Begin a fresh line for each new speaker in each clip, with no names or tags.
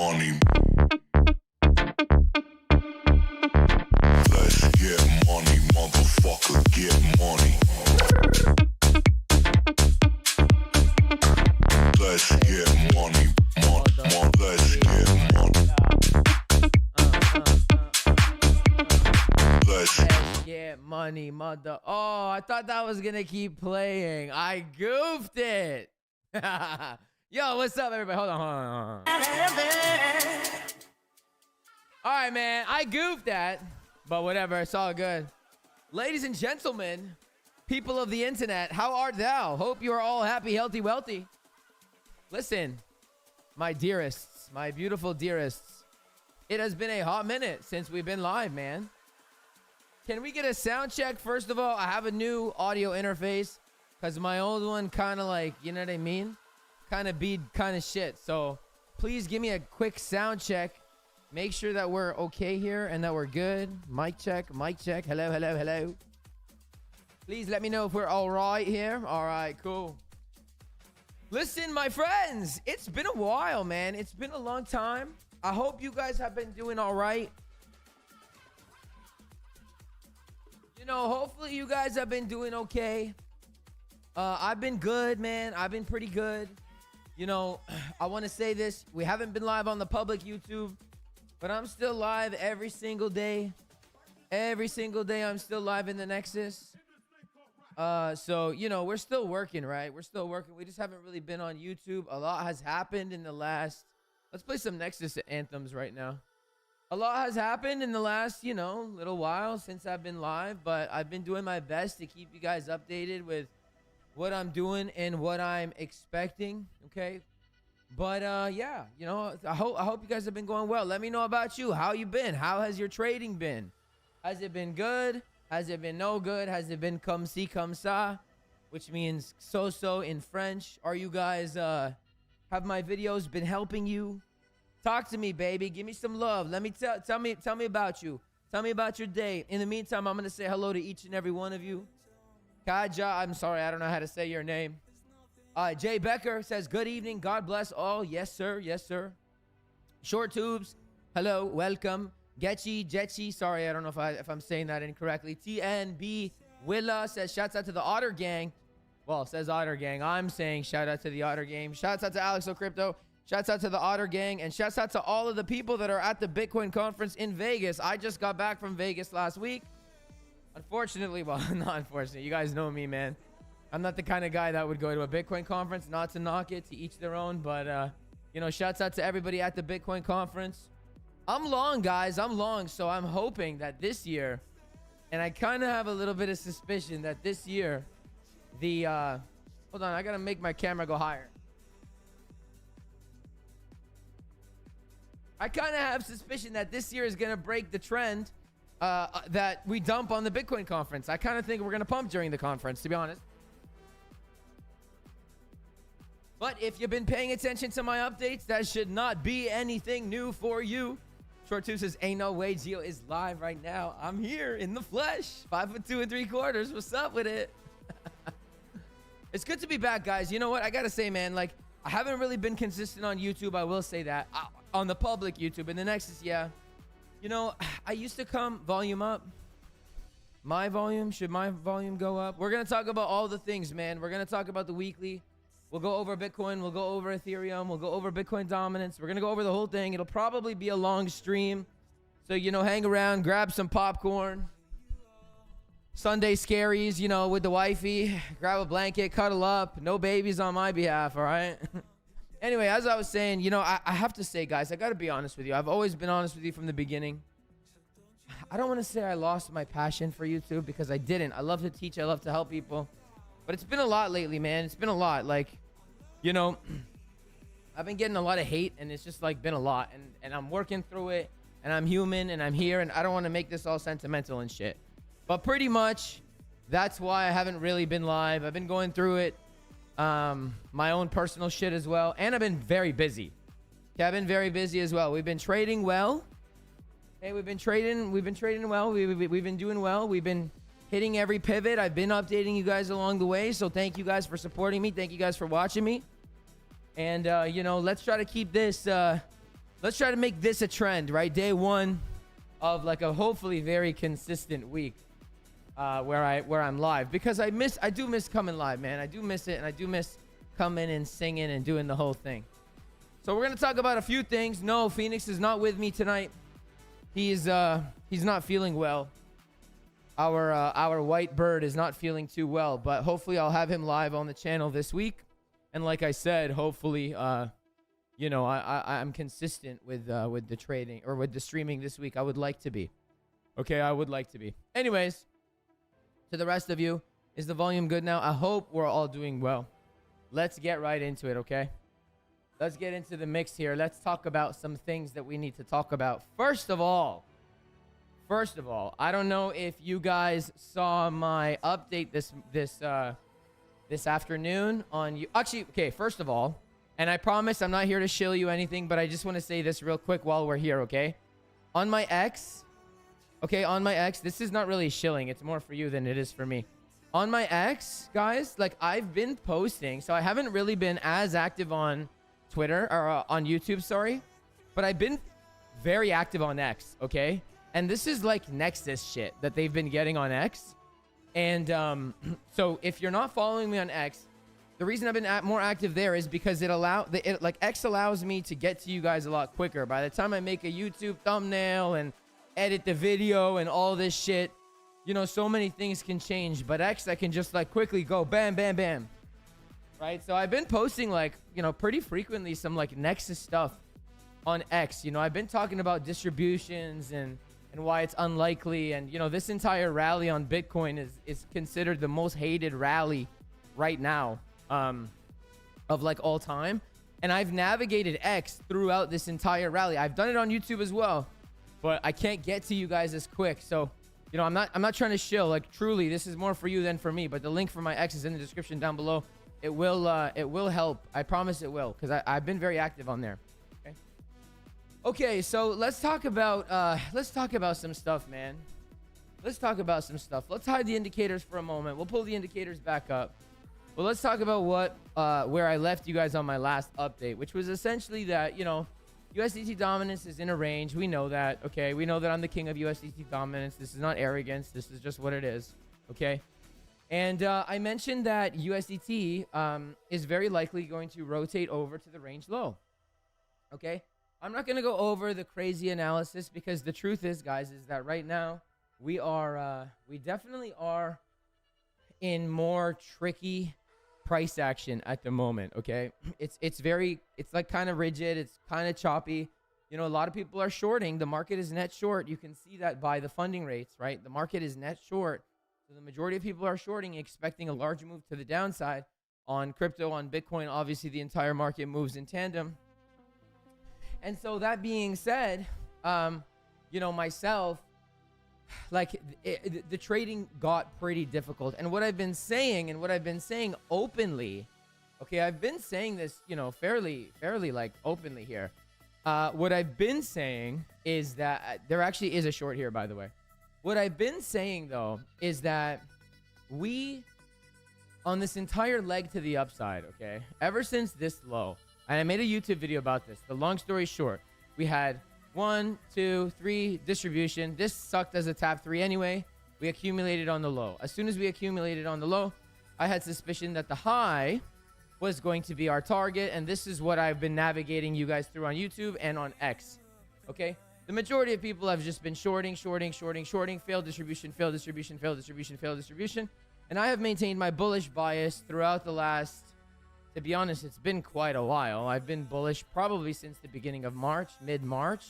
money. Let's get money, motherfucker, get money. Let's get money, let's get money. Let's
get money, mother. Oh, I thought that was gonna keep playing. I goofed it. Yo, what's up, everybody? Hold on. All right, man. I goofed that, but whatever. It's all good. Ladies and gentlemen, people of the internet, how art thou? Hope you are all happy, healthy, wealthy. Listen, my dearests, my beautiful dearests, it has been a hot minute since we've been live, man. Can we get a sound check? First of all, I have a new audio interface because my old one kind of like, you know what I mean? Kind of shit. So please give me a quick sound check. Make sure that we're okay here and that we're good. Mic check. Hello. Please let me know if we're all right here. All right, cool. Listen, my friends, it's been a while, man. It's been a long time. I hope you guys have been doing all right. You know, hopefully you guys have been doing okay. I've been good, man. I've been pretty good. You know, I want to say this. We haven't been live on the public YouTube, but I'm still live every single day. Every single day I'm still live in the Nexus. So, you know, we're still working, right? We're still working. We just haven't really been on YouTube. A lot has happened in the last... Let's play some Nexus anthems right now. A lot has happened in the last, you know, little while since I've been live, but I've been doing my best to keep you guys updated with what I'm doing and what I'm expecting, okay? But yeah, you know, I hope you guys have been going well. Let me know about you. How you been? How has your trading been? Has it been good? Has it been no good? Has it been comme ci, comme ça? Which means so in French. Are you guys, have my videos been helping you? Talk to me, baby. Give me some love. Let me tell me about you. Tell me about your day. In the meantime, I'm going to say hello to each and every one of you. Kaja, I'm sorry, I don't know how to say your name. Jay Becker says, good evening. God bless all. Yes, sir. Yes, sir. Short Tubes, hello. Welcome. Getchy, sorry, I don't know if I'm saying that incorrectly. TNB Willa says, shouts out to the Otter Gang. Well, says Otter Gang. I'm saying shout out to the Otter Gang. Shouts out to Alex O'Crypto. Shouts out to the Otter Gang. And shouts out to all of the people that are at the Bitcoin conference in Vegas. I just got back from Vegas last week. Unfortunately, well, not unfortunately. You guys know me, man. I'm not the kind of guy that would go to a Bitcoin conference. Not to knock it, to each their own. But, you know, shouts out to everybody at the Bitcoin conference. I'm long, guys. I'm long. So I'm hoping that this year, and I kind of have a little bit of suspicion that this year, the, hold on, I got to make my camera go higher. I kind of have suspicion that this year is going to break the trend that we dump on the Bitcoin conference. I kind of think we're going to pump during the conference, to be honest. But if you've been paying attention to my updates, that should not be anything new for you. Short 2 says, ain't no way Geo is live right now. I'm here in the flesh. 5'2 3/4. What's up with it? It's good to be back, guys. You know what? I got to say, man, like, I haven't really been consistent on YouTube. I will say that. On the public YouTube. In the Nexus, yeah. You know, I used to come volume up. My volume. Should my volume go up? We're going to talk about all the things, man. We're going to talk about the weekly. We'll go over Bitcoin. We'll go over Ethereum. We'll go over Bitcoin dominance. We're going to go over the whole thing. It'll probably be a long stream. So, you know, hang around, grab some popcorn. Sunday scaries, you know, with the wifey. Grab a blanket, cuddle up. No babies on my behalf, all right? Anyway, as I was saying, you know, I have to say, guys, I got to be honest with you. I've always been honest with you from the beginning. I don't want to say I lost my passion for YouTube because I didn't. I love to teach. I love to help people. But it's been a lot lately, man. It's been a lot. Like, you know, I've been getting a lot of hate, and it's just, like, been a lot. And I'm working through it, and I'm human, and I'm here, and I don't want to make this all sentimental and shit. But pretty much, that's why I haven't really been live. I've been going through it. My own personal shit as well, and I've been very busy. Okay, I've been very busy as well. We've been trading well. Hey, we've been trading well. We've been doing well. We've been hitting every pivot. I've been updating you guys along the way, so thank you guys for supporting me. Thank you guys for watching me. And you know, let's try to keep this let's try to make this a trend, right? Day one of like a hopefully very consistent week where I'm live, because I do miss coming live, man. I do miss it, and I do miss coming and singing and doing the whole thing. So we're gonna talk about a few things. No, Phoenix is not with me tonight. He's not feeling well. Our white bird is not feeling too well, but hopefully I'll have him live on the channel this week. And like I said, hopefully, you know, I'm consistent with the trading or with the streaming this week. I would like to be. Okay, I would like to be. Anyways, to the rest of you, is the volume good now? I hope we're all doing well. Let's get right into it, okay? Let's get into the mix here. Let's talk about some things that we need to talk about. First of all, I don't know if you guys saw my update this afternoon on you. Actually, okay, first of all, and I promise I'm not here to shill you anything, but I just want to say this real quick while we're here, okay? On my X, this is not really shilling. It's more for you than it is for me. On my X, guys, like I've been posting, so I haven't really been as active on Twitter or on YouTube, sorry, but I've been very active on X, okay? And this is like Nexus shit that they've been getting on X. And so if you're not following me on X, the reason I've been more active there is because like X allows me to get to you guys a lot quicker. By the time I make a YouTube thumbnail and edit the video and all this shit, you know, so many things can change. But X, I can just like quickly go bam, bam, bam. Right? So I've been posting like, you know, pretty frequently some like Nexus stuff on X. You know, I've been talking about distributions and why it's unlikely. And, you know, this entire rally on Bitcoin is considered the most hated rally right now of like all time. And I've navigated X throughout this entire rally. I've done it on YouTube as well, but I can't get to you guys as quick. So, you know, I'm not trying to shill. Like, truly, this is more for you than for me. But the link for my X is in the description down below. It will help. I promise it will, because I've been very active on there. Okay, so let's talk about some stuff, man. Let's talk about some stuff. Let's hide the indicators for a moment. We'll pull the indicators back up. Well, let's talk about where I left you guys on my last update, which was essentially that, you know, USDT dominance is in a range. We know that, okay? We know that I'm the king of USDT dominance. This is not arrogance. This is just what it is, okay? And I mentioned that USDT is very likely going to rotate over to the range low, okay? I'm not going to go over the crazy analysis, because the truth is, guys, is that right now we definitely are in more tricky price action at the moment, okay? It's like kind of rigid. It's kind of choppy. You know, a lot of people are shorting. The market is net short. You can see that by the funding rates, right? The market is net short. So the majority of people are shorting, expecting a large move to the downside on crypto, on Bitcoin. Obviously, the entire market moves in tandem. And so that being said, you know, myself, like the trading got pretty difficult. And what I've been saying openly, okay, I've been saying this, you know, fairly like openly here. What I've been saying is that there actually is a short here, by the way. What I've been saying, though, is that we, on this entire leg to the upside, okay, ever since this low, and I made a YouTube video about this. The long story short, we had 1, 2, 3 distribution. This sucked as a tap 3 anyway. We accumulated on the low. As soon as we accumulated on the low, I had suspicion that the high was going to be our target. And this is what I've been navigating you guys through on YouTube and on X. Okay? The majority of people have just been shorting, failed distribution, failed distribution, failed distribution, failed distribution. And I have maintained my bullish bias throughout the last, to be honest, it's been quite a while. I've been bullish probably since the beginning of March, mid-March.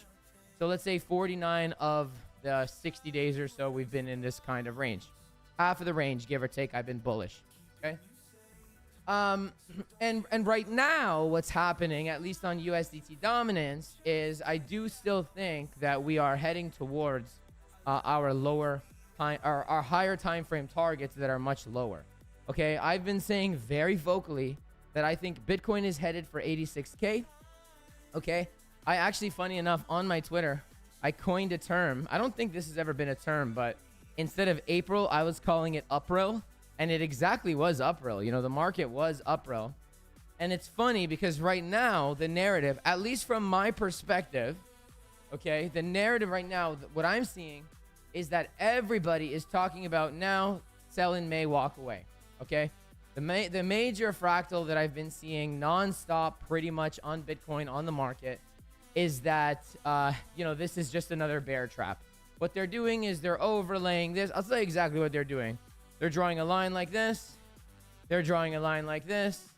So let's say 49 of the 60 days or so we've been in this kind of range. Half of the range, give or take, I've been bullish. Okay? And right now, what's happening, at least on USDT dominance, is I do still think that we are heading towards our higher time frame targets that are much lower. Okay, I've been saying very vocally that I think Bitcoin is headed for 86K. Okay, I actually, funny enough, on my Twitter, I coined a term. I don't think this has ever been a term, but instead of April, I was calling it Upril. And it exactly was Upril. You know, the market was Upril. And it's funny because right now, the narrative, at least from my perspective, okay, the narrative right now, what I'm seeing is that everybody is talking about now sell in May, walk away. Okay. The major fractal that I've been seeing nonstop pretty much on Bitcoin on the market is that, this is just another bear trap. What they're doing is they're overlaying this. I'll tell you exactly what they're doing. They're drawing a line like this. They're drawing a line like this.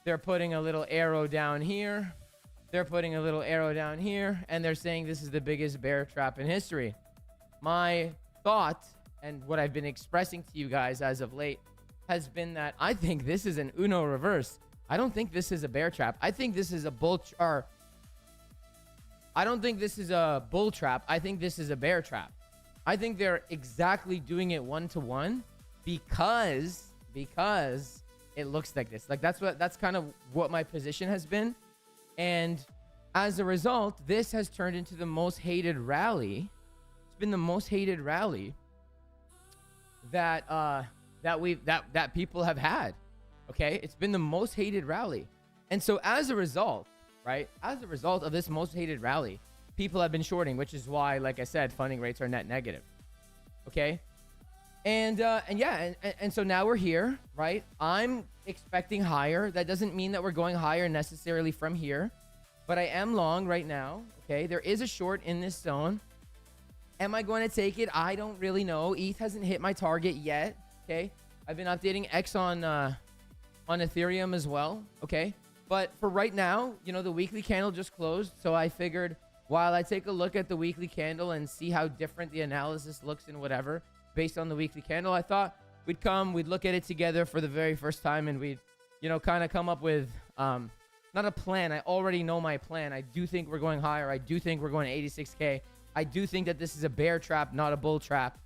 They're putting a little arrow down here. They're putting a little arrow down here. And they're saying this is the biggest bear trap in history. My thought and what I've been expressing to you guys as of late has been that I think this is an Uno reverse. I don't think this is a bear trap. I think this is a I don't think this is a bull trap. I think this is a bear trap. I think they're exactly doing it one-to-one because it looks like this. Like that's kind of what my position has been. And as a result, this has turned into the most hated rally. It's been the most hated rally that people have had. Okay? It's been the most hated rally. And so as a result, right? As a result of this most hated rally, people have been shorting, which is why, like I said, funding rates are net negative. Okay? And so now we're here, right? I'm expecting higher. That doesn't mean that we're going higher necessarily from here, but I am long right now. Okay? There is a short in this zone. Am I going to take it? I don't really know. ETH hasn't hit my target yet. Okay? I've been updating X on Ethereum as well. Okay? But for right now, the weekly candle just closed. So I figured while I take a look at the weekly candle and see how different the analysis looks and whatever based on the weekly candle, I thought we'd look at it together for the very first time and we'd, kind of come up with not a plan. I already know my plan. I do think we're going higher. I do think we're going to 86K. I do think that this is a bear trap, not a bull trap.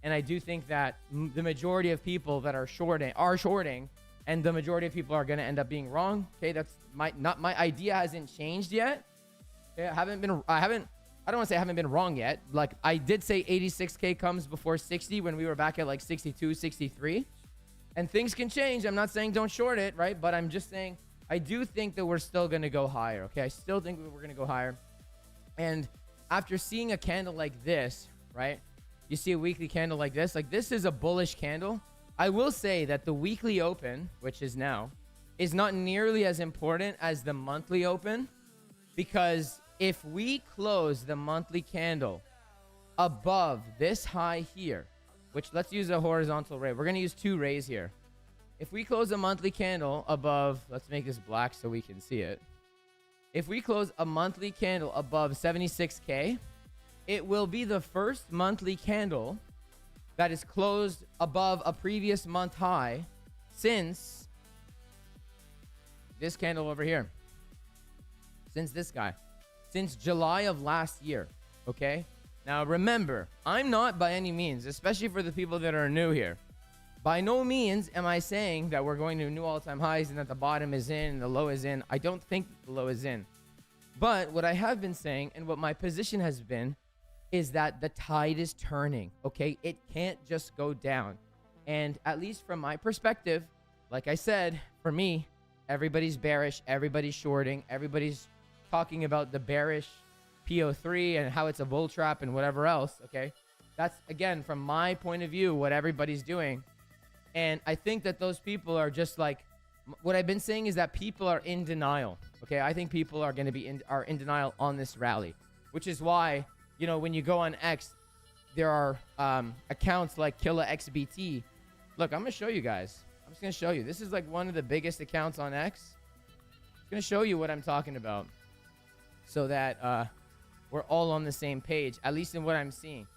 And I do think that the majority of people that are shorting, and the majority of people are going to end up being wrong. Okay, that's my idea hasn't changed yet. Okay, I don't want to say I haven't been wrong yet. Like I did say 86K comes before 60 when we were back at like 62, 63. And things can change. I'm not saying don't short it, right? But I'm just saying I do think that we're still going to go higher. Okay, I still think we're going to go higher. And after seeing a candle like this, right? You see a weekly candle like this is a bullish candle. I will say that the weekly open, which is now, is not nearly as important as the monthly open, because if we close the monthly candle above this high here, which let's use a horizontal ray. We're going to use 2 rays here. If we close a monthly candle above, let's make this black so we can see it. If we close a monthly candle above 76K, it will be the first monthly candle that is closed above a previous month high since this candle over here. Since this guy. Since July of last year. Okay? Now remember, I'm not by any means, especially for the people that are new here, by no means am I saying that we're going to new all-time highs and that the bottom is in and the low is in. I don't think the low is in. But what I have been saying and what my position has been is that the tide is turning, okay? It can't just go down. And at least from my perspective, like I said, for me, everybody's bearish, everybody's shorting, everybody's talking about the bearish PO3 and how it's a bull trap and whatever else, okay? That's, again, from my point of view, what everybody's doing. And I think that those people are just like, what I've been saying is that people are in denial, okay? I think people are going to be in denial on this rally, which is why, when you go on X, there are accounts like Killa XBT. Look, I'm going to show you guys. I'm just going to show you. This is like one of the biggest accounts on X. I'm going to show you what I'm talking about so that we're all on the same page, at least in what I'm seeing.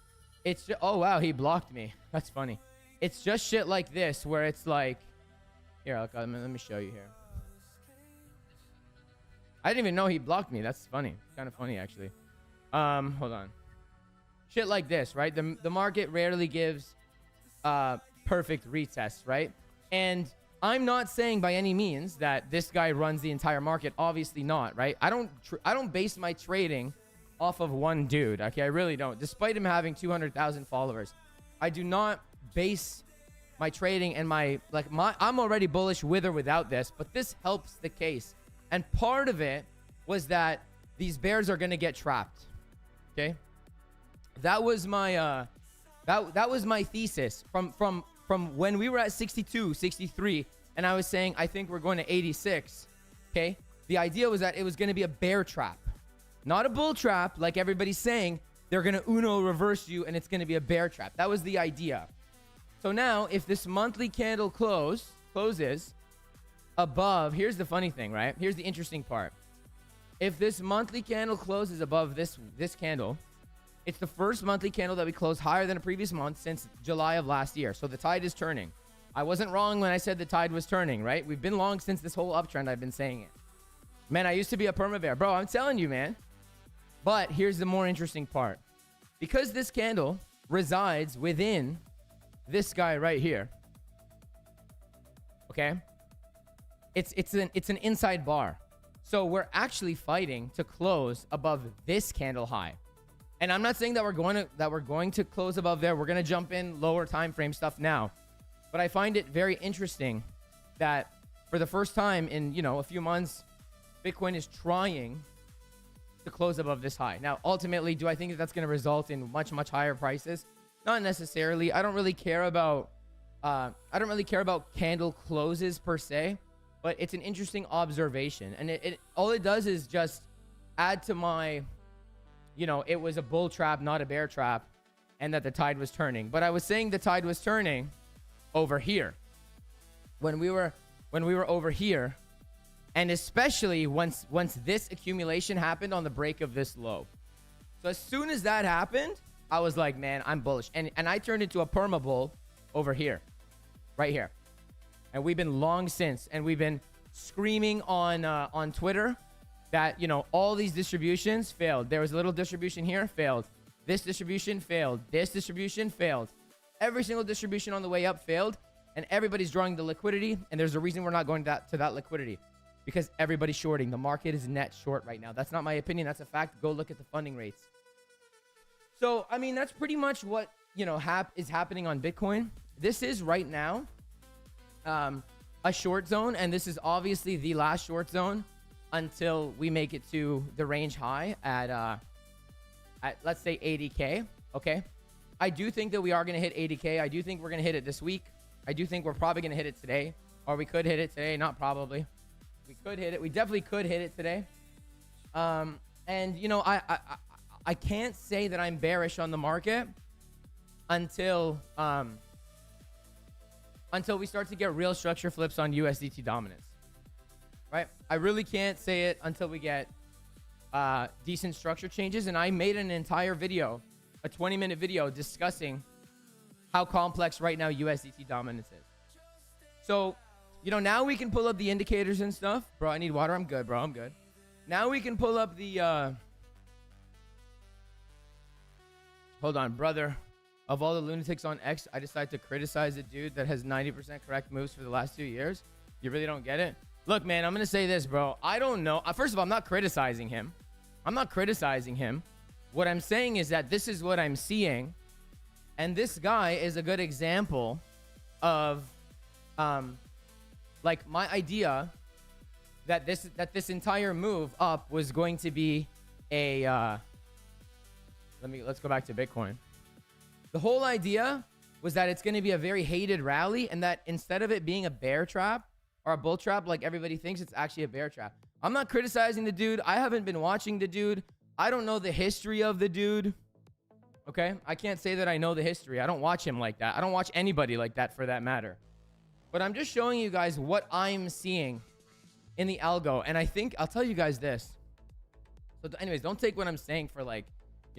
It's just, oh, wow, he blocked me. That's funny. It's just shit like this where it's like, here, let me show you here. I didn't even know he blocked me. That's funny. Kind of funny, actually. Hold on. Shit like this, right? The market rarely gives perfect retests, right? And I'm not saying by any means that this guy runs the entire market. Obviously not, right? I don't base my trading off of one dude, okay? I really don't. Despite him having 200,000 followers, I do not base my trading and I'm already bullish with or without this, but this helps the case. And part of it was that these bears are going to get trapped. Okay? That was my that was my thesis from when we were at 62, 63, and I was saying I think we're going to 86. Okay? The idea was that it was going to be a bear trap, not a bull trap like everybody's saying. They're going to Uno reverse you and it's going to be a bear trap. That was the idea. So now if this monthly candle closes above, here's the funny thing, right? Here's the interesting part. If this monthly candle closes above this candle, it's the first monthly candle that we closed higher than a previous month since July of last year. So the tide is turning. I wasn't wrong when I said the tide was turning, right? We've been long since this whole uptrend. I've been saying it. Man, I used to be a perma bear. Bro, I'm telling you, man. But here's the more interesting part. Because this candle resides within this guy right here. Okay? It's an inside bar. So we're actually fighting to close above this candle high. And I'm not saying that we're going to close above there. We're going to jump in lower time frame stuff now. But I find it very interesting that for the first time in, a few months, Bitcoin is trying to close above this high. Now, ultimately, do I think that that's going to result in much, much higher prices? Not necessarily. I don't really care about candle closes per se, but it's an interesting observation. And it all it does is just add to my, it was a bull trap, not a bear trap, and that the tide was turning. But I was saying the tide was turning over here. When we were over here, and especially once this accumulation happened on the break of this low. So as soon as that happened, I was like, man, I'm bullish. And I turned into a perma bull over here, right here. And we've been long since, and we've been screaming on Twitter that, all these distributions failed. There was a little distribution here, failed. This distribution failed. This distribution failed. Every single distribution on the way up failed, and everybody's drawing the liquidity, and there's a reason we're not going to that liquidity. Because everybody's shorting. The market is net short right now. That's not my opinion. That's a fact. Go look at the funding rates. So, I mean, that's pretty much what, is happening on Bitcoin. This is right now a short zone. And this is obviously the last short zone until we make it to the range high at let's say 80K. Okay. I do think that we are going to hit 80K. I do think we're going to hit it this week. I do think we're probably going to hit it today. Or we could hit it today. Not probably. We could hit it. We definitely could hit it today. And I can't say that I'm bearish on the market until we start to get real structure flips on USDT dominance. Right? I really can't say it until we get decent structure changes. And I made an entire video, a 20-minute video discussing how complex right now USDT dominance is. So, now we can pull up the indicators and stuff. Bro, I need water. I'm good, bro. I'm good. Now we can pull up the... Hold on, brother. Of all the lunatics on X, I decided to criticize a dude that has 90% correct moves for the last 2 years. You really don't get it? Look, man, I'm going to say this, bro. I don't know. First of all, I'm not criticizing him. What I'm saying is that this is what I'm seeing. And this guy is a good example of... my idea that this entire move up was going to be a let's go back to Bitcoin. The whole idea was that it's going to be a very hated rally, and that instead of it being a bear trap or a bull trap like everybody thinks, it's actually a bear trap. I'm not criticizing the dude. I haven't been watching the dude. I don't know the history of the dude. Okay? I can't say that I know the history. I don't watch him like that. I don't watch anybody like that for that matter. But I'm just showing you guys what I'm seeing in the algo. And I think I'll tell you guys this. So anyways, don't take what I'm saying for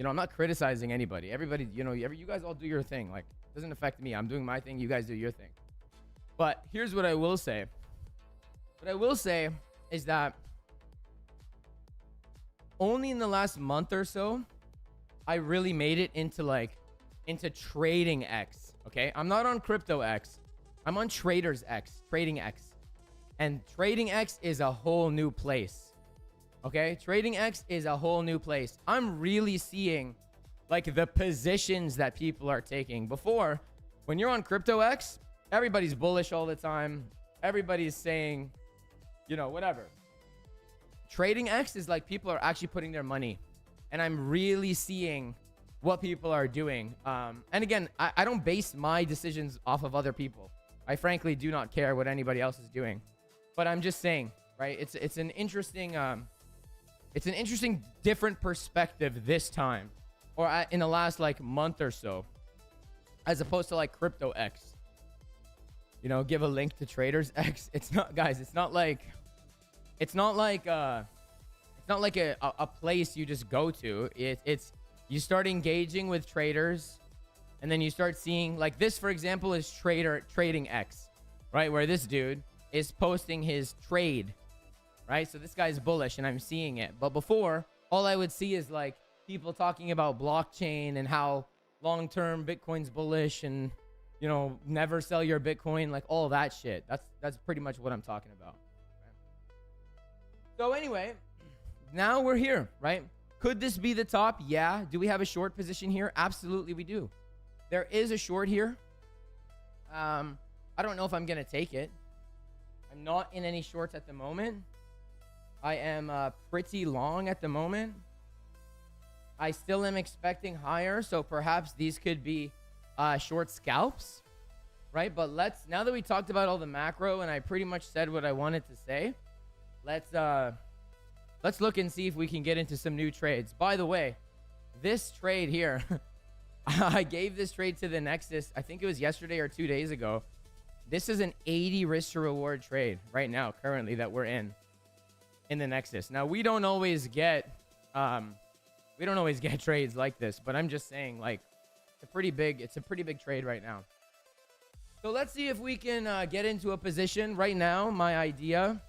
I'm not criticizing anybody. Everybody, you guys all do your thing. It doesn't affect me. I'm doing my thing. You guys do your thing. But here's what I will say. What I will say is that only in the last month or so, I really made it into trading X. Okay? I'm not on crypto X. I'm on Traders X, Trading X. And Trading X is a whole new place. Okay? Trading X is a whole new place. I'm really seeing the positions that people are taking. Before, when you're on Crypto X, everybody's bullish all the time. Everybody's saying, you know, whatever. Trading X is like people are actually putting their money, and I'm really seeing what people are doing. And again, I don't base my decisions off of other people. I frankly do not care what anybody else is doing, but I'm just saying, right? It's an interesting different perspective this time, or in the last like month or so, as opposed to like Crypto X. You know, give a link to Traders X. It's not, guys. It's not like a place you just go to. It's you start engaging with traders, and then you start seeing, like, this, for example, is Trading X, right? Where this dude is posting his trade, right? So this guy's bullish, and I'm seeing it. But before, all I would see is like people talking about blockchain and how long-term Bitcoin's bullish, and, you know, never sell your Bitcoin, like all that shit. That's pretty much what I'm talking about. So anyway, now we're here, right? Could this be the top? Yeah. Do we have a short position here? Absolutely, we do. There is a short here. I don't know if I'm going to take it. I'm not in any shorts at the moment. I am pretty long at the moment. I still am expecting higher, so perhaps these could be short scalps, right? But now that we talked about all the macro and I pretty much said what I wanted to say, let's look and see if we can get into some new trades. By the way, this trade here, I gave this trade to the Nexus. I think it was yesterday or 2 days ago. This is an 80 risk to reward trade right now, currently, that we're in the Nexus. Now, we don't always get trades like this, but I'm just saying, like, it's a pretty big trade right now. So let's see if we can get into a position right now. My idea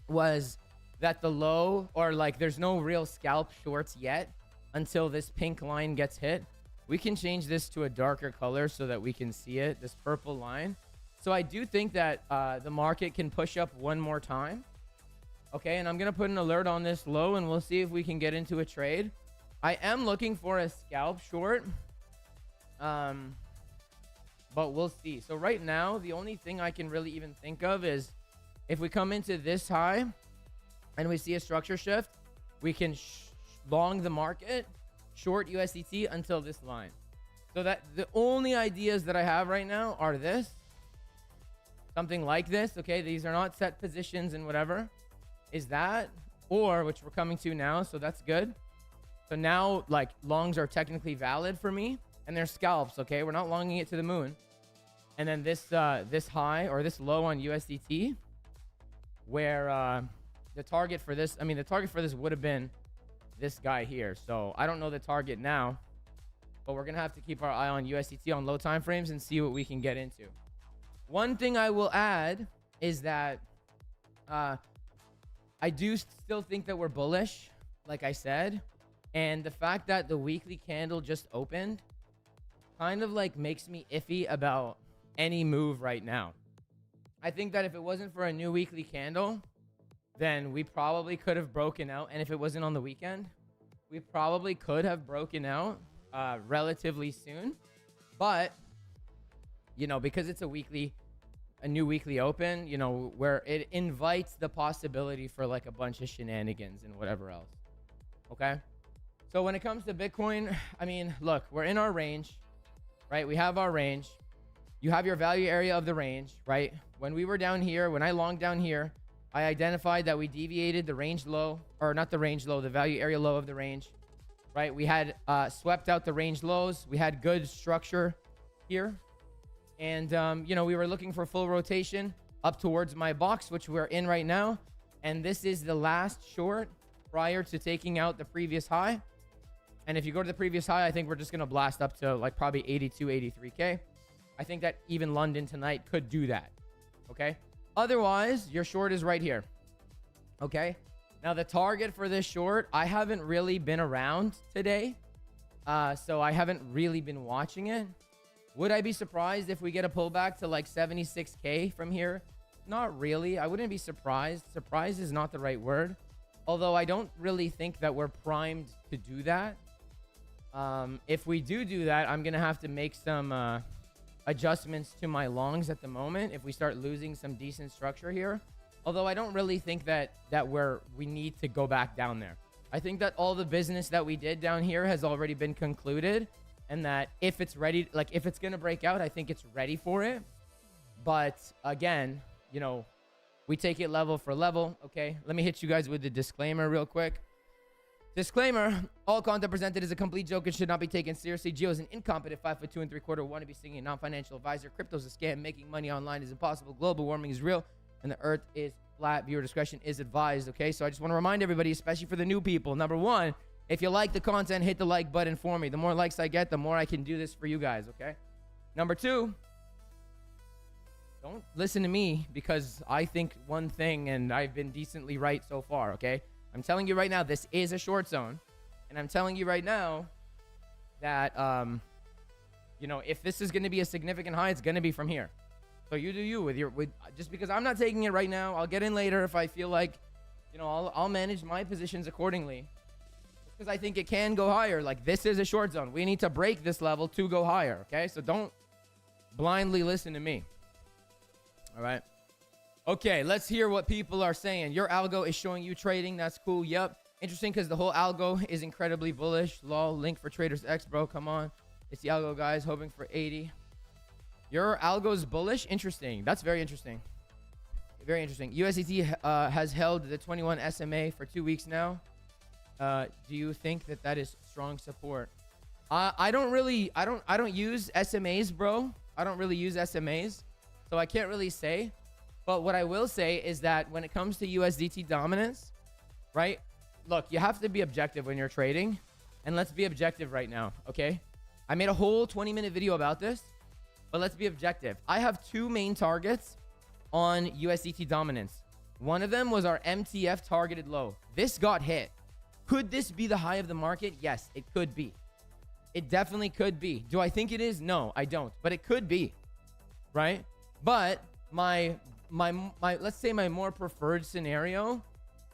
was that the low, or like there's no real scalp shorts yet until this pink line gets hit. We can change this to a darker color so that we can see it, this purple line. So I do think that the market can push up one more time. Okay, and I'm going to put an alert on this low, and we'll see if we can get into a trade. I am looking for a scalp short, but we'll see. So right now, the only thing I can really even think of is if we come into this high and we see a structure shift, we can long the market, short USDT until this line. So that the only ideas that I have right now are this, something like this. Okay, these are not set positions and whatever. Is that, or which we're coming to now, so that's good. So now, like, longs are technically valid for me, and they're scalps. Okay, we're not longing it to the moon. And then this this high or this low on USDT, where the target for this, the target for this would have been this guy here. So I don't know the target now, but we're gonna have to keep our eye on USDT on low time frames and see what we can get into. One thing I will add is that I do still think that we're bullish, like I said, and the fact that the weekly candle just opened kind of like makes me iffy about any move right now. I think that if it wasn't for a new weekly candle, then we probably could have broken out. And if it wasn't on the weekend, we probably could have broken out relatively soon. But, you know, because it's a new weekly open, you know, where it invites the possibility for like a bunch of shenanigans and whatever else. Okay. So when it comes to Bitcoin, I mean, look, we're in our range, right? We have our range. You have your value area of the range, right? When we were down here, when I longed down here, I identified that we deviated the range low, or not the range low, the value area low of the range, right? We had swept out the range lows. We had good structure here. And, you know, we were looking for full rotation up towards my box, which we're in right now. And this is the last short prior to taking out the previous high. And if you go to the previous high, I think we're just going to blast up to like probably 82, 83K. I think that even London tonight could do that. Okay. Otherwise, your short is right here. Okay. Now, the target for this short, I haven't really been around today. So I haven't really been watching it. Would I be surprised if we get a pullback to like 76K from here? Not really. I wouldn't be surprised. Surprised is not the right word. Although I don't really think that we're primed to do that. If we do that, I'm going to have to make some adjustments to my longs at the moment if we start losing some decent structure here. Although I don't really think that we need to go back down there. I think that all the business that we did down here has already been concluded, and that if it's ready, like if it's gonna break out, I think it's ready for it. But again, you know, we take it level for level. Okay, let me hit you guys with the disclaimer real quick. Disclaimer: all content presented is a complete joke and should not be taken seriously. Gio is an incompetent 5'2" 3/4" wannabe singing non-financial advisor. Crypto's a scam. Making money online is impossible. Global warming is real, and the Earth is flat. Viewer discretion is advised. Okay, so I just want to remind everybody, especially for the new people. Number one, if you like the content, hit the like button for me. The more likes I get, the more I can do this for you guys. Okay. Number two, don't listen to me because I think one thing and I've been decently right so far. Okay. I'm telling you right now, this is a short zone. And I'm telling you right now that, you know, if this is going to be a significant high, it's going to be from here. So you do you with just because I'm not taking it right now. I'll get in later if I feel like, you know, I'll manage my positions accordingly. Because I think it can go higher. Like, this is a short zone. We need to break this level to go higher. Okay. So don't blindly listen to me. All right. Okay, let's hear what people are saying. Your algo is showing you trading. That's cool. Yep. Interesting because the whole algo is incredibly bullish. Lol, link for Traders X, bro. Come on. It's the algo, guys. Hoping for 80. Your algo's bullish? Interesting. That's very interesting. Very interesting. USDT has held the 21 SMA for 2 weeks now. Do you think that is strong support? I don't use SMAs, bro. I don't really use SMAs. So I can't really say. But what I will say is that when it comes to USDT dominance, right? Look, you have to be objective when you're trading. And let's be objective right now, okay? I made a whole 20-minute video about this. But let's be objective. I have two main targets on USDT dominance. One of them was our MTF targeted low. This got hit. Could this be the high of the market? Yes, it could be. It definitely could be. Do I think it is? No, I don't. But it could be, right? But my let's say my more preferred scenario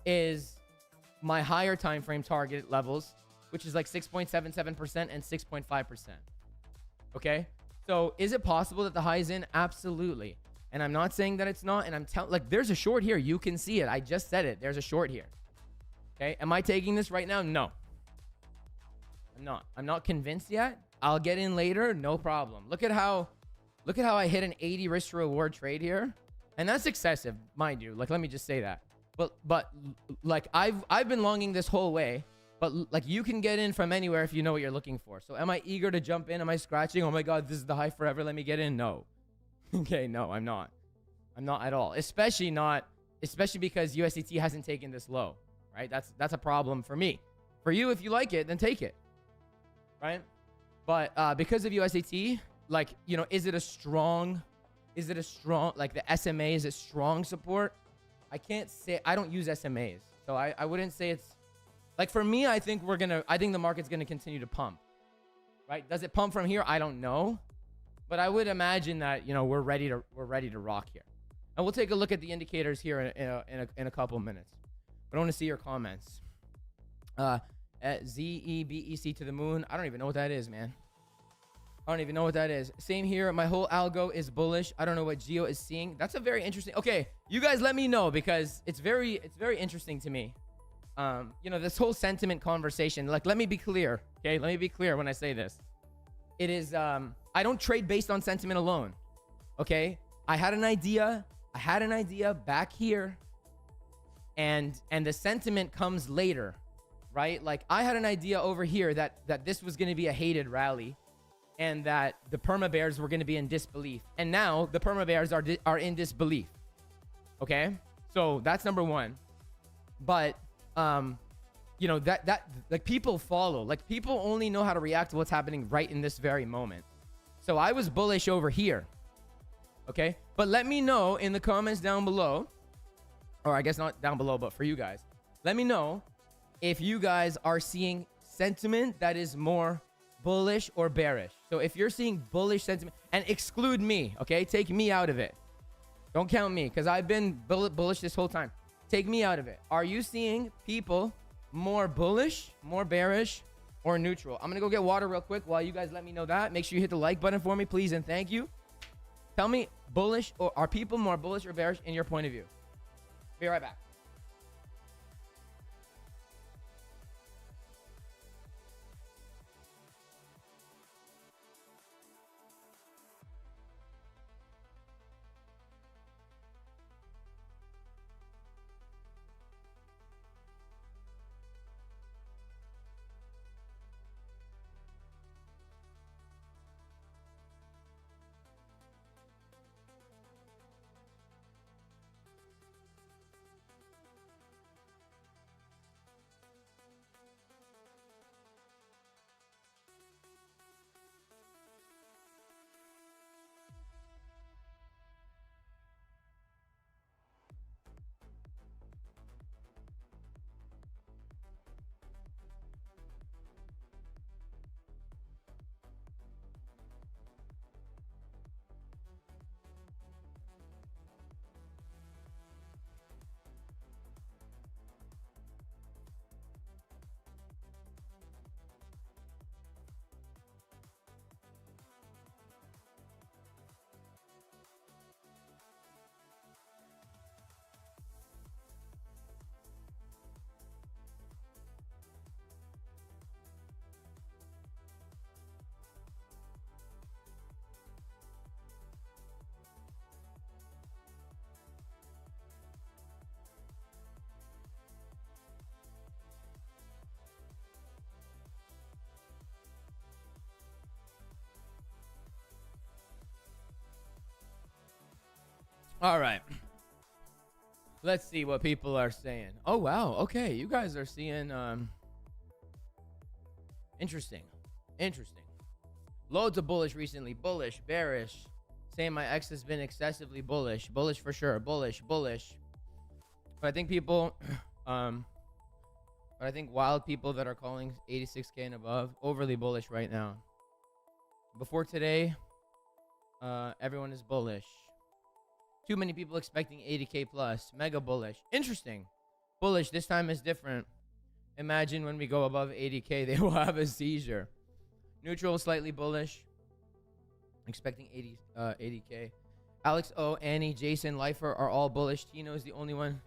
is my higher time frame target levels, which is like 6.77% and 6.5%. Okay? So is it possible that the high is in? Absolutely. And I'm not saying that it's not. And I'm telling, like, there's a short here. You can see it. I just said it. There's a short here. Okay. Am I taking this right now? No. I'm not. I'm not convinced yet. I'll get in later. No problem. Look at how I hit an 80 risk to reward trade here. And that's excessive, mind you. Like, let me just say that. But like I've been longing this whole way. But like, you can get in from anywhere if you know what you're looking for. So am I eager to jump in? Am I scratching? Oh my God, this is the high forever. Let me get in. No. Okay, no, I'm not. I'm not at all. Especially because USDT hasn't taken this low, right? That's a problem for me. For you, if you like it, then take it, right? But because of USDT, like, you know, is it a strong, like the SMA, is it strong support? I can't say. I don't use SMAs. So I wouldn't say it's, like, for me, I think the market's going to continue to pump, right? Does it pump from here? I don't know. But I would imagine that, you know, we're ready to rock here. And we'll take a look at the indicators here in a couple minutes. But I want to see your comments. At ZEBEC to the moon. I don't even know what that is, man. I don't even know what that is. Same here. My whole algo is bullish. I don't know what Geo is seeing. That's a very interesting. Okay, you guys let me know because it's very interesting to me. You know, this whole sentiment conversation. Like, let me be clear. Okay, let me be clear when I say this. It is I don't trade based on sentiment alone. Okay? I had an idea back here, and the sentiment comes later, right? Like, I had an idea over here that this was going to be a hated rally, and that the perma bears were going to be in disbelief, and now the perma bears are in disbelief. Okay? So that's number one. But you know, that like, people follow, like, people only know how to react to what's happening right in this very moment. So I was bullish over here. Okay. But let me know in the comments down below, or I guess not down below, but for you guys, let me know if you guys are seeing sentiment that is more bullish or bearish. So if you're seeing bullish sentiment, and exclude me, okay? Take me out of it. Don't count me, because I've been bullish this whole time. Take me out of it. Are you seeing people more bullish, more bearish, or neutral? I'm going to go get water real quick while you guys let me know that. Make sure you hit the like button for me, please, and thank you. Tell me, bullish, or are people more bullish or bearish in your point of view? Be right back. All right. Let's see what people are saying. Oh, wow. Okay. You guys are seeing, interesting. Interesting. Loads of bullish recently. Bullish, bearish. Saying my ex has been excessively bullish. Bullish for sure. Bullish, bullish. But I think people, but I think wild people that are calling 86K and above, overly bullish right now. Before today, everyone is bullish. Too many people expecting 80K plus. Mega bullish. Interesting. Bullish. This time is different. Imagine when we go above 80K, they will have a seizure. Neutral, slightly bullish. Expecting 80K. Alex O, Annie, Jason, Lifer are all bullish. Tino is the only one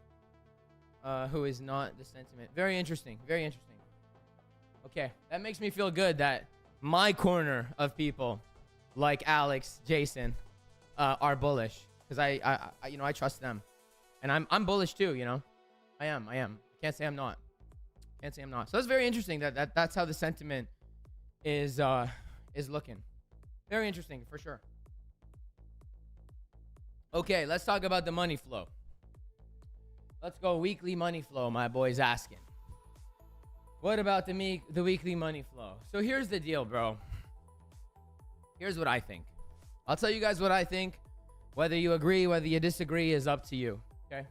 who is not the sentiment. Very interesting. Very interesting. Okay. That makes me feel good that my corner of people like Alex, Jason, are bullish. Because I trust them, and I'm bullish too. I am. Can't say I'm not. So that's very interesting. That's how the sentiment is looking. Very interesting for sure. Okay, let's talk about the money flow. Let's go weekly money flow. My boy's asking. What about the weekly money flow? So here's the deal, bro. Here's what I think. I'll tell you guys what I think. Whether you agree, whether you disagree is up to you, okay?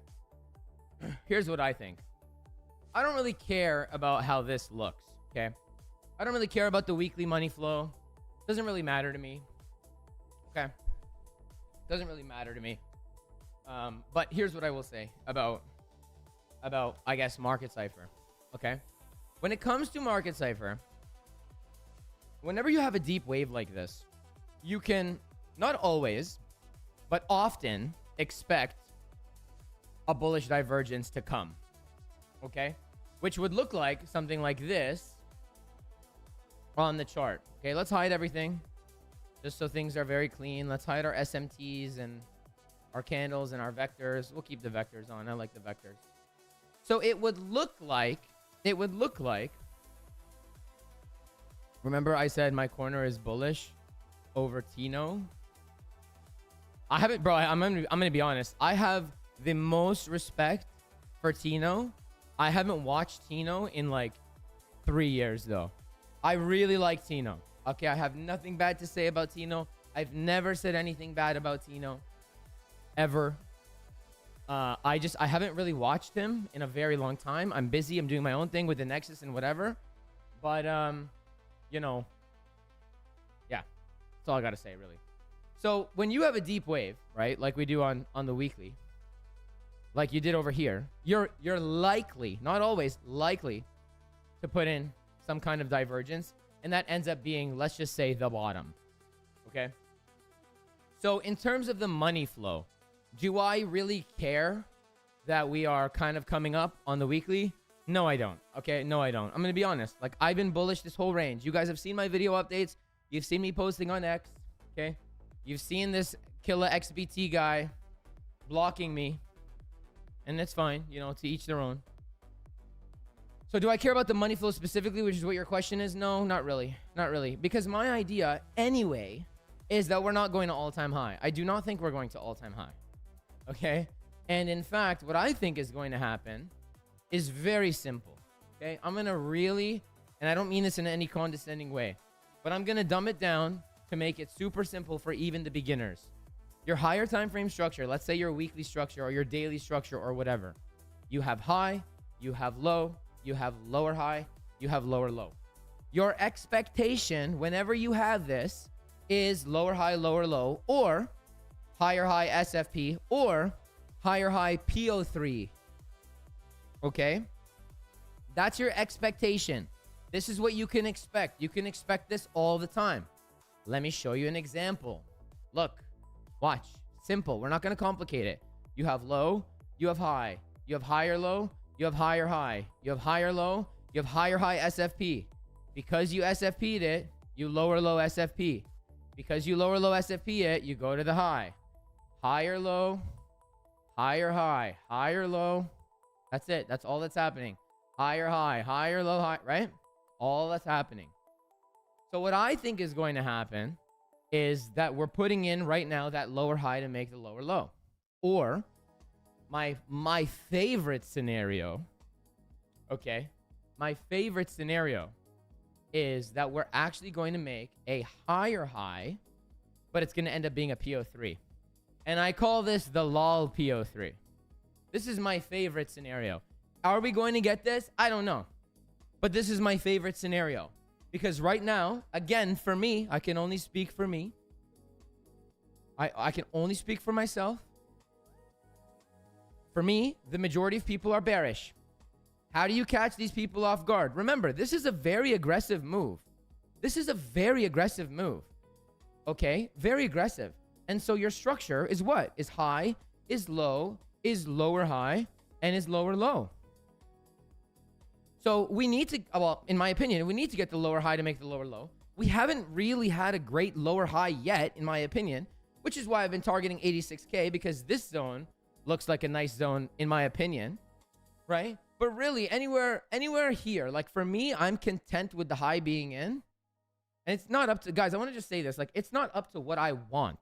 Here's what I think. I don't really care about how this looks, okay? I don't really care about the weekly money flow. Doesn't really matter to me, okay? Doesn't really matter to me. But here's what I will say about I guess, Market Cypher, okay? When it comes to Market Cypher, whenever you have a deep wave like this, you can, not always, but often expect a bullish divergence to come, okay? Which would look like something like this on the chart. Okay, let's hide everything just so things are very clean. Let's hide our SMTs and our candles and our vectors. We'll keep the vectors on. I like the vectors. So it would look like, remember I said my corner is bullish over Tino? I haven't, bro. I'm gonna be honest. I have the most respect for Tino. I haven't watched Tino in like 3 years though. I really like Tino. Okay, I have nothing bad to say about Tino. I've never said anything bad about Tino, ever. I haven't really watched him in a very long time. I'm busy. I'm doing my own thing with the Nexus and whatever. But yeah, that's all I gotta say really. So when you have a deep wave, right, like we do on the weekly, like you did over here, you're likely, not always, likely to put in some kind of divergence, and that ends up being, let's just say, the bottom. Okay? So in terms of the money flow, do I really care that we are kind of coming up on the weekly? No, I don't. Okay, no, I don't. I'm going to be honest. Like, I've been bullish this whole range. You guys have seen my video updates. You've seen me posting on X. Okay, you've seen this killer XBT guy blocking me. And that's fine, you know, to each their own. So do I care about the money flow specifically, which is what your question is? No, not really. Not really. Because my idea, anyway, is that we're not going to all-time high. I do not think we're going to all-time high. Okay? And in fact, what I think is going to happen is very simple. Okay? I'm going to really, and I don't mean this in any condescending way, but I'm going to dumb it down to make it super simple for even the beginners. Your higher time frame structure, let's say your weekly structure or your daily structure or whatever. You have high, you have low, you have lower high, you have lower low. Your expectation whenever you have this is lower high, lower low, or higher high SFP, or higher high PO3. Okay? That's your expectation. This is what you can expect. You can expect this all the time. Let me show you an example. Look. Watch. Simple. We're not going to complicate it. You have low, you have high. You have higher low, you have higher high. You have higher low, you have higher high SFP. Because you SFP'd it, you lower low SFP. Because you lower low SFP it, you go to the high. Higher low, higher high, higher low. That's it. That's all that's happening. Higher high, higher low, high, right? All that's happening. So what I think is going to happen is that we're putting in right now that lower high to make the lower low. Or my favorite scenario, okay, my favorite scenario is that we're actually going to make a higher high, but it's going to end up being a PO3. And I call this the LOL PO3. This is my favorite scenario. Are we going to get this? I don't know. But this is my favorite scenario. Because right now, again, for me, I can only speak for me. I can only speak for myself. For me, the majority of people are bearish. How do you catch these people off guard? Remember, this is a very aggressive move. This is a very aggressive move. Okay? Very aggressive. And so your structure is what? Is high, is low, is lower high, and is lower low. So we need to, well, in my opinion, we need to get the lower high to make the lower low. We haven't really had a great lower high yet, in my opinion, which is why I've been targeting 86K, because this zone looks like a nice zone, in my opinion, right? But really, anywhere here, like for me, I'm content with the high being in. And it's not up to, guys, I want to just say this, like, it's not up to what I want.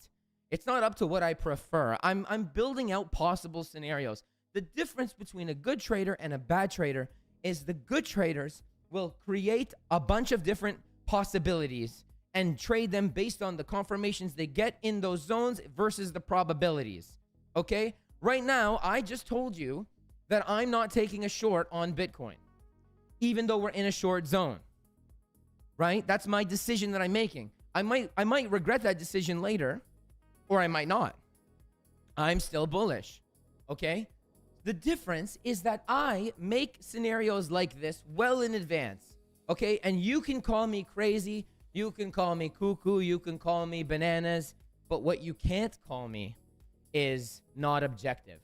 It's not up to what I prefer. I'm building out possible scenarios. The difference between a good trader and a bad trader is the good traders will create a bunch of different possibilities and trade them based on the confirmations they get in those zones versus the probabilities. Okay? Right now, I just told you that I'm not taking a short on Bitcoin, even though we're in a short zone. Right? That's my decision that I'm making. I might regret that decision later, or I might not. I'm still bullish. Okay? The difference is that I make scenarios like this well in advance, okay? And you can call me crazy, you can call me cuckoo, you can call me bananas, but what you can't call me is not objective.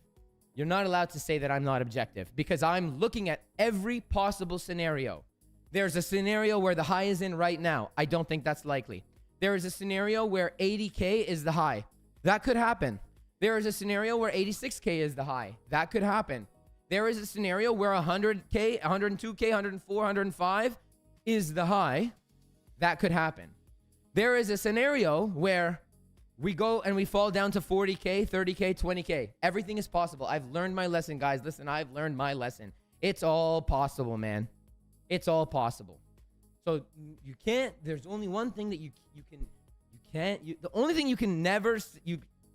You're not allowed to say that I'm not objective because I'm looking at every possible scenario. There's a scenario where the high is in right now. I don't think that's likely. There is a scenario where 80K is the high. That could happen. There is a scenario where 86K is the high. That could happen. There is a scenario where 100K, 102K, 104, 105 is the high. That could happen. There is a scenario where we go and we fall down to 40K, 30K, 20K. Everything is possible. I've learned my lesson, guys. Listen, I've learned my lesson. It's all possible, man. It's all possible. So you can't, there's only one thing that the only thing you can never,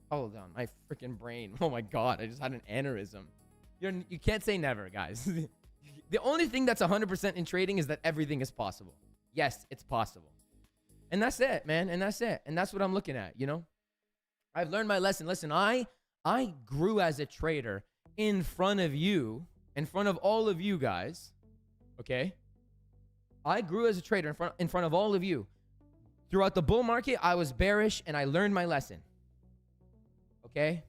hold on, my freaking brain. Oh my God, I just had an aneurysm. You can't say never, guys. The only thing that's 100% in trading is that everything is possible. Yes, it's possible. And that's it, man. And that's it. And that's what I'm looking at, you know? I've learned my lesson. Listen, I grew as a trader in front of you, in front of all of you guys, okay? I grew as a trader in front of all of you. Throughout the bull market, I was bearish and I learned my lesson. okay?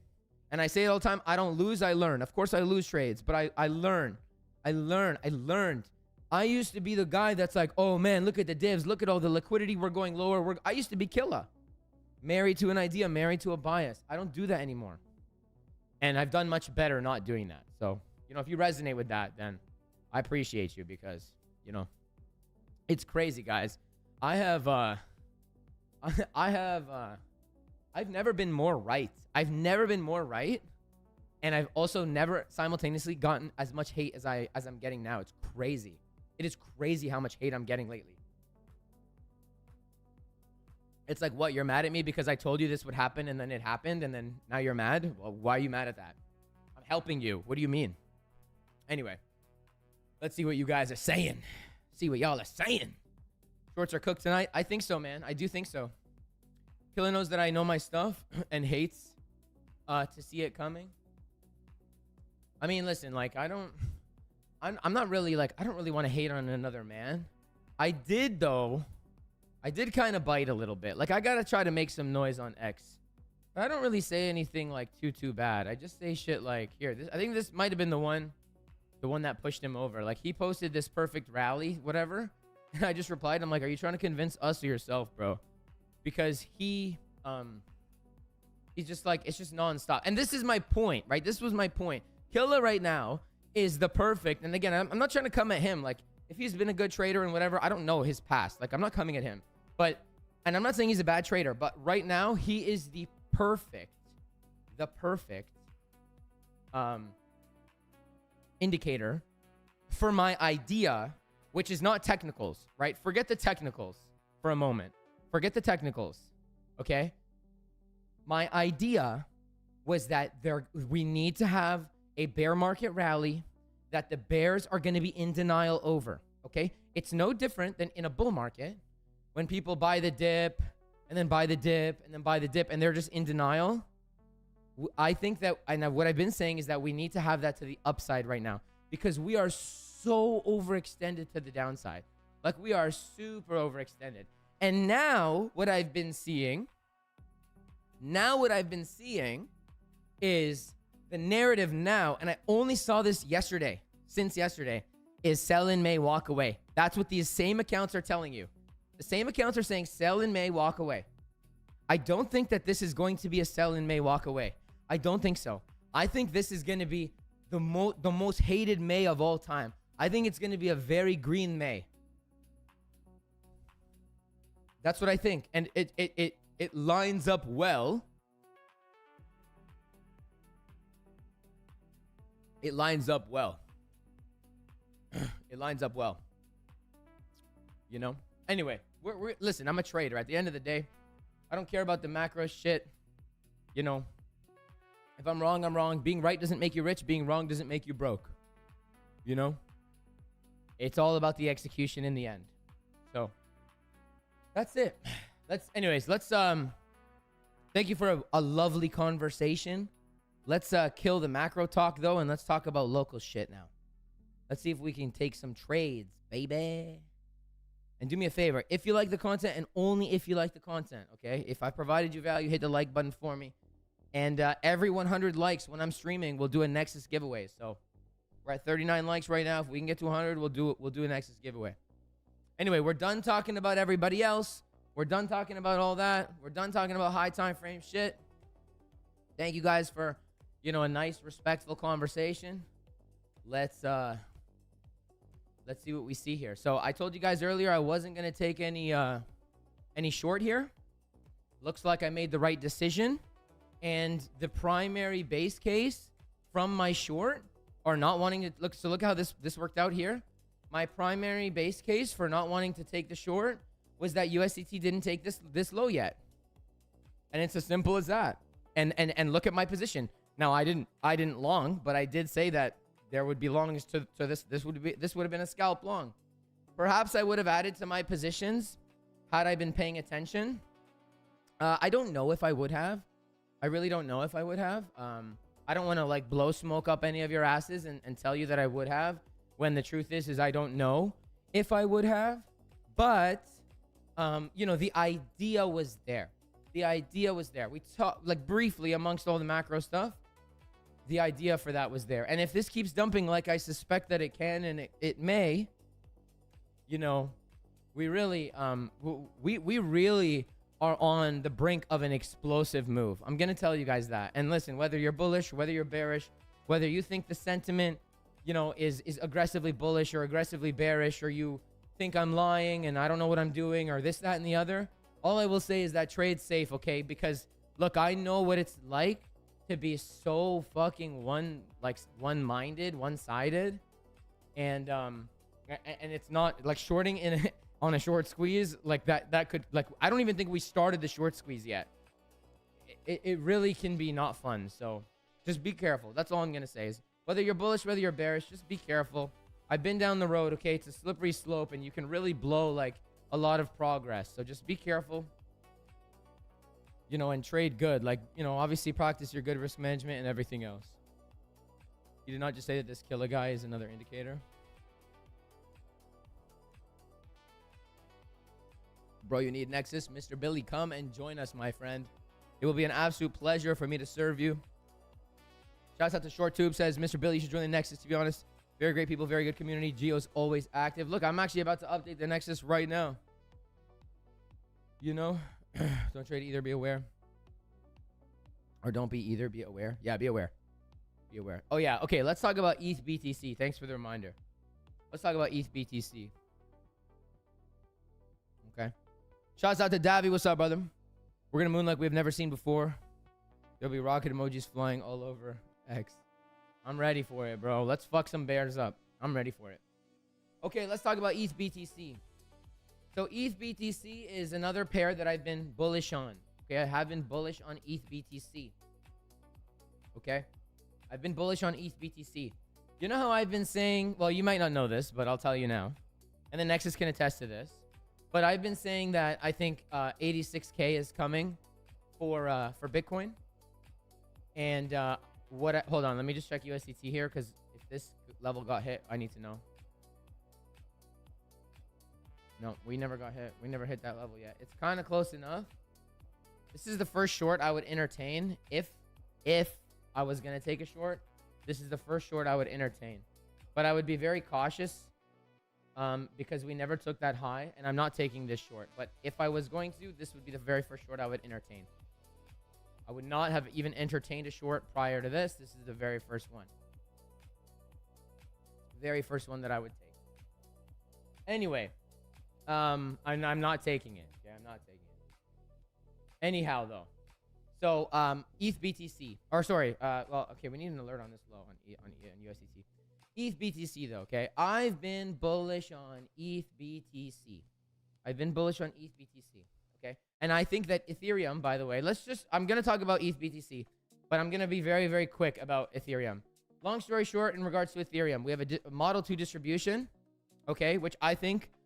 And I say it all the time, I don't lose, I learn. Of course I lose trades, but I learn. I learned. I used to be the guy that's like, oh man, look at the divs, look at all the liquidity, we're going lower. I used to be killer. Married to an idea, married to a bias. I don't do that anymore. And I've done much better not doing that. So, you know, if you resonate with that, then I appreciate you because, you know, it's crazy, guys. I've never been more right. I've never been more right. And I've also never simultaneously gotten as much hate as I'm getting now. It's crazy. It is crazy how much hate I'm getting lately. It's like, what, you're mad at me because I told you this would happen and then it happened and then now you're mad? Well, why are you mad at that? I'm helping you. What do you mean? Anyway, let's see what you guys are saying. See what y'all are saying. Shorts are cooked tonight? I think so, man. I do think so. Killer knows that I know my stuff and hates to see it coming. I mean, listen, like, I'm not really, like, I don't really want to hate on another man. I did, though. I did kind of bite a little bit. Like, I got to try to make some noise on X. But I don't really say anything, like, too bad. I just say shit like, here, I think this might have been the one that pushed him over. Like, he posted this perfect rally, whatever. And I just replied, I'm like, are you trying to convince us or yourself, bro? Because he's just like, it's just nonstop. And this is my point, right? This was my point. Killer right now is the perfect. And again, I'm not trying to come at him. Like, if he's been a good trader and whatever, I don't know his past. Like, I'm not coming at him. But, and I'm not saying he's a bad trader, but right now he is the perfect indicator for my idea, which is not technicals, right? Forget the technicals for a moment. Forget the technicals, okay? My idea was that we need to have a bear market rally that the bears are going to be in denial over, okay? It's no different than in a bull market when people buy the dip and then buy the dip and then buy the dip and they're just in denial. I think that, and what I've been saying is that we need to have that to the upside right now because we are so overextended to the downside. Like, we are super overextended. And now what I've been seeing is the narrative now, and I only saw this since yesterday, is sell in May, walk away. That's what these same accounts are telling you. The same accounts are saying sell in May, walk away. I don't think that this is going to be a sell in May, walk away. I don't think so. I think this is going to be the most hated May of all time. I think it's going to be a very green May. That's what I think. And it lines up well. It lines up well. It lines up well. You know? Anyway, listen, I'm a trader. At the end of the day, I don't care about the macro shit. You know, if I'm wrong, I'm wrong. Being right doesn't make you rich. Being wrong doesn't make you broke. You know? It's all about the execution in the end. So, that's it. Anyways, let's thank you for a lovely conversation. Let's kill the macro talk though, and let's talk about local shit now. Let's see if we can take some trades, baby. And do me a favor, if you like the content, and only if you like the content, okay? If I provided you value, hit the like button for me. And every 100 likes when I'm streaming, we'll do a Nexus giveaway. So we're at 39 likes right now. If we can get to 100, we'll do a Nexus giveaway. Anyway, we're done talking about everybody else. We're done talking about all that. We're done talking about high time frame shit. Thank you guys for, you know, a nice, respectful conversation. Let's see what we see here. So I told you guys earlier I wasn't gonna take any short here. Looks like I made the right decision. And the primary base case from my short, or not wanting to look. So look how this worked out here. My primary base case for not wanting to take the short was that USDT didn't take this low yet. And it's as simple as that. And look at my position. Now I didn't long, but I did say that there would be longs to this. This would have been a scalp long. Perhaps I would have added to my positions had I been paying attention. I don't know if I would have. I really don't know if I would have. I don't want to like blow smoke up any of your asses and tell you that I would have, when the truth is I don't know if I would have. But you know, the idea was there. The idea was there. We talked like briefly amongst all the macro stuff. The idea for that was there. And if this keeps dumping like I suspect that it can and it may, you know, we really we really are on the brink of an explosive move. I'm going to tell you guys that. And listen, whether you're bullish, whether you're bearish, whether you think the sentiment, you know, is aggressively bullish or aggressively bearish, or you think I'm lying and I don't know what I'm doing or this, that, and the other, all I will say is that trade's safe, okay? Because look, I know what it's like to be so fucking one-minded, one-sided, and it's not like shorting in on a short squeeze like that could, like, I don't even think we started the short squeeze yet. It really can be not fun. So just be careful. That's all I'm gonna say is whether you're bullish, whether you're bearish, just be careful. I've been down the road, okay? It's a slippery slope and you can really blow like a lot of progress. So just be careful, you know, and trade good. Like, you know, obviously practice your good risk management and everything else. You did not just say that this killer guy is another indicator. Bro, you need Nexus. Mr. Billy, come and join us, my friend. It will be an absolute pleasure for me to serve you. Shouts out to Short Tube, says, Mr. Billy, you should join the Nexus, to be honest. Very great people, very good community. Geo's always active. Look, I'm actually about to update the Nexus right now. You know, don't trade either, be aware. Or don't be either, be aware. Yeah, be aware. Be aware. Oh, yeah. Okay, let's talk about ETH BTC. Thanks for the reminder. Let's talk about ETH BTC. Okay. Shouts out to Davy. What's up, brother? We're going to moon like we've never seen before. There'll be rocket emojis flying all over X. I'm ready for it, bro. Let's fuck some bears up. I'm ready for it. Okay, let's talk about ETH BTC. So ETH BTC is another pair that I've been bullish on. Okay, I have been bullish on ETH BTC. Okay, I've been bullish on ETH BTC. You know how I've been saying, well, you might not know this, but I'll tell you now. And the Nexus can attest to this. But I've been saying that I think 86K is coming for Bitcoin. And hold on, let me just check USDT here, because if this level got hit, I need to know. No, we never got hit. We never hit that level yet. It's kind of close enough. This is the first short I would entertain if I was going to take a short. This is the first short I would entertain. But I would be very cautious because we never took that high, and I'm not taking this short. But if I was going to, this would be the very first short I would entertain. I would not have even entertained a short prior to this. This is the very first one. Very first one that I would take. Anyway, I'm not taking it. Okay, I'm not taking it. Anyhow, though. So, ETH BTC. Or, sorry. Well, okay, we need an alert on this low on USDT. ETH BTC, though, okay? I've been bullish on ETH BTC. I've been bullish on ETH BTC, okay? And I think that Ethereum, by the way, I'm going to talk about ETH BTC, but I'm going to be very, very quick about Ethereum. Long story short, in regards to Ethereum, we have a Model 2 distribution, okay, which I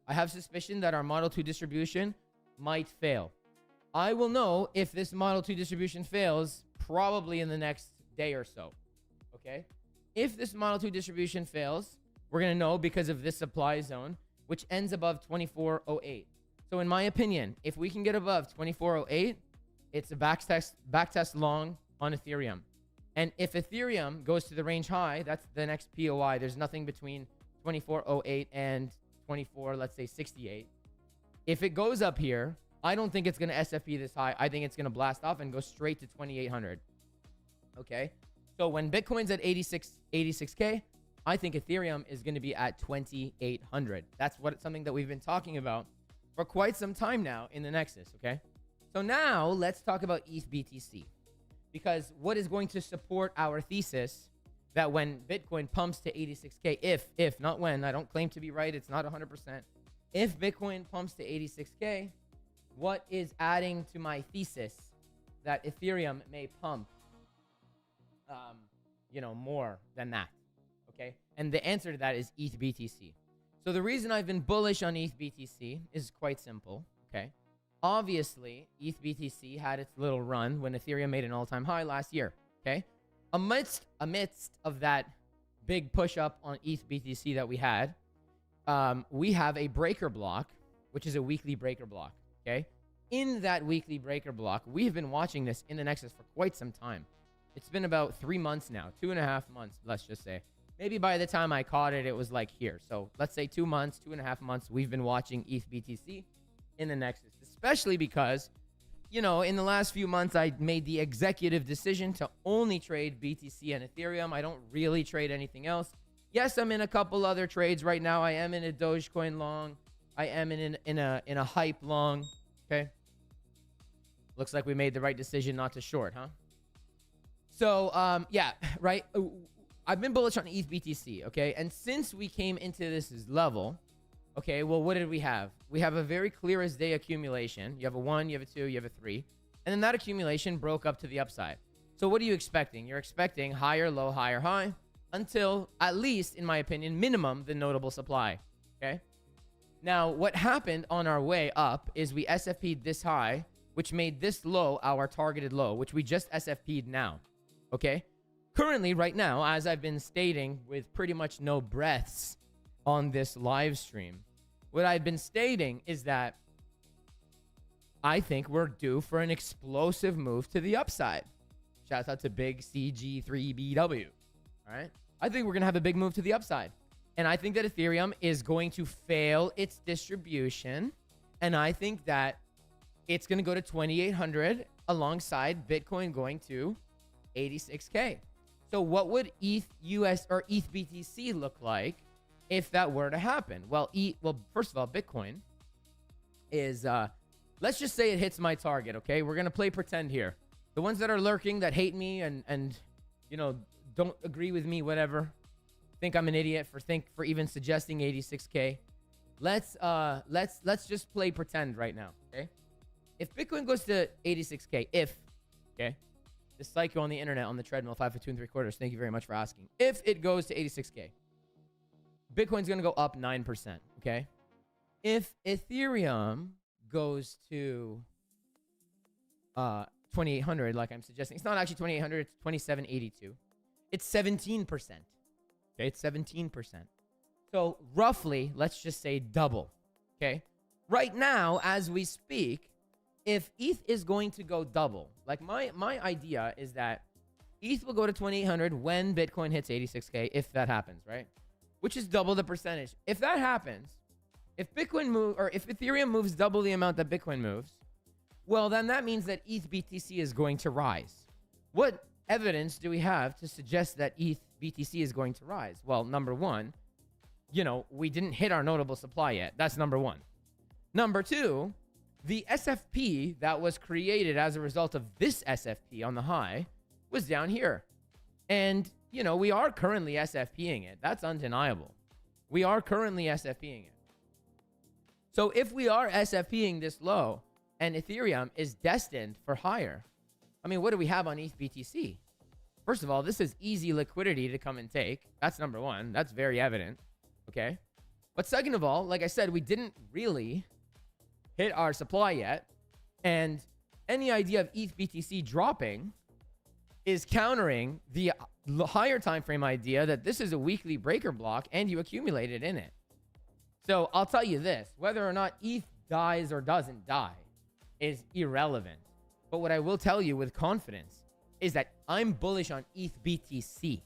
have suspicion that our Model 2 distribution might fail. I will know if this Model 2 distribution fails probably in the next day or so, okay? If this Model 2 distribution fails, we're going to know because of this supply zone, which ends above 2408. So in my opinion, if we can get above 2408, it's a backtest long on Ethereum. And if Ethereum goes to the range high, that's the next POI. There's nothing between 2408 and 24, let's say 68. If it goes up here, I don't think it's going to SFP this high. I think it's going to blast off and go straight to 2800. Okay? So when Bitcoin's at 86K, I think Ethereum is going to be at 2800. That's something that we've been talking about for quite some time now in the Nexus, okay? So now let's talk about ETH BTC. Because what is going to support our thesis that when Bitcoin pumps to 86K, if not when, I don't claim to be right, it's not 100%. If Bitcoin pumps to 86K, what is adding to my thesis that Ethereum may pump, more than that, okay? And the answer to that is ETH BTC. So the reason I've been bullish on ETH BTC is quite simple, okay? Obviously, ETH BTC had its little run when Ethereum made an all-time high last year, okay? Amidst of that big push-up on ETH BTC that we have a breaker block, which is a weekly breaker block, okay? in that weekly breaker block. We've been watching this in the Nexus for quite some time. It's been about 3 months now, 2.5 months, let's just say. Maybe by the time I caught it, it was like here. So let's say 2 months, 2.5 months, we've been watching ETH BTC in the Nexus, especially because, you know, in the last few months, I made the executive decision to only trade BTC and Ethereum. I don't really trade anything else. Yes, I'm in a couple other trades right now. I am in a Dogecoin long. I am in a hype long. Okay. Looks like we made the right decision not to short, huh? So, yeah, right. I've been bullish on ETH BTC, okay? And since we came into this level, okay, well, what did we have? We have a very clear as day accumulation. You have a 1, you have a 2, you have a 3. And then that accumulation broke up to the upside. So what are you expecting? You're expecting higher, low, higher, high, until, at least, in my opinion, minimum the notable supply, okay? Now, what happened on our way up is we SFP'd this high, which made this low our targeted low, which we just SFP'd now, okay? Currently, right now, as I've been stating with pretty much no breaths on this live stream, what I've been stating is that I think we're due for an explosive move to the upside. Shouts out to Big CG3BW, all right? I think we're going to have a big move to the upside. And I think that Ethereum is going to fail its distribution. And I think that it's going to go to 2,800 alongside Bitcoin going to 86K. So what would ETH US or ETH BTC look like if that were to happen? Well, first of all, Bitcoin is, let's just say it hits my target, okay? We're going to play pretend here. The ones that are lurking, that hate me and you know, don't agree with me, whatever, think I'm an idiot for even suggesting 86K. Let's just play pretend right now, okay? If Bitcoin goes to 86K, okay? The psycho on the internet on the treadmill, 5 for 2 3/4. Thank you very much for asking. If it goes to 86K, Bitcoin's going to go up 9%, okay? If Ethereum goes to 2,800, like I'm suggesting, it's not actually 2,800, it's 2,782. It's 17%. Okay, it's 17%. So roughly, let's just say double, okay? Right now, as we speak, if ETH is going to go double, like my idea is that ETH will go to 2,800 when Bitcoin hits 86K, if that happens, right? Which is double the percentage. If that happens, if Ethereum moves double the amount that Bitcoin moves, well, then that means that ETH BTC is going to rise. What evidence do we have to suggest that ETH BTC is going to rise? Well, number one, you know, we didn't hit our notable supply yet. That's number one. Number two, the SFP that was created as a result of this SFP on the high was down here. And, you know, we are currently SFPing it. That's undeniable. We are currently SFPing it. So if we are SFPing this low and Ethereum is destined for higher, I mean, what do we have on ETH BTC? First of all, this is easy liquidity to come and take. That's number one. That's very evident. Okay. But second of all, like I said, we didn't really hit our supply yet. And any idea of ETH BTC dropping is countering the higher time frame idea that this is a weekly breaker block and you accumulated in it. So I'll tell you this, whether or not ETH dies or doesn't die is irrelevant. But what I will tell you with confidence is that I'm bullish on ETH BTC,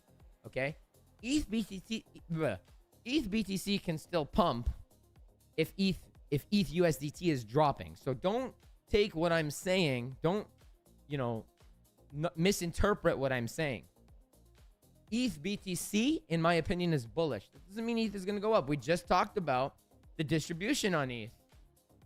okay? ETH BTC can still pump if ETH USDT is dropping. So don't take what I'm saying. Don't, you know, misinterpret what I'm saying. ETH BTC, in my opinion, is bullish. That doesn't mean ETH is going to go up. We just talked about the distribution on ETH.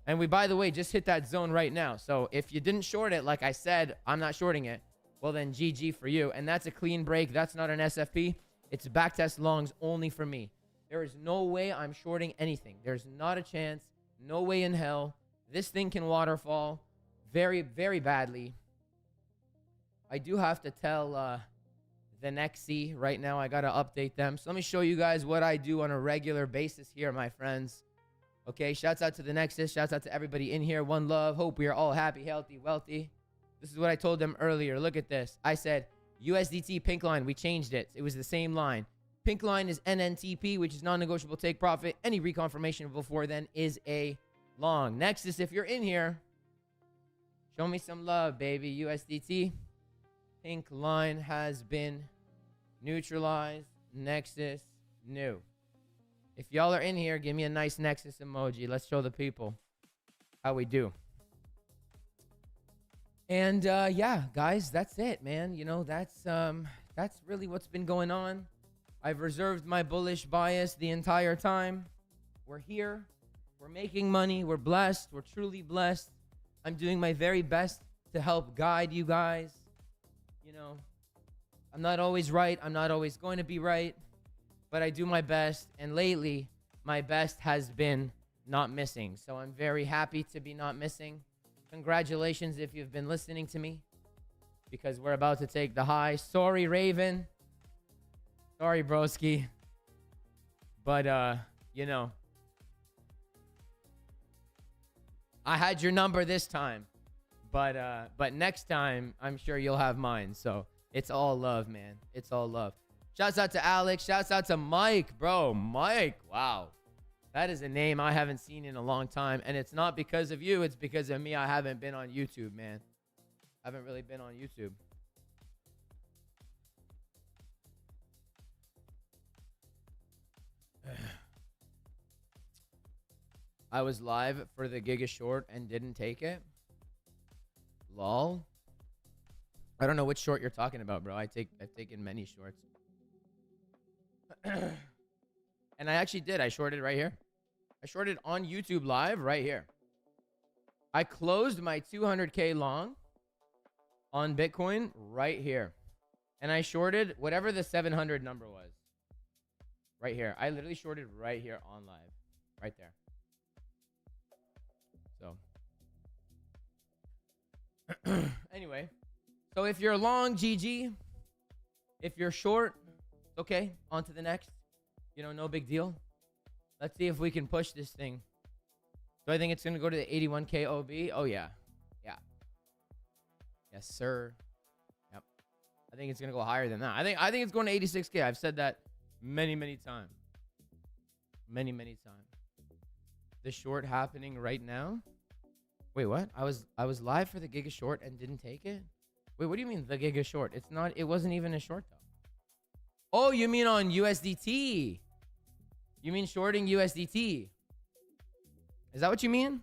And we, by the way, just hit that zone right now. So if you didn't short it, like I said, I'm not shorting it. Well, then GG for you. And that's a clean break. That's not an SFP. It's backtest longs only for me. There is no way I'm shorting anything. There's not a chance. No way in hell. This thing can waterfall very, very badly. I do have to tell the Nexus right now. I got to update them. So let me show you guys what I do on a regular basis here, my friends. Okay, shouts out to the Nexus. Shouts out to everybody in here. One love. Hope we are all happy, healthy, wealthy. This is what I told them earlier. Look at this. I said USDT pink line. We changed it. It was the same line. Pink line is NNTP, which is non-negotiable take profit. Any reconfirmation before then is a long. Nexus, if you're in here, Show me some love, baby. USDT. Pink line has been neutralized. Nexus new. If y'all are in here, give me a nice Nexus emoji. Let's show the people how we do. And yeah, guys, that's it, man. You know, that's really what's been going on. I've reserved my bullish bias the entire time. We're here. We're making money. We're blessed. We're truly blessed. I'm doing my very best to help guide you guys. You know, I'm not always right. I'm not always going to be right, but I do my best. And lately, my best has been not missing. So I'm very happy to be not missing. Congratulations if you've been listening to me, because we're about to take the high. Sorry, Raven. Sorry, broski. But, you know, I had your number this time, but next time I'm sure you'll have mine. So it's all love, man. It's all love. Shouts out to Alex. Shouts out to Mike, bro. Mike, wow. That is a name I haven't seen in a long time. And it's not because of you. It's because of me. I haven't been on YouTube, man. I haven't really been on YouTube. I was live for the Giga Short and didn't take it. Lol. I don't know which short you're talking about, bro. I've taken many shorts. And I actually did. I shorted right here. I shorted on YouTube live right here. I closed my 200K long on Bitcoin right here. And I shorted whatever the 700 number was. Right here. I literally shorted right here on live. Right there. So. Anyway. So if you're long, GG. If you're short, okay. On to the next. You know, no big deal. Let's see if we can push this thing. So I think it's going to go to the 81K OB. Oh, yeah. Yeah. Yes, sir. Yep. I think it's going to go higher than that. I think it's going to 86K. I've said that many, many times. Many, many times. The short happening right now? Wait, what? I was live for the Giga Short and didn't take it? Wait, what do you mean the Giga Short? It wasn't even a short though. Oh, you mean on USDT? You mean shorting USDT? Is that what you mean?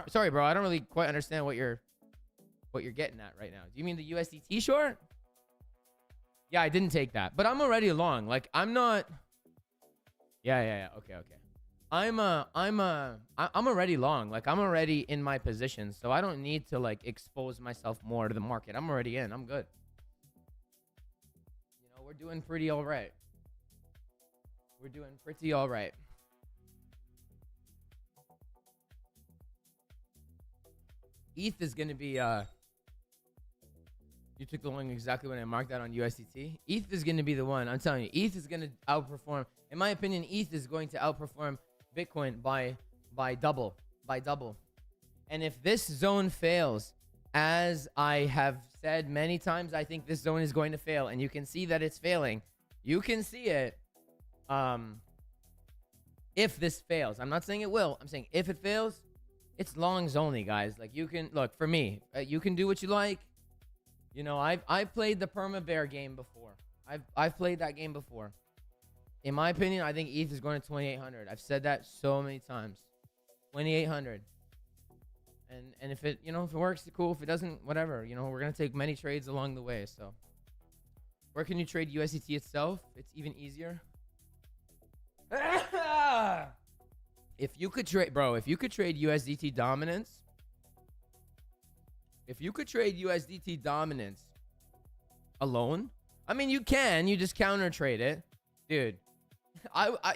Sorry, bro. I don't really quite understand what you're getting at right now. Do you mean the USDT short? Yeah, I didn't take that, but I'm already long. Like I'm not. Yeah. Okay. I'm already long. Like I'm already in my position, so I don't need to like expose myself more to the market. I'm already in. I'm good. You know, we're doing pretty all right. We're doing pretty all right. ETH is going to be, you took the long exactly when I marked that on USDT. ETH is going to be the one. I'm telling you, ETH is going to outperform. In my opinion, ETH is going to outperform Bitcoin by double. And if this zone fails, as I have said many times, I think this zone is going to fail. And you can see that it's failing. You can see it. If this fails, I'm not saying it will. I'm saying if it fails, it's longs only, guys. Like you can look for me. You can do what you like. You know, I've played the perma bear game before. I've played that game before. In my opinion, I think ETH is going to 2,800. I've said that so many times. 2,800. And if it, you know, if it works, cool. If it doesn't, whatever. You know, we're gonna take many trades along the way. So, where can you trade USDT itself? It's even easier. If you could trade, bro, if you could trade USDT dominance, alone, I mean, you can, you just counter trade it, dude.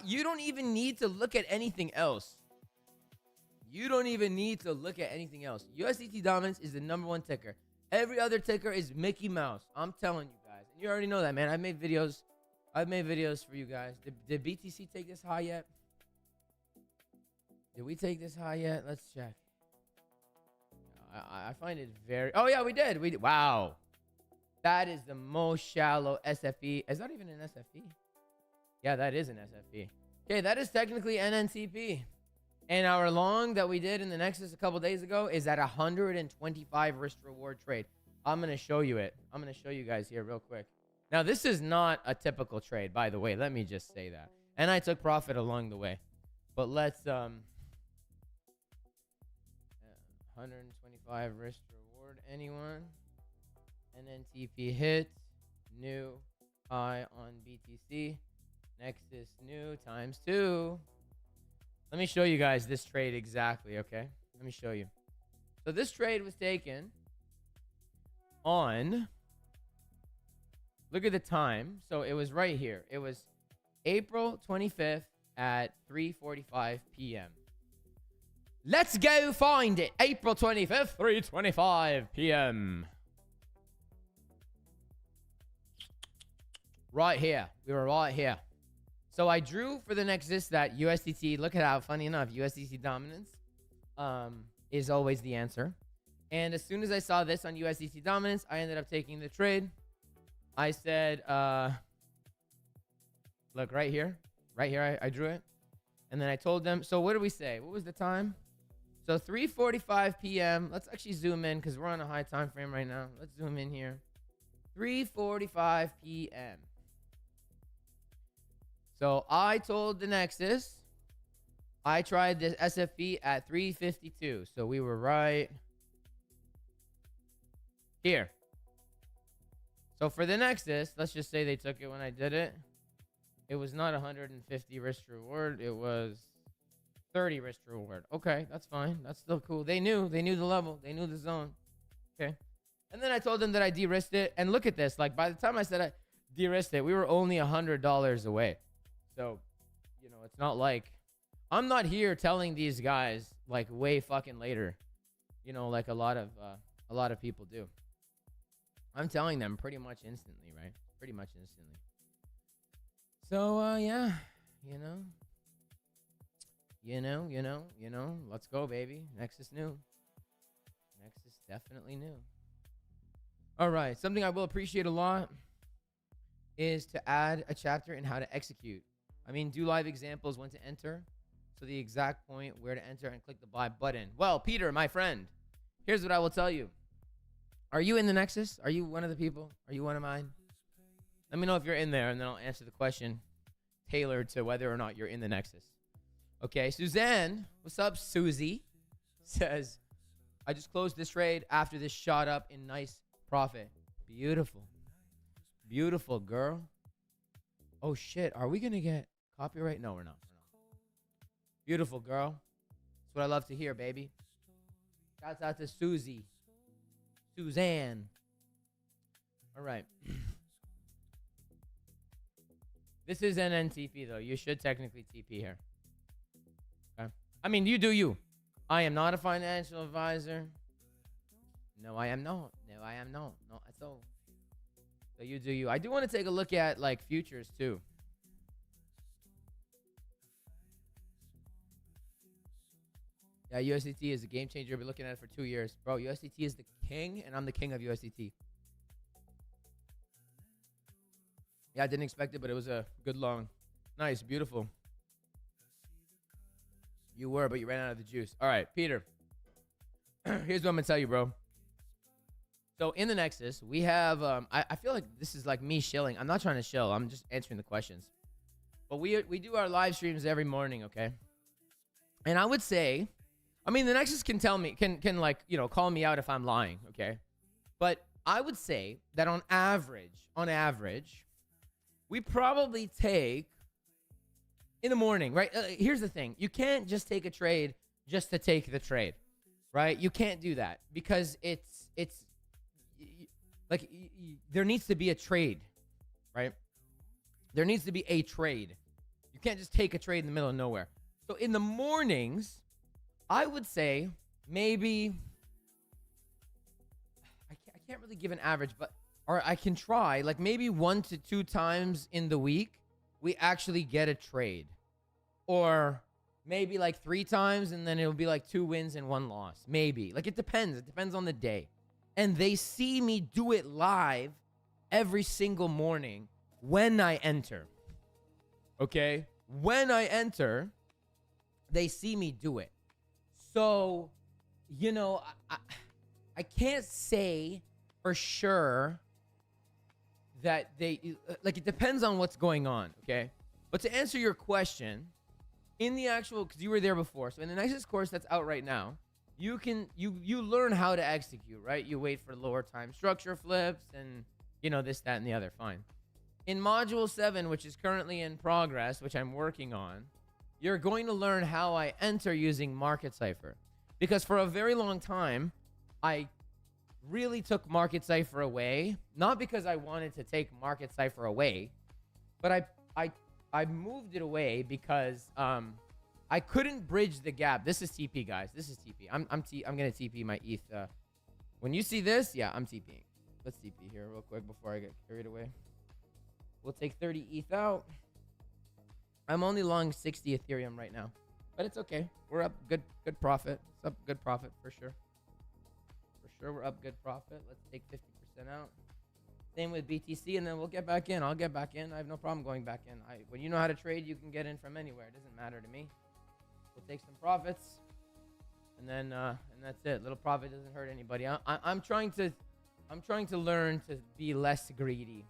You don't even need to look at anything else. USDT dominance is the #1 ticker. Every other ticker is Mickey Mouse. I'm telling you guys, and you already know that, man. I've made videos for you guys. Did BTC take this high yet? Did we take this high yet? Let's check. I find it very... Oh, yeah, we did. Wow. That is the most shallow SFE. Is that even an SFE? Yeah, that is an SFE. Okay, that is technically NNTP. And our long that we did in the Nexus a couple days ago is at 125 risk reward trade. I'm going to show you it. I'm going to show you guys here real quick. Now, this is not a typical trade, by the way. Let me just say that. And I took profit along the way. But let's 125 risk reward, anyone? And then TP hit, new high on BTC. Nexus new times 2. Let me show you guys this trade exactly, okay? Let me show you. So this trade was taken on, look at the time. So it was right here. It was April 25th at 3:45 p.m. Let's go find it. April 25th, 3:25 p.m. Right here. We were right here. So I drew for the Nexus that USDT, look at how, funny enough, USDT dominance is always the answer. And as soon as I saw this on USDT dominance, I ended up taking the trade. I said, look, right here, I drew it. And then I told them, so what did we say? What was the time? So 3:45 p.m. Let's actually zoom in because we're on a high time frame right now. Let's zoom in here. 3:45 p.m. So I told the Nexus, I tried this SFP at 352. So we were right here. So for the Nexus, let's just say they took it when I did it. It was not 150 risk reward. It was 30 risk reward. Okay, that's fine. That's still cool. They knew the level. They knew the zone. Okay. And then I told them that I de-risked it. And look at this. Like by the time I said I de-risked it, we were only $100 away. So, you know, it's not like I'm not here telling these guys like way fucking later, you know, like a lot of people do. I'm telling them pretty much instantly, right? Pretty much instantly. So, yeah, let's go, baby. Nexus new. Nexus definitely new. All right. Something I will appreciate a lot is to add a chapter in how to execute. I mean, do live examples when to enter. So the exact point where to enter and click the buy button. Well, Peter, my friend, here's what I will tell you. Are you in the Nexus? Are you one of the people? Are you one of mine? Let me know if you're in there, and then I'll answer the question tailored to whether or not you're in the Nexus. Okay, Suzanne, what's up, Susie? Says, I just closed this trade after this shot up in nice profit. Beautiful. Beautiful, girl. Oh, shit. Are we going to get copyright? No, we're not. Beautiful, girl. That's what I love to hear, baby. Shouts out to Susie. Suzanne. All right. This is an NTP, though. You should technically TP here. Okay. I mean, you do you. I am not a financial advisor. No, I am not. No, I am not. Not at all. So you do you. I do want to take a look at, like, futures, too. Yeah, USDT is a game changer. I've been looking at it for 2 years. Bro, USDT is the king, and I'm the king of USDT. Yeah, I didn't expect it, but it was a good long. Nice, beautiful. You were, but you ran out of the juice. All right, Peter. Here's what I'm going to tell you, bro. So in the Nexus, we have, I feel like this is like me shilling. I'm not trying to shill. I'm just answering the questions. But we do our live streams every morning, okay? And I would say, I mean, the Nexus can tell me, can like, you know, call me out if I'm lying, okay? But I would say that on average, we probably take in the morning, right? Here's the thing. You can't just take a trade just to take the trade, right? You can't do that because it's like there needs to be a trade, right? There needs to be a trade. You can't just take a trade in the middle of nowhere. So in the mornings, I would say maybe, I can't really give an average, but, or I can try, like maybe 1 to 2 times in the week, we actually get a trade. Or maybe like 3 times, and then it'll be like 2 wins and 1 loss. Maybe. Like it depends. It depends on the day. And they see me do it live every single morning when I enter. Okay? When I enter, they see me do it. So, you know, I can't say for sure that they, like, it depends on what's going on, okay? But to answer your question, in the actual, because you were there before, so in the Nexus course that's out right now, you can, you learn how to execute, right? You wait for lower time structure flips and, you know, this, that, and the other, fine. In Module 7, which is currently in progress, which I'm working on, you're going to learn how I enter using Market Cipher. Because for a very long time, I really took Market Cipher away. Not because I wanted to take Market Cipher away, but I moved it away because I couldn't bridge the gap. This is TP, guys. This is TP. I'm gonna TP my ETH. When you see this, yeah, I'm TPing. Let's TP here real quick before I get carried away. We'll take 30 ETH out. I'm only long 60 Ethereum right now, but it's okay. We're up good profit. It's up good profit for sure. For sure, we're up good profit. Let's take 50% out. Same with BTC, and then we'll get back in. I'll get back in. I have no problem going back in. When you know how to trade, you can get in from anywhere. It doesn't matter to me. We'll take some profits, and then and that's it. Little profit doesn't hurt anybody. I'm trying to learn to be less greedy.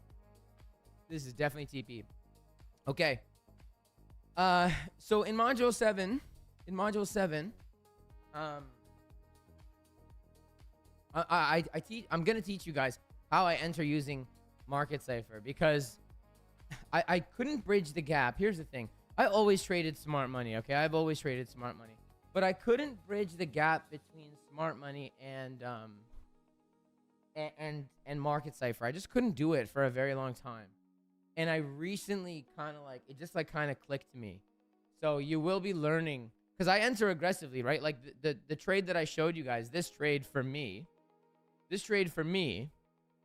This is definitely TP. Okay. So in module 7, I'm gonna teach you guys how I enter using Market Cipher because I couldn't bridge the gap. Here's the thing. I always traded smart money, okay? I've always traded smart money. But I couldn't bridge the gap between smart money and Market Cipher. I just couldn't do it for a very long time. And I recently kind of clicked to me. So you will be learning, because I enter aggressively, right? Like the trade that I showed you guys, this trade for me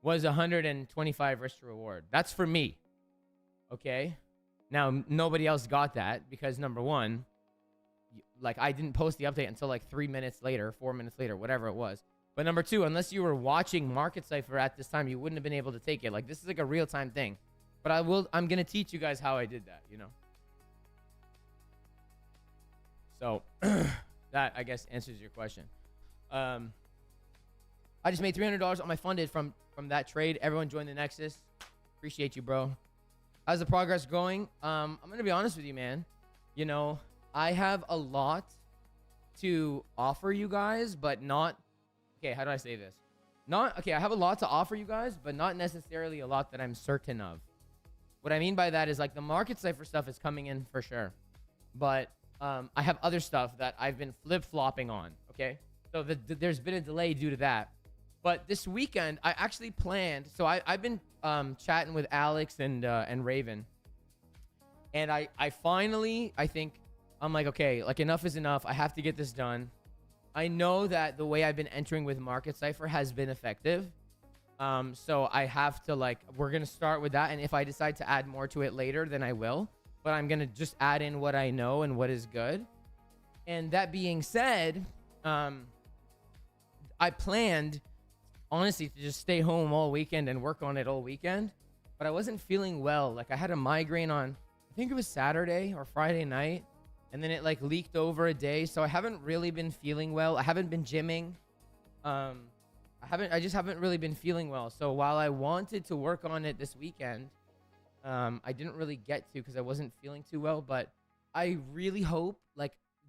was 125 risk to reward. That's for me. Okay? Now, nobody else got that because number one, like I didn't post the update until like 3 minutes later, 4 minutes later, whatever it was. But number two, unless you were watching Market Cipher at this time, you wouldn't have been able to take it. Like this is like a real-time thing. But I'm going to teach you guys how I did that, you know? So that, I guess, answers your question. I just made $300 on my funded from that trade. Everyone join the Nexus. Appreciate you, bro. How's the progress going? I'm going to be honest with you, man. You know, I have a lot to offer you guys, but not... Okay, how do I say this? I have a lot to offer you guys, but not necessarily a lot that I'm certain of. What I mean by that is like the Market Cipher stuff is coming in for sure. But I have other stuff that I've been flip-flopping on, okay? So there's been a delay due to that. But this weekend, I actually planned... So I've been chatting with Alex and Raven. And I finally, I think, I'm like, okay, like enough is enough. I have to get this done. I know that the way I've been entering with Market Cipher has been effective. So I have to we're going to start with that. And if I decide to add more to it later, then I will. But I'm going to just add in what I know and what is good. And that being said, I planned, honestly, to just stay home all weekend and work on it all weekend. But I wasn't feeling well. Like I had a migraine on, I think it was Saturday or Friday night. And then it leaked over a day. So I haven't really been feeling well. I haven't been gymming. I just haven't really been feeling well. So while I wanted to work on it this weekend, I didn't really get to because I wasn't feeling too well. But I really hope,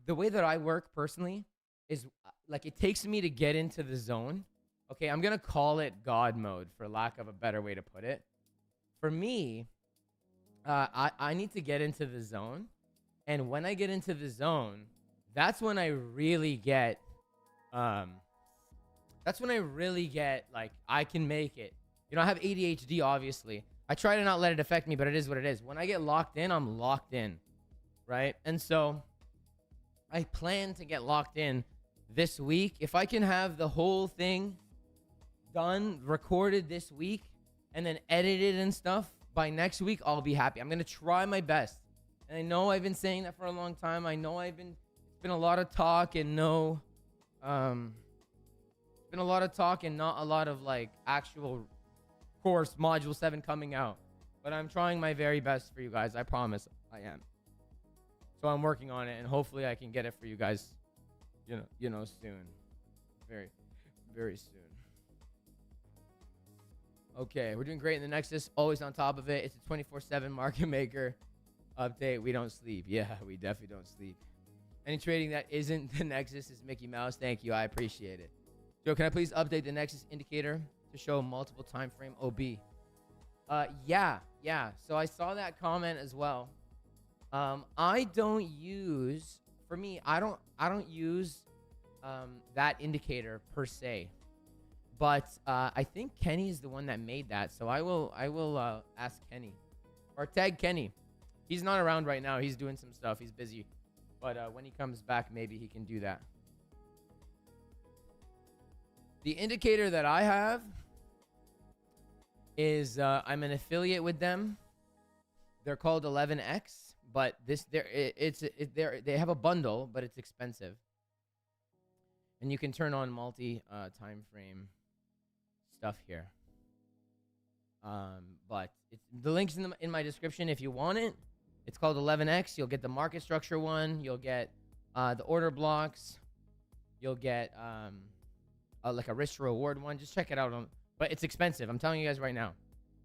the way that I work personally is it takes me to get into the zone. Okay, I'm going to call it God mode for lack of a better way to put it. For me, I need to get into the zone. And when I get into the zone, that's when I really get, I can make it. You know, I have ADHD, obviously. I try to not let it affect me, but it is what it is. When I get locked in, I'm locked in, right? And so I plan to get locked in this week. If I can have the whole thing done, recorded this week, and then edited and stuff by next week, I'll be happy. I'm going to try my best. And I know I've been saying that for a long time. I know it's been a lot of talk and not a lot of actual course module 7 coming out. But I'm trying my very best for you guys. I promise I am. So I'm working on it, and hopefully I can get it for you guys, soon. Very, very soon. Okay, we're doing great in the Nexus. Always on top of it. It's a 24/7 market maker update. We don't sleep. Yeah, we definitely don't sleep. Any trading that isn't the Nexus is Mickey Mouse. Thank you. I appreciate it. Joe, can I please update the Nexus indicator to show multiple time frame OB? Yeah. So I saw that comment as well. I don't use that indicator per se, but I think Kenny's the one that made that. So I will ask Kenny or tag Kenny. He's not around right now. He's doing some stuff. He's busy, but when he comes back, maybe he can do that. The indicator that I have is I'm an affiliate with them. They're called 11X, but they have a bundle, but it's expensive. And you can turn on multi time frame stuff here. But the link's in my description if you want it. It's called 11X. You'll get the market structure one. You'll get the order blocks. You'll get like a risk to reward one. Just check it out. But it's expensive. I'm telling you guys right now.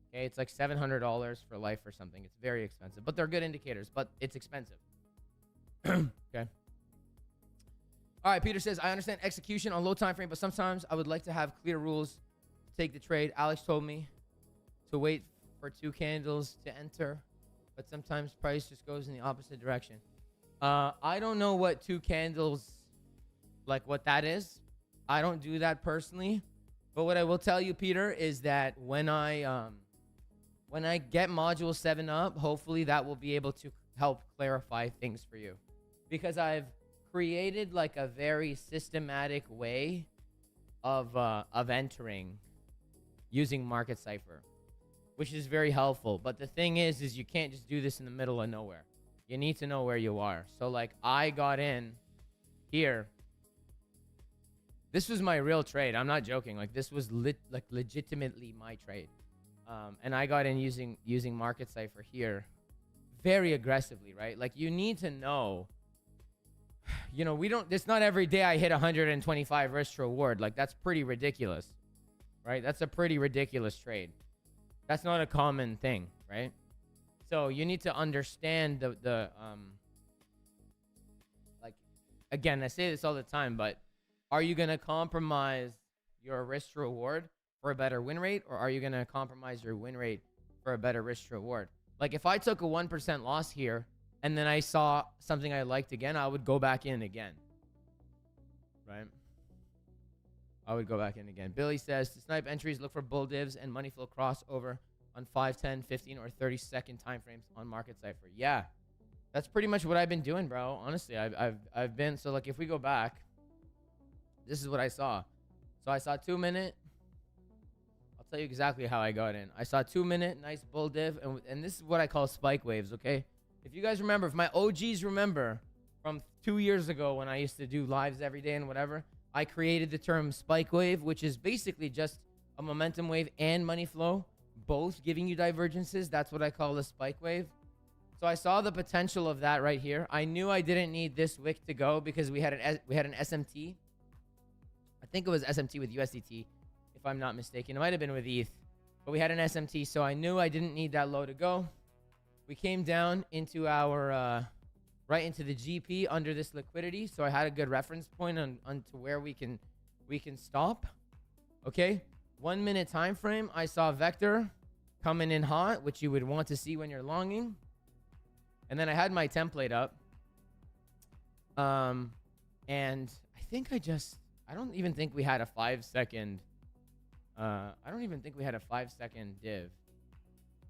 Okay, it's like $700 for life or something. It's very expensive, but they're good indicators. But it's expensive. Okay. All right, Peter says, I understand execution on low time frame, but sometimes I would like to have clear rules to take the trade. Alex told me to wait for 2 candles to enter, but sometimes price just goes in the opposite direction. I don't know what 2 candles, like what that is. I don't do that personally. But what I will tell you, Peter, is that when I get module 7 up, hopefully that will be able to help clarify things for you. Because I've created like a very systematic way of entering using Market Cipher, which is very helpful. But the thing is you can't just do this in the middle of nowhere. You need to know where you are. So like I got in here. This was my real trade. I'm not joking. Like this was legitimately my trade. And I got in using Market Cipher here very aggressively, right? Like you need to know, it's not every day I hit 125 risk to reward. Like that's pretty ridiculous, right? That's a pretty ridiculous trade. That's not a common thing, right? So you need to understand the like, again, I say this all the time, but are you going to compromise your risk to reward for a better win rate, or are you going to compromise your win rate for a better risk to reward? Like if I took a 1% loss here and then I saw something I liked again, I would go back in again, right? I would go back in again. Billy says, to snipe entries, look for bull divs and money flow crossover on 5, 10, 15, or 30-second time frames on Market Cipher. Yeah, that's pretty much what I've been doing, bro. Honestly, I've been, so like if we go back, this is what I saw. So I saw 2-minute. I'll tell you exactly how I got in. I saw 2-minute, nice bull div, and this is what I call spike waves, okay? If you guys remember, if my OGs remember from 2 years ago when I used to do lives every day and whatever, I created the term spike wave, which is basically just a momentum wave and money flow, both giving you divergences. That's what I call a spike wave. So I saw the potential of that right here. I knew I didn't need this wick to go because we had an SMT. I think it was SMT with USDT, if I'm not mistaken. It might have been with ETH, but we had an SMT, so I knew I didn't need that low to go. We came down into our right into the GP under this liquidity, so I had a good reference point on to where we can stop. Okay, 1 minute time frame. I saw Vector coming in hot, which you would want to see when you're longing, and then I had my template up. And I think I don't even think we had a 5-second. I don't even think we had a 5-second div.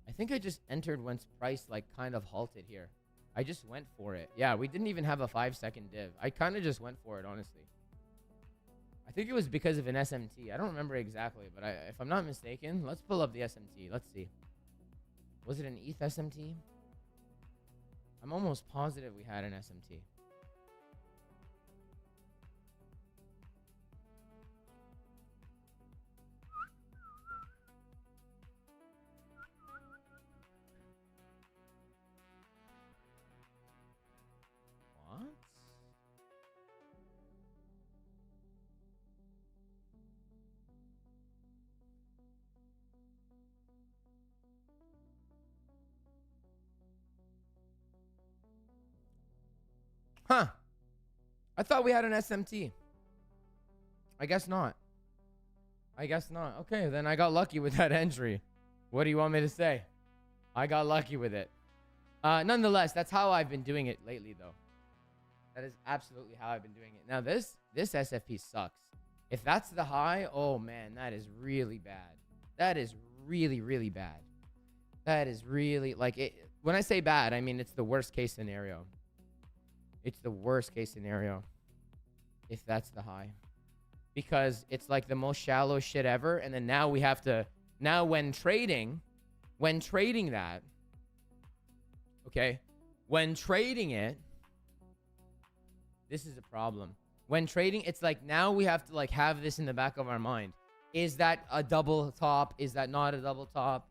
I think I just entered once price like kind of halted here. I just went for it. Yeah, we didn't even have a 5-second div. I kind of just went for it, honestly. I think it was because of an SMT. I don't remember exactly, but if I'm not mistaken, let's pull up the SMT. Let's see. Was it an ETH SMT? I'm almost positive we had an SMT. Huh. I thought we had an SMT. I guess not. I guess not. Okay, then I got lucky with that entry. What do you want me to say? I got lucky with it. Nonetheless, that's how I've been doing it lately, though. That is absolutely how I've been doing it. Now, this SFP sucks. If that's the high, oh, man, that is really bad. That is really, really bad. That is really, like, it. When I say bad, I mean it's the worst case scenario. It's the worst case scenario if that's the high. Because it's like the most shallow shit ever. And then now we have to, now when trading that, okay, when trading it, this is a problem. When trading, it's like now we have to like have this in the back of our mind. Is that a double top? Is that not a double top?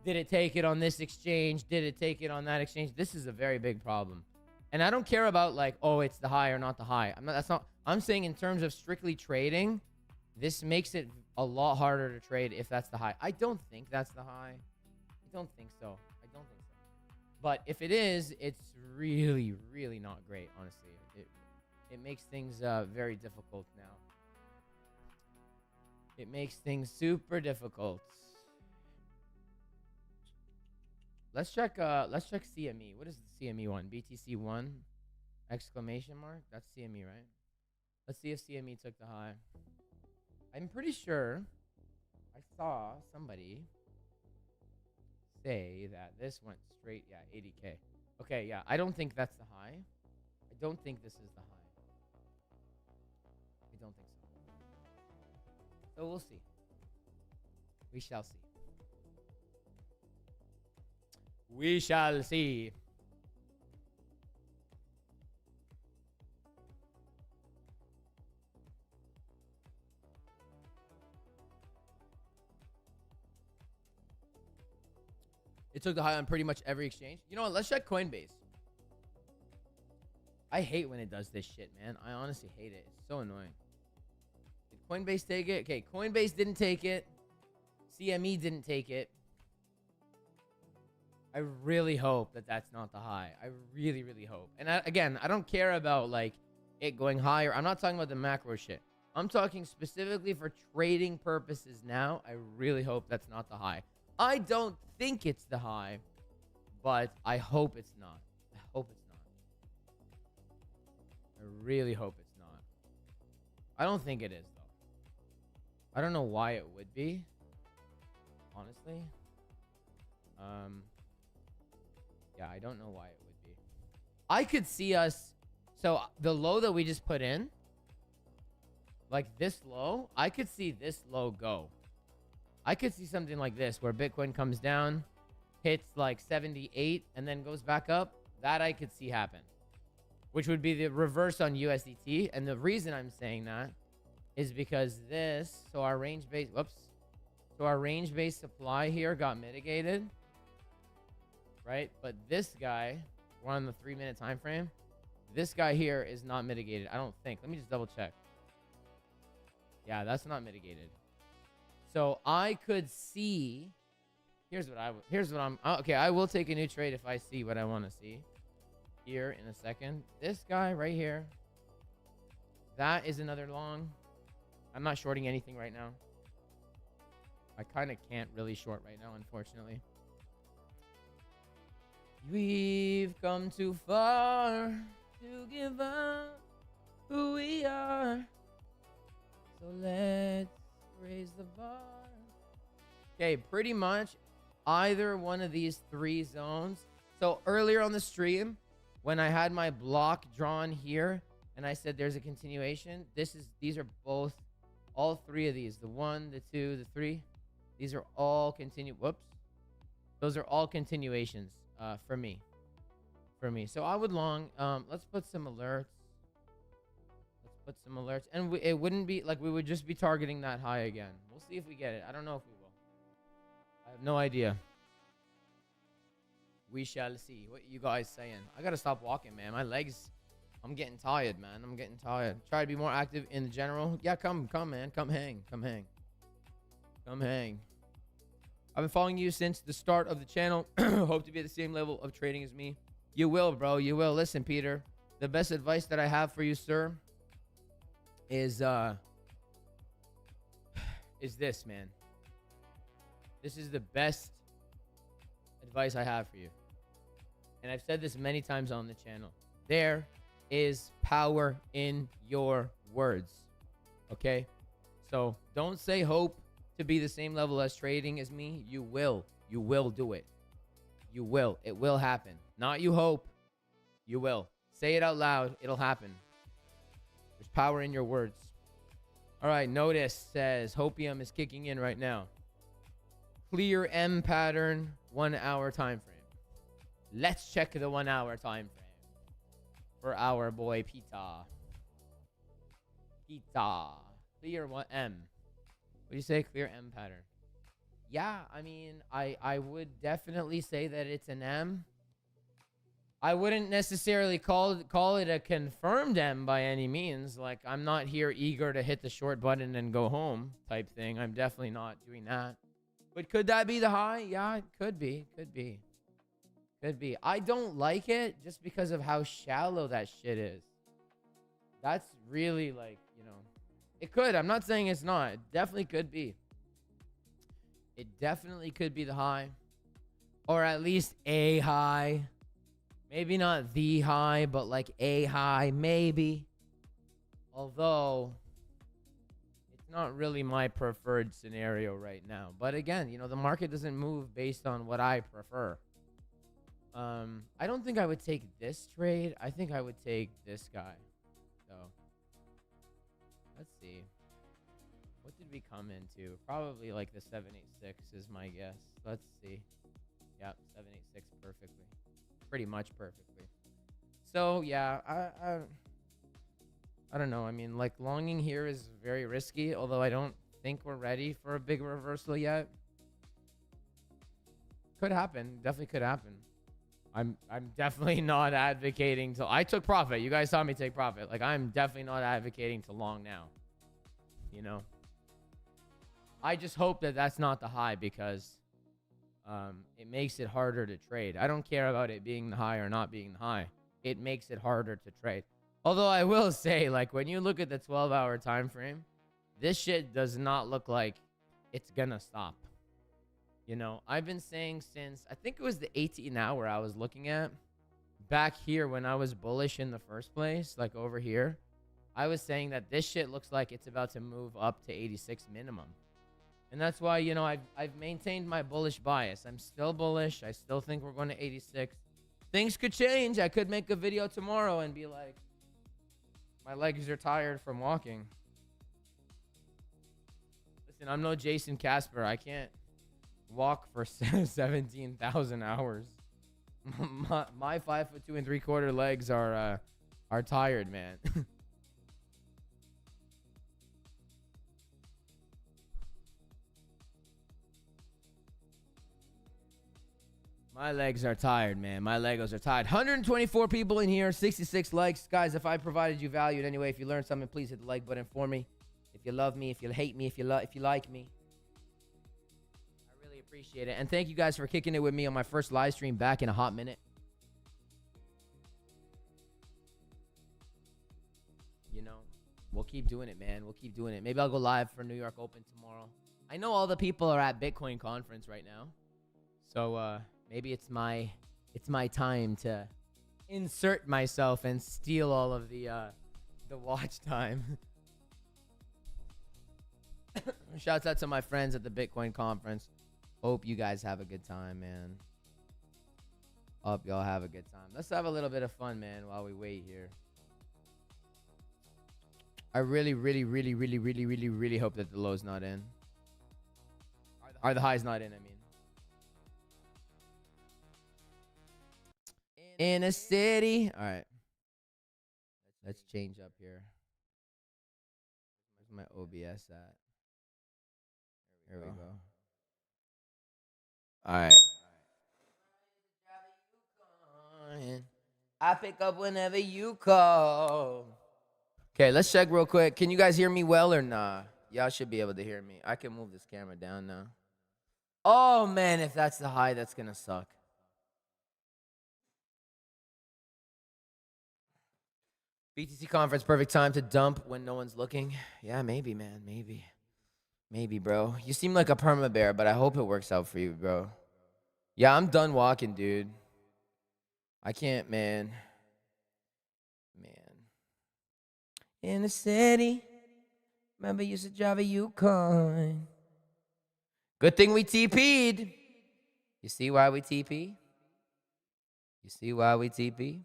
Did it take it on this exchange? Did it take it on that exchange? This is a very big problem. And I don't care about like, oh, it's the high or not the high. I'm saying in terms of strictly trading, this makes it a lot harder to trade if that's the high. I don't think that's the high. I don't think so. But if it is, it's really, really not great, honestly. It makes things very difficult now. It makes things super difficult. Let's check CME. What is the CME one? BTC 1 exclamation mark? That's CME, right? Let's see if CME took the high. I'm pretty sure I saw somebody say that this went straight, yeah, 80K. Okay, yeah, I don't think that's the high. I don't think this is the high. I don't think so. So we'll see. We shall see. We shall see. It took the high on pretty much every exchange. You know what? Let's check Coinbase. I hate when it does this shit, man. I honestly hate it. It's so annoying. Did Coinbase take it? Okay, Coinbase didn't take it. CME didn't take it. I really hope that that's not the high. I really, really hope. And again, I don't care about like it going higher. I'm not talking about the macro shit. I'm talking specifically for trading purposes now. I really hope that's not the high. I don't think it's the high, but I hope it's not. I hope it's not. I really hope it's not. I don't think it is, though. I don't know why it would be, honestly. Yeah, I don't know why it would be. I could see us... So, the low that we just put in, like this low, I could see this low go. I could see something like this, where Bitcoin comes down, hits like 78, and then goes back up. That I could see happen. Which would be the reverse on USDT. And the reason I'm saying that is because this... So, our range-based... Whoops. So, our range-based supply here got mitigated. Right? But this guy, we're on the 3-minute time frame. This guy here is not mitigated. I don't think. Let me just double check. Yeah, that's not mitigated. So I could see. Here's what I'm. Okay, I will take a new trade if I see what I want to see. Here in a second. This guy right here. That is another long. I'm not shorting anything right now. I kind of can't really short right now, unfortunately. We've come too far to give up who we are. So let's raise the bar. Okay, pretty much either one of these three zones. So earlier on the stream, when I had my block drawn here and I said there's a continuation, these are both, all three of these, the 1, the 2, the 3, these are all those are all continuations. For me. So I would long, let's put some alerts. And it wouldn't be, like, we would just be targeting that high again. We'll see if we get it. I don't know if we will. I have no idea. We shall see. What you guys saying? I gotta stop walking, man. My legs, I'm getting tired, man. I'm getting tired. Try to be more active in the general. Yeah, come, man. Come hang. I've been following you since the start of the channel. Hope to be at the same level of trading as me. You will, bro. You will. Listen, Peter. The best advice that I have for you, sir, is this, man. This is the best advice I have for you. And I've said this many times on the channel. There is power in your words. Okay? So don't say hope to be the same level as trading as me. You will. You will do it. You will. It will happen. Not you hope. You will. Say it out loud. It'll happen. There's power in your words. All right. Notice says Hopium is kicking in right now. Clear M pattern, 1 hour time frame. Let's check the 1 hour time frame for our boy Pita. Clear one M. What do you say? Clear M pattern. Yeah, I mean, I would definitely say that it's an M. I wouldn't necessarily call it a confirmed M by any means. Like, I'm not here eager to hit the short button and go home type thing. I'm definitely not doing that. But could that be the high? Yeah, it could be. Could be. Could be. I don't like it just because of how shallow that shit is. That's really like, you know, it could. I'm not saying it's not. It definitely could be. It definitely could be the high. Or at least a high. Maybe not the high, but like a high, maybe. Although, it's not really my preferred scenario right now. But again, you know, the market doesn't move based on what I prefer. I don't think I would take this trade. I think I would take this guy. So, let's see. What did we come into? Probably like the 786 is my guess. Let's see. Yep, 786 perfectly. Pretty much perfectly. So, yeah, I don't know. I mean, like, longing here is very risky, although I don't think we're ready for a big reversal yet. Could happen. Definitely could happen. I'm definitely not advocating to... I took profit. You guys saw me take profit. Like, I'm definitely not advocating to long now. You know? I just hope that that's not the high because it makes it harder to trade. I don't care about it being the high or not being the high. It makes it harder to trade. Although I will say, like, when you look at the 12-hour time frame, this shit does not look like it's gonna stop. You know, I've been saying since, I think it was the 18-hour I was looking at. Back here when I was bullish in the first place, like over here, I was saying that this shit looks like it's about to move up to 86 minimum. And that's why, you know, I've maintained my bullish bias. I'm still bullish. I still think we're going to 86. Things could change. I could make a video tomorrow and be like, my legs are tired from walking. Listen, I'm no Jason Casper. I can't walk for 17,000 hours. My 5'2" and 3/4 legs are tired, man. My legs are tired, man. My Legos are tired. 124 people in here, 66 likes. Guys, if I provided you value in any way, if you learned something, please hit the like button for me. If you love me, if you hate me, if you like me. I really appreciate it. And thank you guys for kicking it with me on my first live stream back in a hot minute. You know, we'll keep doing it, man. We'll keep doing it. Maybe I'll go live for New York Open tomorrow. I know all the people are at Bitcoin conference right now. So, maybe it's my time to insert myself and steal all of the watch time. Shouts out to my friends at the Bitcoin conference. Hope you guys have a good time, man. Hope y'all have a good time. Let's have a little bit of fun, man, while we wait here. I really hope that the low's not in. Or the high's not in, I mean. In a city. All right. Let's change up here. Where's my OBS at? Here we go. All right. I pick up whenever you call. Okay, let's check real quick. Can you guys hear me well or nah? Y'all should be able to hear me. I can move this camera down now. Oh, man, if that's the high, that's going to suck. BTC conference, perfect time to dump when no one's looking. Yeah, maybe, man. Maybe, bro. You seem like a perma bear, but I hope it works out for you, bro. Yeah, I'm done walking, dude. I can't, man. In the city, remember you used to drive a Yukon. Good thing we TP'd. You see why we TP? You see why we TP?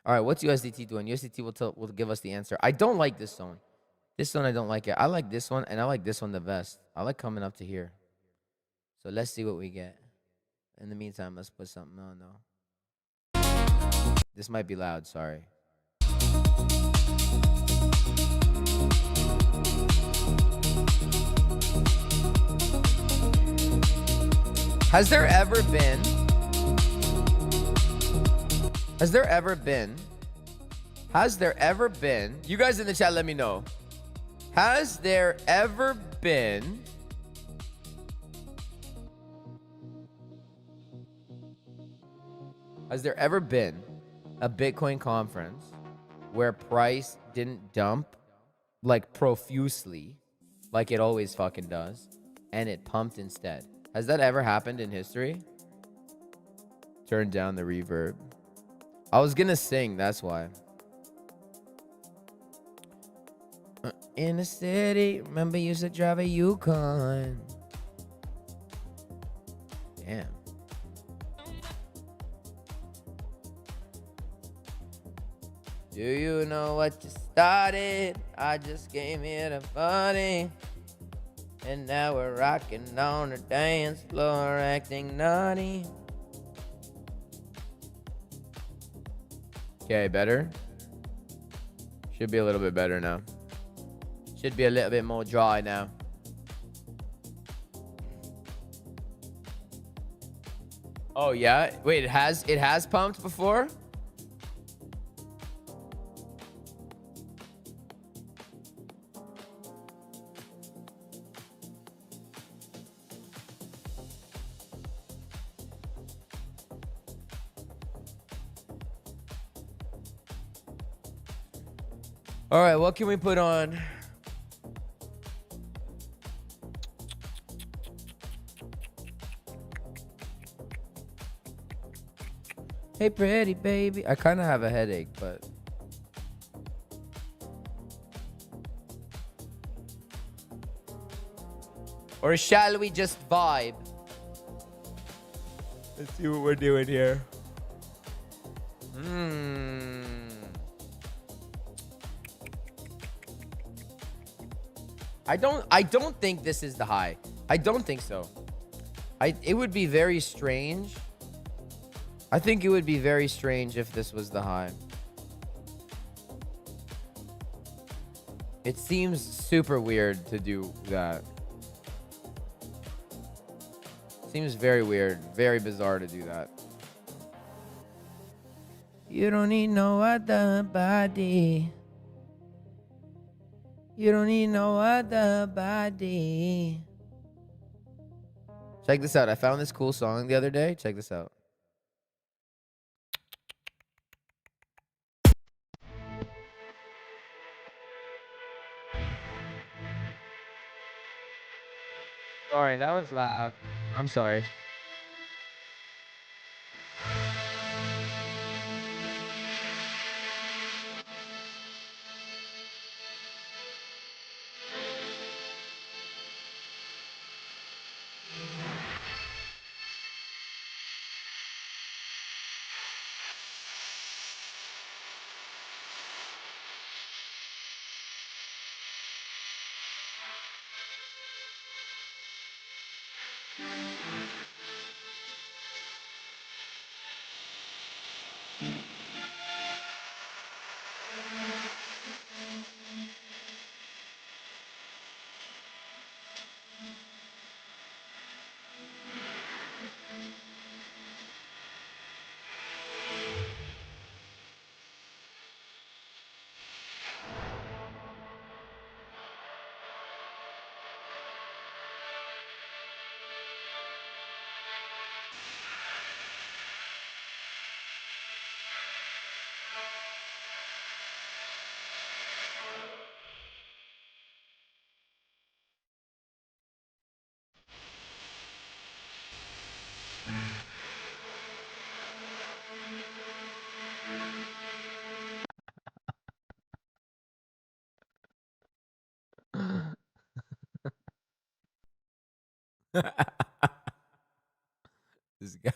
All right, what's USDT doing? USDT will give us the answer. I don't like this zone. This zone, I don't like it. I like this one, and I like this one the best. I like coming up to here. So let's see what we get. In the meantime, let's put something on, though. This might be loud, sorry. Has there ever been, you guys in the chat, let me know. Has there ever been a Bitcoin conference where price didn't dump like profusely, like it always fucking does, and it pumped instead? Has that ever happened in history? Turn down the reverb. I was gonna sing, that's why. In the city, remember you used to drive a Yukon. Damn. Do you know what you started? I just came here to party. And now we're rocking on the dance floor, acting naughty. Okay, better? Should be a little bit better now. Should be a little bit more dry now. Oh yeah? Wait, it has pumped before? All right, what can we put on? Hey, pretty baby. I kind of have a headache, but... Or shall we just vibe? Let's see what we're doing here. I don't think this is the high. I don't think so. It would be very strange. I think it would be very strange if this was the high. It seems super weird to do that. Seems very weird, very bizarre to do that. You don't need no other body. You don't need no other body. Check this out. I found this cool song the other day. Check this out. Sorry, that was loud. I'm sorry. This guy.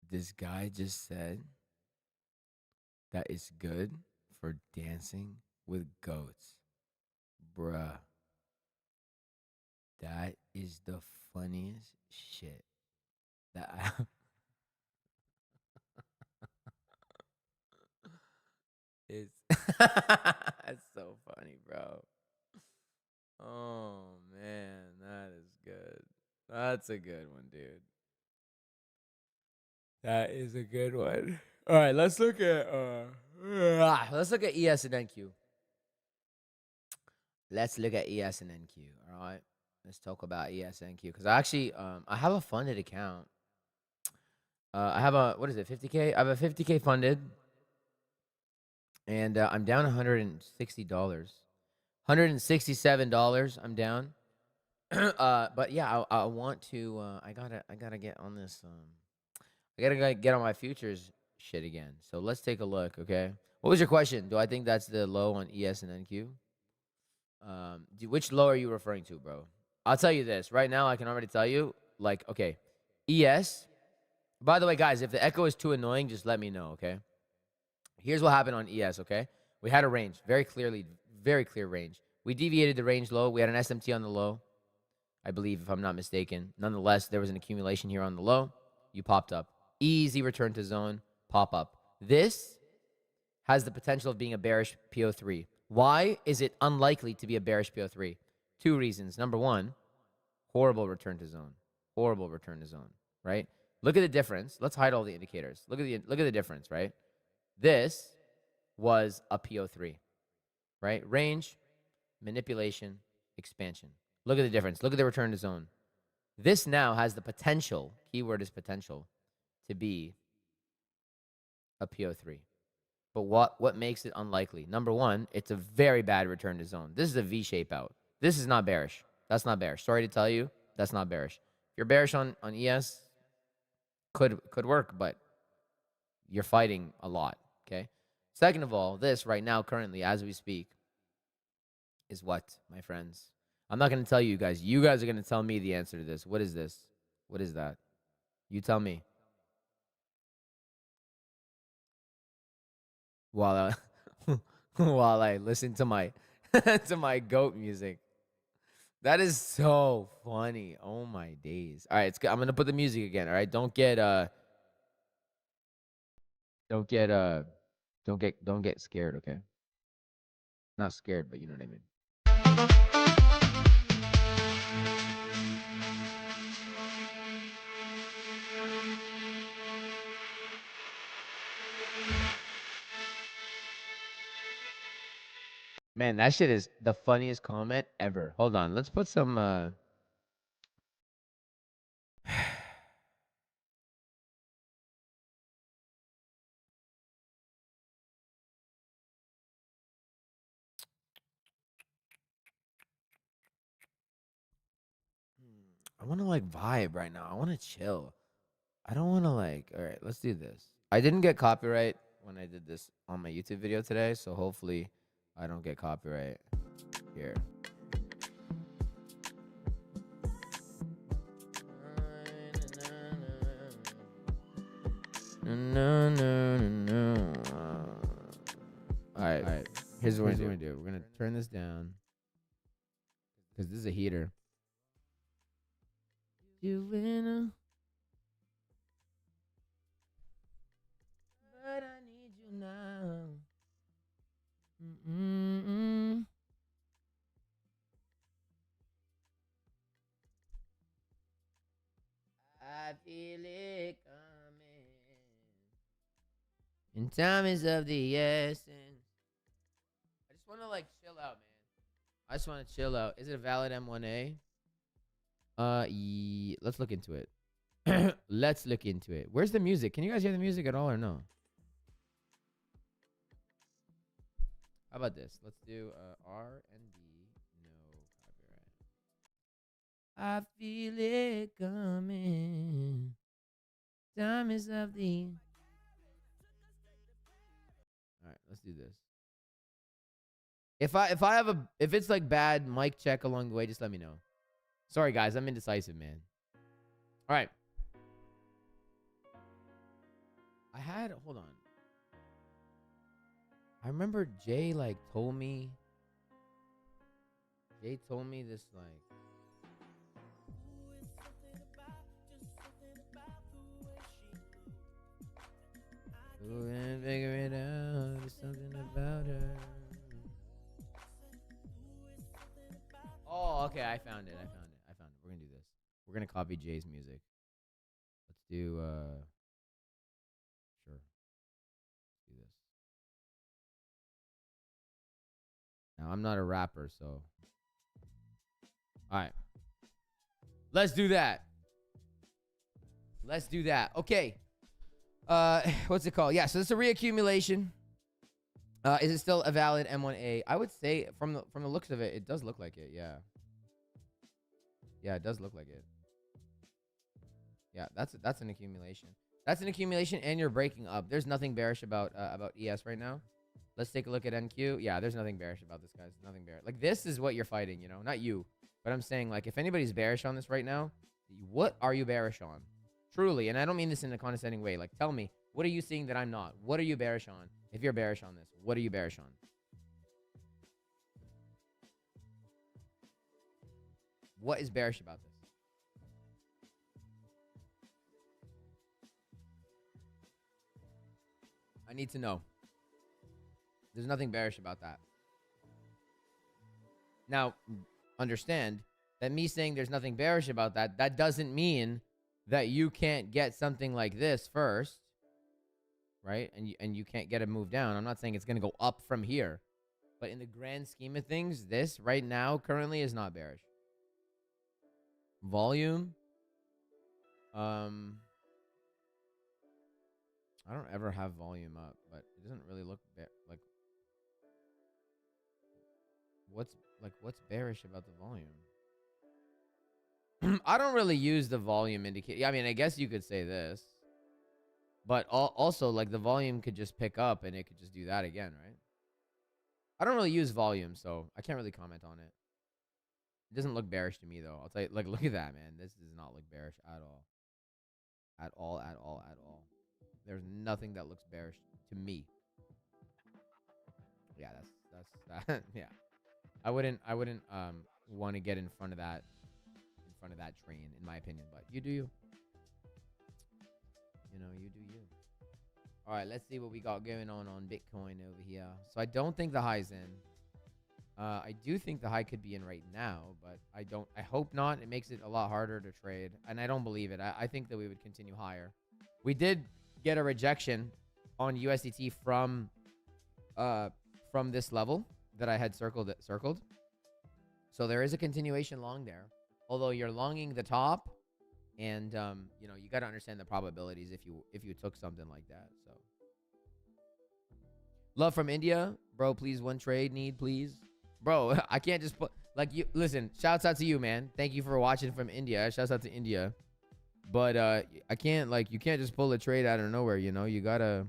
This guy just said that it's good for dancing with goats. Bruh, that is the funniest shit that I. It's that's so funny, bro. Oh man, that is good. That's a good one, dude. That is a good one. All right, let's look at ES and NQ. Let's look at ES and NQ. All right, let's talk about ES and NQ because I actually I have a funded account. I have a what is it, 50K? I have a 50K funded, and I'm down $160, $167. I'm down. But yeah, I want to. I gotta get on this. I gotta get on my futures shit again. So let's take a look. Okay, what was your question? Do I think that's the low on ES and NQ? Which low are you referring to, bro? I'll tell you this right now. I can already tell you. Like, okay, ES. By the way, guys, if the echo is too annoying, just let me know. Okay. Here's what happened on ES. Okay, we had a range, very clearly, very clear range. We deviated the range low. We had an SMT on the low, I believe, if I'm not mistaken. Nonetheless, there was an accumulation here on the low. You popped up. Easy return to zone, pop up. This has the potential of being a bearish PO3. Why is it unlikely to be a bearish PO3? Two reasons. Number one, horrible return to zone. Horrible return to zone, right? Look at the difference. Let's hide all the indicators. Look at the difference, right? This was a PO3, right? Range, manipulation, expansion. Look at the difference. Look at the return to zone. This now has the potential, keyword is potential, to be a PO3. But what makes it unlikely? Number one, it's a very bad return to zone. This is a V shape out. This is not bearish. That's not bearish. Sorry to tell you, that's not bearish. If you're bearish on ES, could work, but you're fighting a lot. Okay. Second of all, this right now, currently, as we speak, is what, my friends? I'm not going to tell you guys. You guys are going to tell me the answer to this. What is this? What is that? You tell me. While while I listen to my to my goat music. That is so funny. Oh my days. All right, I'm going to put the music again, all right? Don't get don't get scared, okay? Not scared, but you know what I mean. Man, that shit is the funniest comment ever. Hold on. Let's put some I want to like vibe right now. I want to chill. I don't want to like. All right, let's do this. I didn't get copyright when I did this on my YouTube video today, so hopefully I don't get copyright here. No. All right. Here's what we're gonna do. We're gonna turn this down because this is a heater. You winner. But I need you now. I feel it coming. And time is of the essence. I just want to like chill out, man. I just want to chill out. Is it a valid M1A? Let's look into it. Let's look into it. Where's the music? Can you guys hear the music at all or no? How about this? Let's do R&B, no copyright. I feel it coming. Time is of the. All right, let's do this. If it's like bad mic check along the way, just let me know. Sorry guys, I'm indecisive, man. All right. Hold on. I remember Jay told me this who can figure it out? There's something about her. Oh, okay, I found it. We're gonna do this. We're gonna copy Jay's music. Let's do sure. Let's do this. Now I'm not a rapper, so alright. Let's do that. Okay. What's it called? Yeah, so it's a reaccumulation. Is it still a valid M1A? I would say from the looks of it, it does look like it. Yeah. Yeah, it does look like it. Yeah, that's an accumulation. That's an accumulation, and you're breaking up. There's nothing bearish about ES right now. Let's take a look at NQ. Yeah, there's nothing bearish about this, guys. Nothing bearish. This is what you're fighting, not you. But I'm saying, if anybody's bearish on this right now, what are you bearish on? Truly, and I don't mean this in a condescending way. Tell me, what are you seeing that I'm not? What are you bearish on? If you're bearish on this, what are you bearish on? What is bearish about this? I need to know. There's nothing bearish about that. Now, understand that me saying there's nothing bearish about that, that doesn't mean that you can't get something like this first, right? And you can't get a move down. I'm not saying it's going to go up from here. But in the grand scheme of things, this right now currently is not bearish. Volume. I don't ever have volume up, but it doesn't really look what's bearish about the volume? I don't really use the volume indicator. I mean, I guess you could say this, but also the volume could just pick up and it could just do that again, right? I don't really use volume, so I can't really comment on it. It doesn't look bearish to me, though. I'll tell you, look at that, man. This does not look bearish at all. At all. There's nothing that looks bearish to me. Yeah, that's that. Yeah. I wouldn't want to get in front of that train, in my opinion, but you do you. You do you. All right, let's see what we got going on Bitcoin over here. So I don't think the high's in. I do think the high could be in right now, but I hope not. It makes it a lot harder to trade, and I don't believe it. I think that we would continue higher. We did get a rejection on USDT from this level that I had circled. So there is a continuation long there, although you're longing the top, and you got to understand the probabilities if you took something like that. So love from India, bro. Please, one trade need, please. Bro, I can't just put you listen, shouts out to you, man. Thank you for watching from India. Shouts out to India. But I can't you can't just pull a trade out of nowhere, you gotta.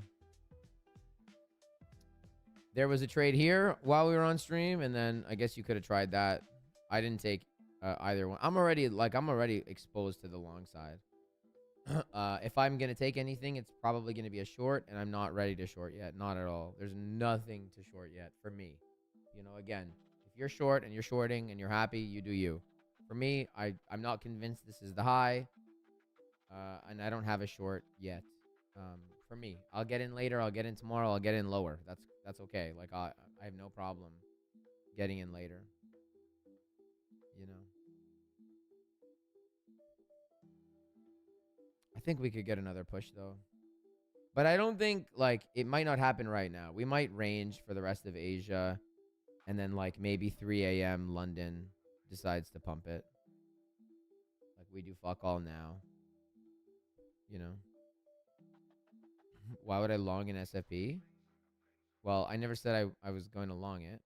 There was a trade here while we were on stream, and then I guess you could have tried that. I didn't take either one. I'm already exposed to the long side. If I'm gonna take anything, it's probably gonna be a short, and I'm not ready to short yet. Not at all. There's nothing to short yet for me. Again, if you're short and you're shorting and you're happy, you do you. For me, I'm not convinced this is the high, and I don't have a short yet. For me, I'll get in later. I'll get in tomorrow. I'll get in lower. That's okay. I have no problem getting in later. I think we could get another push though, but I don't think it might not happen right now. We might range for the rest of Asia. And then maybe 3 a.m. London decides to pump it. We do fuck all now. Why would I long an SFP? Well, I never said I was going to long it.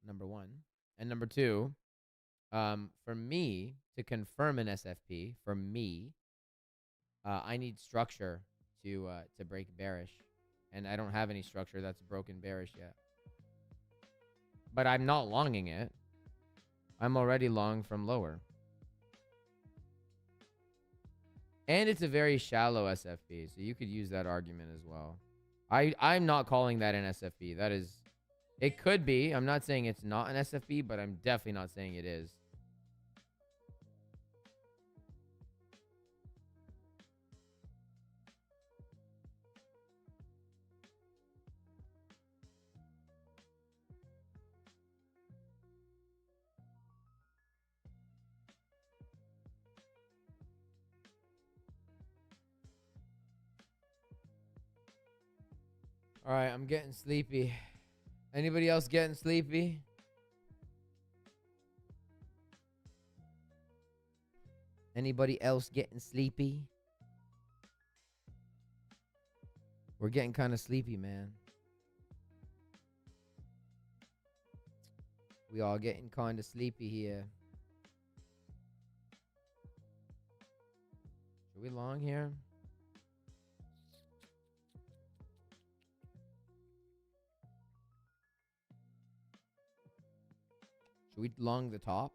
Number one. And number two, for me to confirm an SFP, I need structure to break bearish. And I don't have any structure that's broken bearish yet. But I'm not longing it. I'm already long from lower. And it's a very shallow SFP, so you could use that argument as well. I'm not calling that an SFP. That is, it could be. I'm not saying it's not an SFP, but I'm definitely not saying it is. All right, I'm getting sleepy. Anybody else getting sleepy? Anybody else getting sleepy? We're getting kind of sleepy, man. We all getting kind of sleepy here. Should we long here? Should we long the top?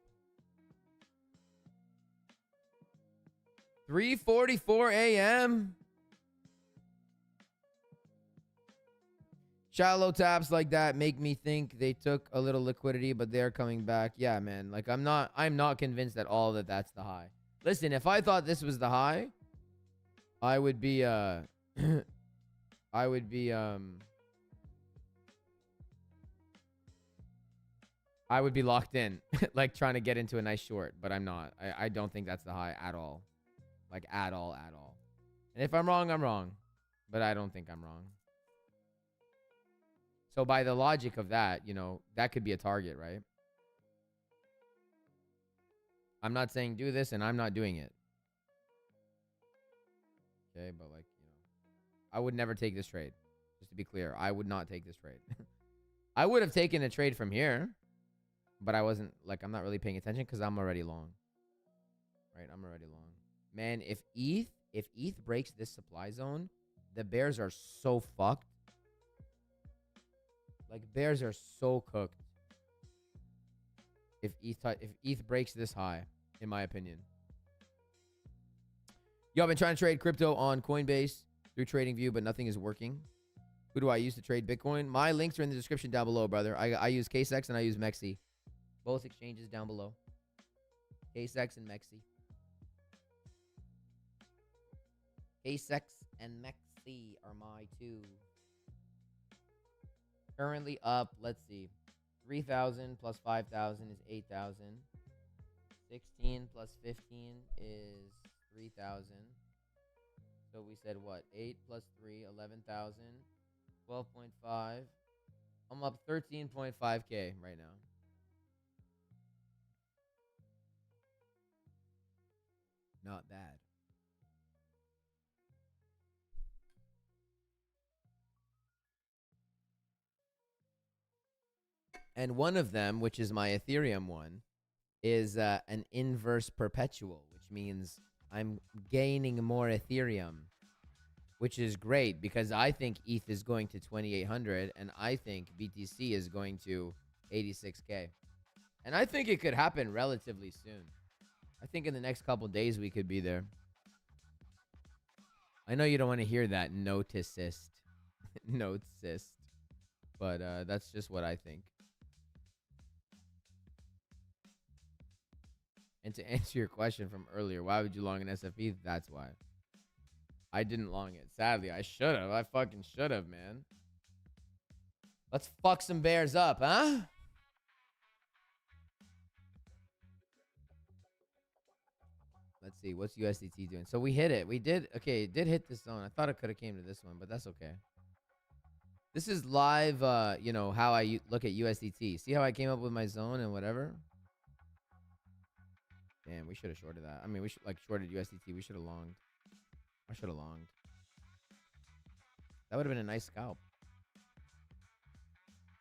3:44 a.m. Shallow taps like that make me think they took a little liquidity, but they're coming back. Yeah, man. Like I'm not convinced at all that that's the high. Listen, if I thought this was the high, I would be I would be locked in, like trying to get into a nice short, but I'm not. I don't think that's the high at all. Like at all. And if I'm wrong, I'm wrong. But I don't think I'm wrong. So by the logic of that, you know, that could be a target, right? I'm not saying do this and I'm not doing it. Okay, but like, you know, I would never take this trade. Just to be clear, I would not take this trade. I would have taken a trade from here, but I wasn't, like, I'm not really paying attention because I'm already long. Right, I'm already long. Man, if ETH breaks this supply zone, the bears are so fucked. Like, bears are so cooked. If ETH breaks this high, in my opinion. Yo, I've been trying to trade crypto on Coinbase through TradingView, but nothing is working. Who do I use to trade Bitcoin? My links are in the description down below, brother. I use KSEX and I use Mexi. Both exchanges down below. KSEX and Mexi. KSEX and Mexi are my two. Currently up, let's see. 3,000 plus 5,000 is 8,000. 16 plus 15 is 3,000. So we said what? 8 plus 3, 11,000. 12.5. I'm up 13.5K right now. Not bad. And one of them, which is my Ethereum one, is an inverse perpetual, which means I'm gaining more Ethereum, which is great because I think ETH is going to 2,800 and I think BTC is going to 86K. And I think it could happen relatively soon. I think in the next couple days we could be there. I know you don't want to hear that noticist. Noticist. But that's just what I think. And to answer your question from earlier, why would you long an SFE? That's why. I didn't long it. Sadly, I should have. I fucking should have, man. Let's fuck some bears up, huh? Let's see. What's USDT doing? So we hit it. We did. Okay, it did hit this zone. I thought it could have came to this one, but that's okay. This is live, you know, how I look at USDT. See how I came up with my zone and whatever? Damn, we should have shorted that. I mean, we should like shorted USDT. We should have longed. I should have longed. That would have been a nice scalp.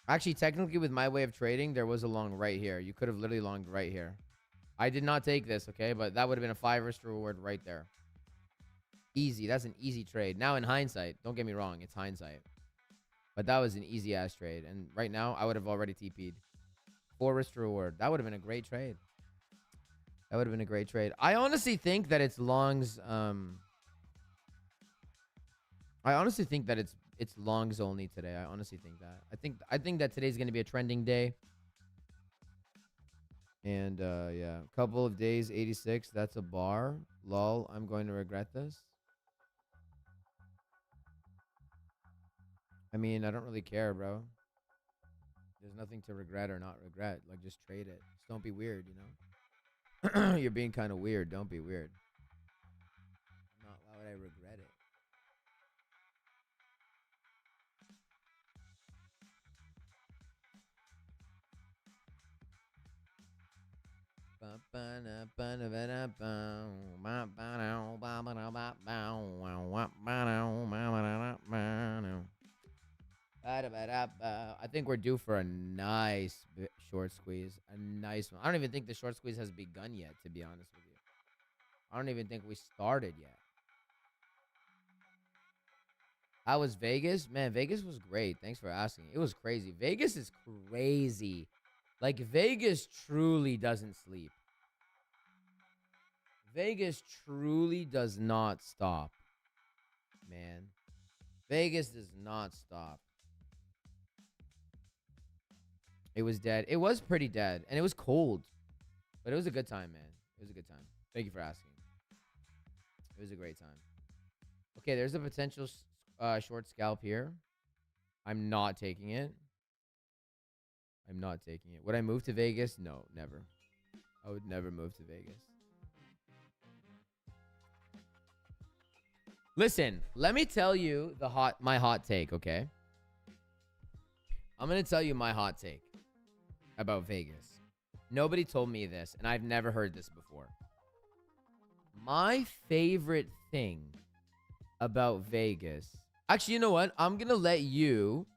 Actually, technically, with my way of trading, there was a long right here. You could have literally longed right here. I did not take this, okay? But that would have been a 5 risk reward right there. Easy. That's an easy trade. Now, in hindsight, don't get me wrong. It's hindsight. But that was an easy-ass trade. And right now, I would have already TP'd. Poor risk to reward. That would have been a great trade. That would have been a great trade. I honestly think that it's longs. I honestly think that it's longs only today. I honestly think that. I think that today's gonna be a trending day. And yeah, couple of days, 86. That's a bar. Lol. I'm going to regret this. I mean, I don't really care, bro. There's nothing to regret or not regret. Like, just trade it. Just don't be weird, you know? You're being kind of weird. Don't be weird. Not, why would I regret it? I think we're due for a nice short squeeze. A nice one. I don't even think the short squeeze has begun yet, to be honest with you. I don't even think we started yet. How was Vegas? Man, Vegas was great. Thanks for asking. It was crazy. Vegas is crazy. Like, Vegas truly doesn't sleep. Vegas truly does not stop, man. Vegas does not stop. It was dead. It was pretty dead, and it was cold. But it was a good time, man. It was a good time. Thank you for asking. It was a great time. Okay, there's a potential short scalp here. I'm not taking it. I'm not taking it. Would I move to Vegas? No, never. I would never move to Vegas. Listen, let me tell you my hot take, okay? I'm going to tell you my hot take about Vegas. Nobody told me this, and I've never heard this before. My favorite thing about Vegas... Actually, you know what? I'm going to let you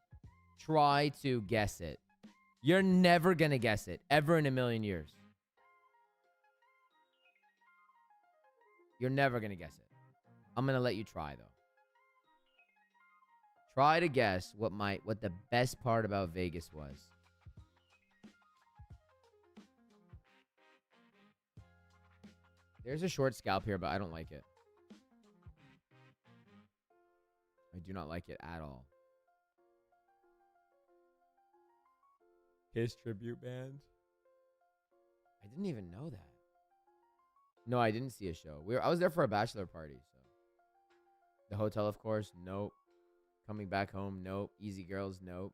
try to guess it. You're never going to guess it, ever in a million years. You're never going to guess it. I'm going to let you try, though. Try to guess what the best part about Vegas was. There's a short scalp here, but I don't like it. I do not like it at all. Kiss tribute band. I didn't even know that. No, I didn't see a show. I was there for a bachelor party, so. The hotel, of course, nope. Coming back home, nope. Easy Girls, nope.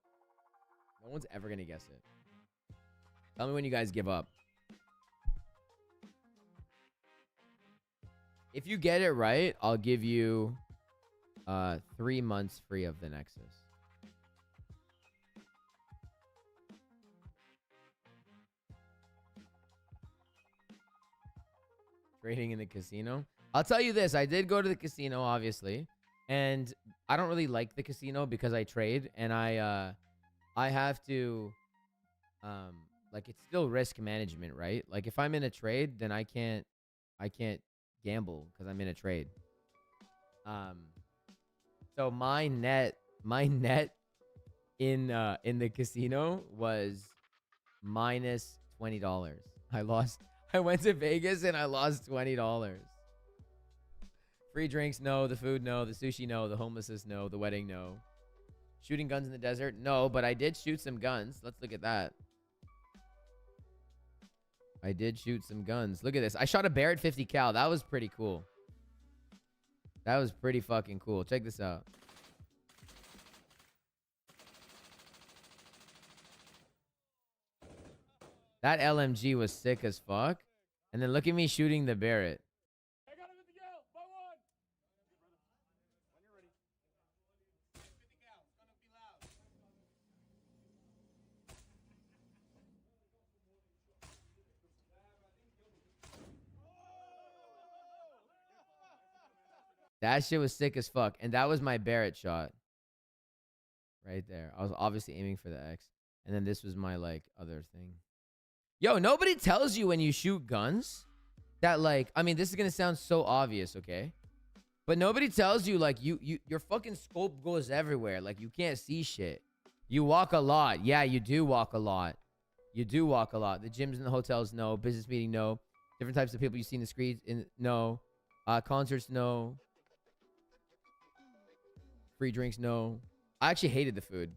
No one's ever gonna guess it. Tell me when you guys give up. If you get it right, I'll give you 3 months free of the Nexus. Trading in the casino. I'll tell you this. I did go to the casino, obviously. And I don't really like the casino because I trade. And I have to... like, it's still risk management, right? Like, if I'm in a trade, then I can't gamble because I'm in a trade. So my net in the casino was minus $20. I went to Vegas and I lost $20. Free drinks, no. The food, no. The sushi, no. The homelessness, no. The wedding, no. Shooting guns in the desert, no. But I did shoot some guns. Let's look at that. I did shoot some guns. Look at this. I shot a bear at 50 cal. That was pretty cool. That was pretty fucking cool. Check this out. That LMG was sick as fuck. And then look at me shooting the Barrett.
I got him at the gal. By one. When you're ready. 50 cal. It's gonna be loud.
That shit was sick as fuck. And that was my Barrett shot. Right there. I was obviously aiming for the X. And then this was my, like, other thing. Yo, nobody tells you when you shoot guns that, like, I mean, this is going to sound so obvious, okay? But nobody tells you, like, your fucking scope goes everywhere. Like, you can't see shit. You walk a lot. Yeah, you do walk a lot. You do walk a lot. The gyms and the hotels, no. Business meeting, no. Different types of people you see in the streets, no. Concerts, no. Free drinks, no. I actually hated the food.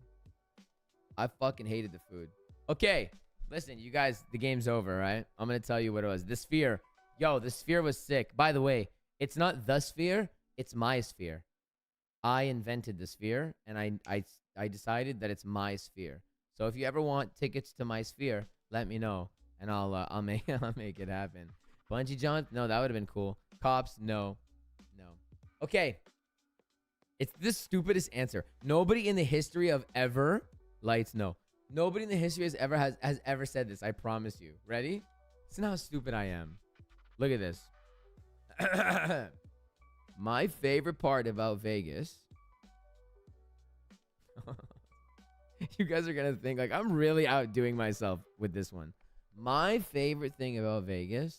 I fucking hated the food. Okay, listen, you guys, the game's over, right? I'm gonna tell you what it was. The sphere. Yo, the sphere was sick. By the way, it's not the sphere, it's my sphere. I invented the sphere, and I decided that it's my sphere. So if you ever want tickets to my sphere, let me know, and I'll make I'll make it happen. Bungee jump? No, that would have been cool. Cops? No. No. Okay. It's the stupidest answer. Nobody in the history of ever lights, no. Nobody in the history has ever said this. I promise you. Ready? Listen how stupid I am. Look at this. My favorite part about Vegas. You guys are gonna think like I'm really outdoing myself with this one. My favorite thing about Vegas,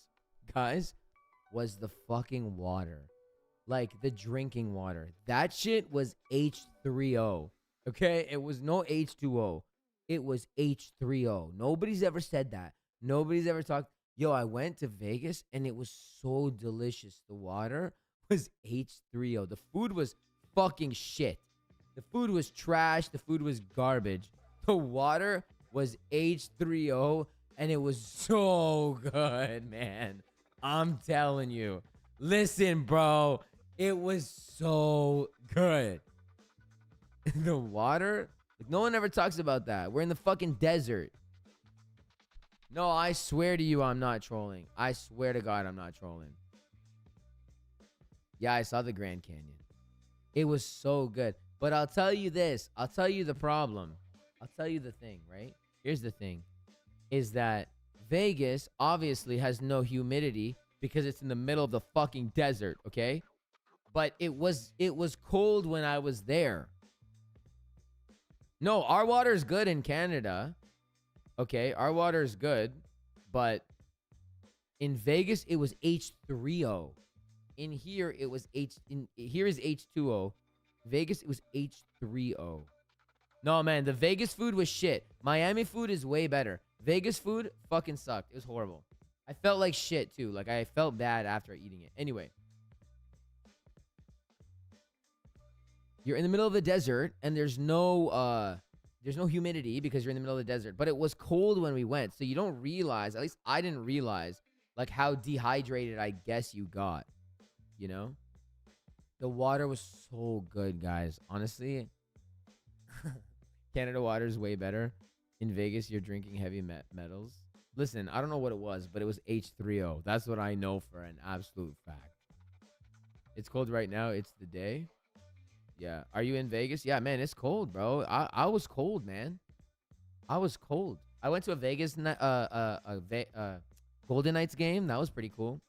guys, was the fucking water. Like the drinking water. That shit was H3O. Okay? It was no H2O. It was H3O. Nobody's ever said that. Nobody's ever talked. Yo, I went to Vegas and it was so delicious. The water was H3O. The food was fucking shit. The food was trash. The food was garbage. The water was H3O and it was so good, man. I'm telling you. Listen, bro. It was so good. The water? Like, no one ever talks about that. We're in the fucking desert. No, I swear to you I'm not trolling. I swear to God I'm not trolling. Yeah, I saw the Grand Canyon. It was so good. But I'll tell you this. I'll tell you the problem. I'll tell you the thing, right? Here's the thing. Is that Vegas obviously has no humidity because it's in the middle of the fucking desert, okay? But it was cold when I was there. No, our water is good in Canada. Okay, our water is good, but in Vegas it was H3O. In here it was here is H2O. Vegas it was H3O. No, man, the Vegas food was shit. Miami food is way better. Vegas food fucking sucked. It was horrible. I felt like shit too. Like I felt bad after eating it. Anyway, you're in the middle of the desert and there's no humidity because you're in the middle of the desert. But it was cold when we went, so you don't realize. At least I didn't realize like how dehydrated I guess you got. You know, the water was so good, guys. Honestly, Canada water is way better. In Vegas, you're drinking heavy metals. Listen, I don't know what it was, but it was H3O. That's what I know for an absolute fact. It's cold right now. It's the day. Yeah. Are you in Vegas? Yeah, man, it's cold, bro. I was cold, man. I was cold. I went to a Vegas Golden Knights game. That was pretty cool.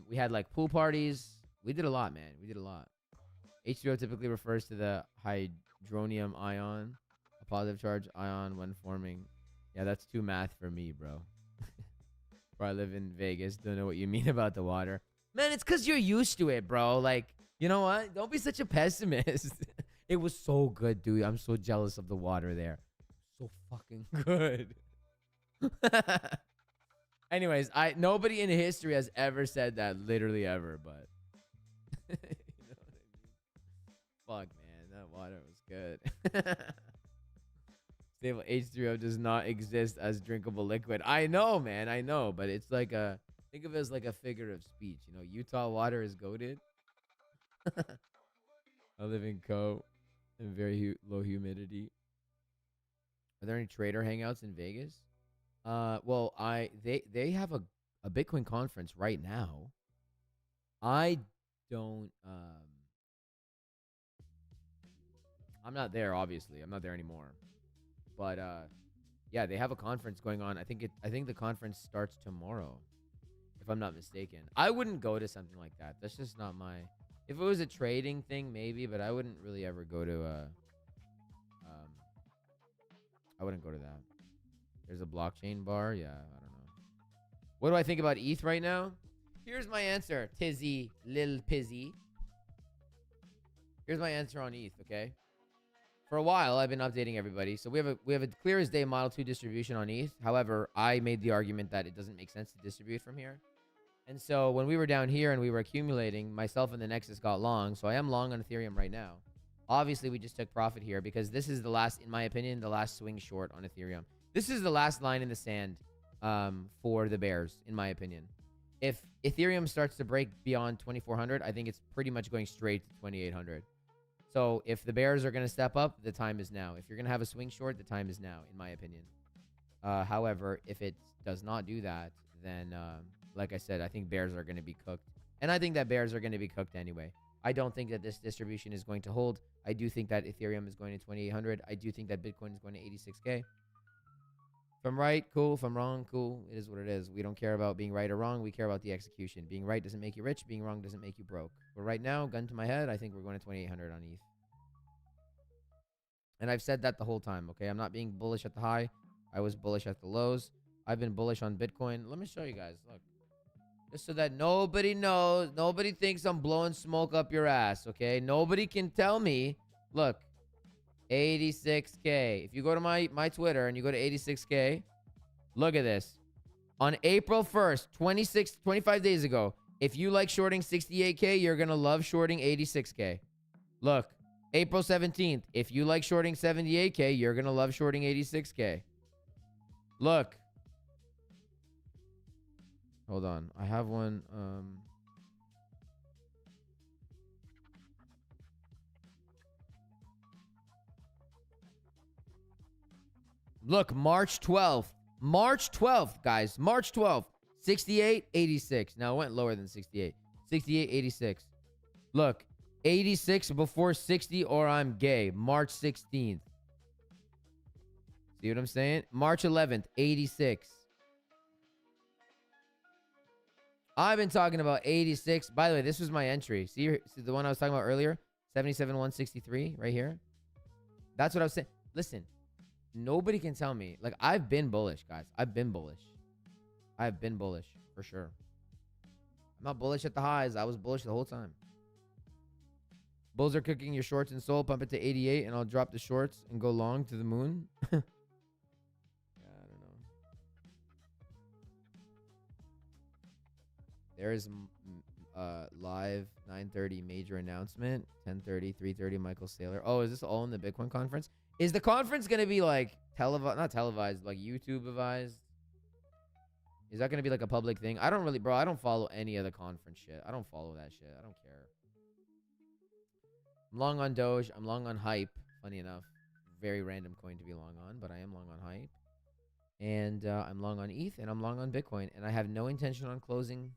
We had like pool parties. We did a lot, man. We did a lot. H3O typically refers to the hydronium ion, a positive charge ion when forming. Yeah, that's too math for me, bro. Bro, I live in Vegas. Don't know what you mean about the water. Man, it's because you're used to it, bro. Like, you know what? Don't be such a pessimist. It was so good, dude. I'm so jealous of the water there. So fucking good. Anyways, nobody in history has ever said that, literally ever, but you know what I mean? Fuck, man, that water was good. Stable H3O does not exist as drinkable liquid. I know, man, I know, but it's like think of it as like a figure of speech. You know, Utah water is goated. I live in Co. in very low humidity. Are there any trader hangouts in Vegas? Well, they have a Bitcoin conference right now. I don't I'm not there, obviously. I'm not there anymore. But yeah, they have a conference going on. I think the conference starts tomorrow, if I'm not mistaken. I wouldn't go to something like that. That's just not my. If it was a trading thing, maybe, but I wouldn't really ever go to I wouldn't go to that. There's a blockchain bar. Yeah, I don't know. What do I think about ETH right now? Here's my answer, Tizzy, Lil Pizzy. Here's my answer on ETH, okay? for a while, I've been updating everybody. So we have a clear as day Model 2 distribution on ETH. However, I made the argument that it doesn't make sense to distribute from here. And so when we were down here and we were accumulating, myself and the Nexus got long. So I am long on Ethereum right now. Obviously, we just took profit here because this is the last, in my opinion, the last swing short on Ethereum. This is the last line in the sand for the bears, in my opinion. If Ethereum starts to break beyond 2,400, I think it's pretty much going straight to 2,800. So if the bears are going to step up, the time is now. If you're going to have a swing short, the time is now, in my opinion. However, if it does not do that, then, like I said, I think bears are going to be cooked. And I think that bears are going to be cooked anyway. I don't think that this distribution is going to hold. I do think that Ethereum is going to 2,800. I do think that Bitcoin is going to 86K. If I'm right, cool. If I'm wrong, cool. It is what it is. We don't care about being right or wrong. We care about the execution. Being right doesn't make you rich. Being wrong doesn't make you broke. But right now, gun to my head, I think we're going to 2,800 on ETH. And I've said that the whole time, okay? I'm not being bullish at the high. I was bullish at the lows. I've been bullish on Bitcoin. Let me show you guys. Look. Just so that nobody knows, nobody thinks I'm blowing smoke up your ass, okay? Nobody can tell me, look, 86K. If you go to my Twitter and you go to 86K, look at this. On April 1st, 25 days ago, if you like shorting 68K, you're going to love shorting 86K. Look, April 17th, if you like shorting 78K, you're going to love shorting 86K. Look. Hold on. I have one. Look, March 12th. March 12th, guys. March 12th. 68, 86. Now, it went lower than 68. 68, 86. Look, 86 before 60 or I'm gay. March 16th. See what I'm saying? March 11th, 86. I've been talking about 86. By the way, this was my entry. See the one I was talking about earlier? 77,163 right here. That's what I was saying. Listen, nobody can tell me. Like, I've been bullish, guys. I've been bullish. I've been bullish, for sure. I'm not bullish at the highs. I was bullish the whole time. Bulls are cooking your shorts and soul. Pump it to 88, and I'll drop the shorts and go long to the moon. There is live 9:30 major announcement, 10:30, 3:30 Michael Saylor. Oh, is this all in the Bitcoin conference? Is the conference going to be like not televised, like YouTube-avised? Is that going to be like a public thing? I don't really, bro, I don't follow any of the conference shit. I don't follow that shit. I don't care. I'm long on Doge. I'm long on Hype. Funny enough. Very random coin to be long on, but I am long on Hype. And I'm long on ETH, and I'm long on Bitcoin. And I have no intention on closing.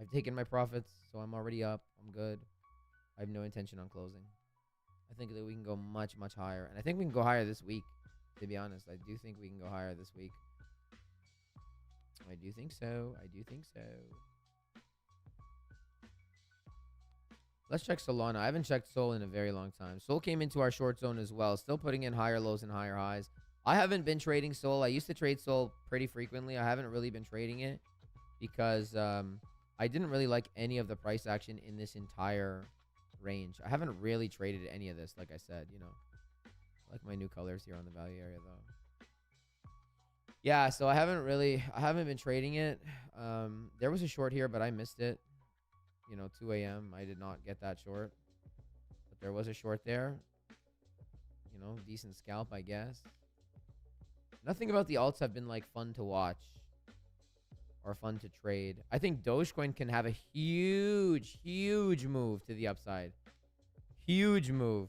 I've taken my profits, so I'm already up. I'm good. I have no intention on closing. I think that we can go much, much higher. And I think we can go higher this week, to be honest. I do think we can go higher this week. I do think so. I do think so. Let's check Solana. I haven't checked Sol in a very long time. Sol came into our short zone as well. Still putting in higher lows and higher highs. I haven't been trading Sol. I used to trade Sol pretty frequently. I haven't really been trading it because I didn't really like any of the price action in this entire range. I haven't really traded any of this, like I said, you know. I like my new colors here on the value area, though. Yeah, so I haven't been trading it. There was a short here, but I missed it. You know, 2 a.m. I did not get that short. But there was a short there. You know, decent scalp, I guess. Nothing about the alts have been, like, fun to watch. Or fun to trade. I think Dogecoin can have a huge, huge move to the upside. Huge move.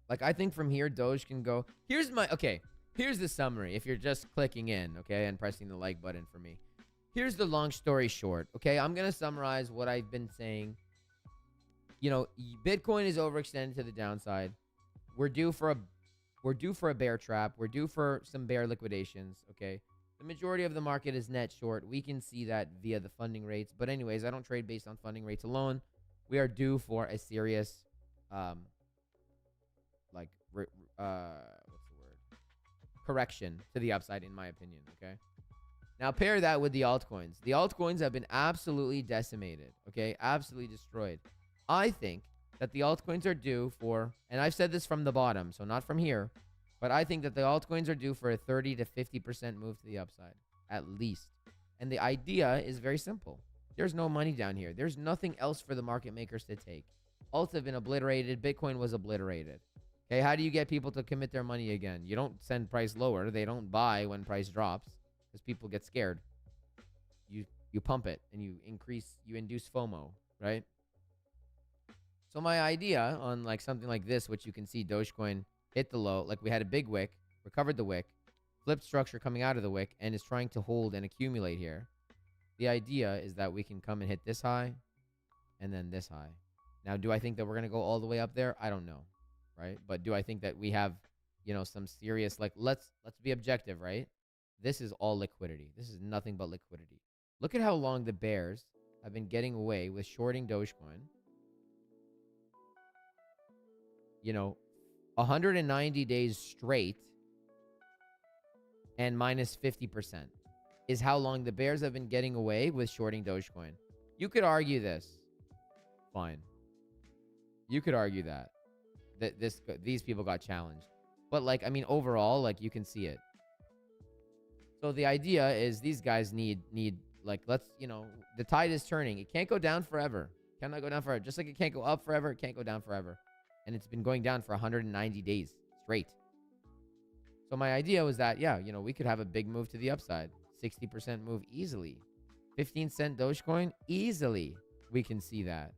Like, I think from here, Doge can go. Here's the summary. If you're just clicking in, okay, and pressing the like button for me. Here's the long story short, okay? I'm going to summarize what I've been saying. You know, Bitcoin is overextended to the downside. We're due for a bear trap. We're due for some bear liquidations, okay? The majority of the market is net short. We can see that via the funding rates. But anyways, I don't trade based on funding rates alone. We are due for a serious, correction to the upside, in my opinion, okay? Now, pair that with the altcoins. The altcoins have been absolutely decimated, okay? Absolutely destroyed. I think that the altcoins are due for, and I've said this from the bottom, so not from here, but I think that the altcoins are due for a 30 to 50% move to the upside, at least. And the idea is very simple. There's no money down here. There's nothing else for the market makers to take. Alts have been obliterated. Bitcoin was obliterated. Okay, how do you get people to commit their money again? You don't send price lower. They don't buy when price drops because people get scared. You pump it and you induce FOMO, right? So my idea on like something like this, which you can see Dogecoin hit the low, like we had a big wick, recovered the wick, flipped structure coming out of the wick, and is trying to hold and accumulate here. The idea is that we can come and hit this high and then this high. Now, do I think that we're going to go all the way up there? I don't know, right? But do I think that we have, you know, some serious, like, let's be objective, right? This is all liquidity. This is nothing but liquidity. Look at how long the bears have been getting away with shorting Dogecoin. You know, 190 days straight and minus 50% is how long the bears have been getting away with shorting Dogecoin. You could argue this. Fine. You could argue that these people got challenged. But like, I mean, overall, like you can see it. So the idea is these guys need like, let's, you know, the tide is turning. It can't go down forever. Cannot go down forever. Just like it can't go up forever, it can't go down forever. And it's been going down for 190 days straight. So my idea was that, yeah, you know, we could have a big move to the upside. 60% move easily. 15-cent Dogecoin, easily. We can see that.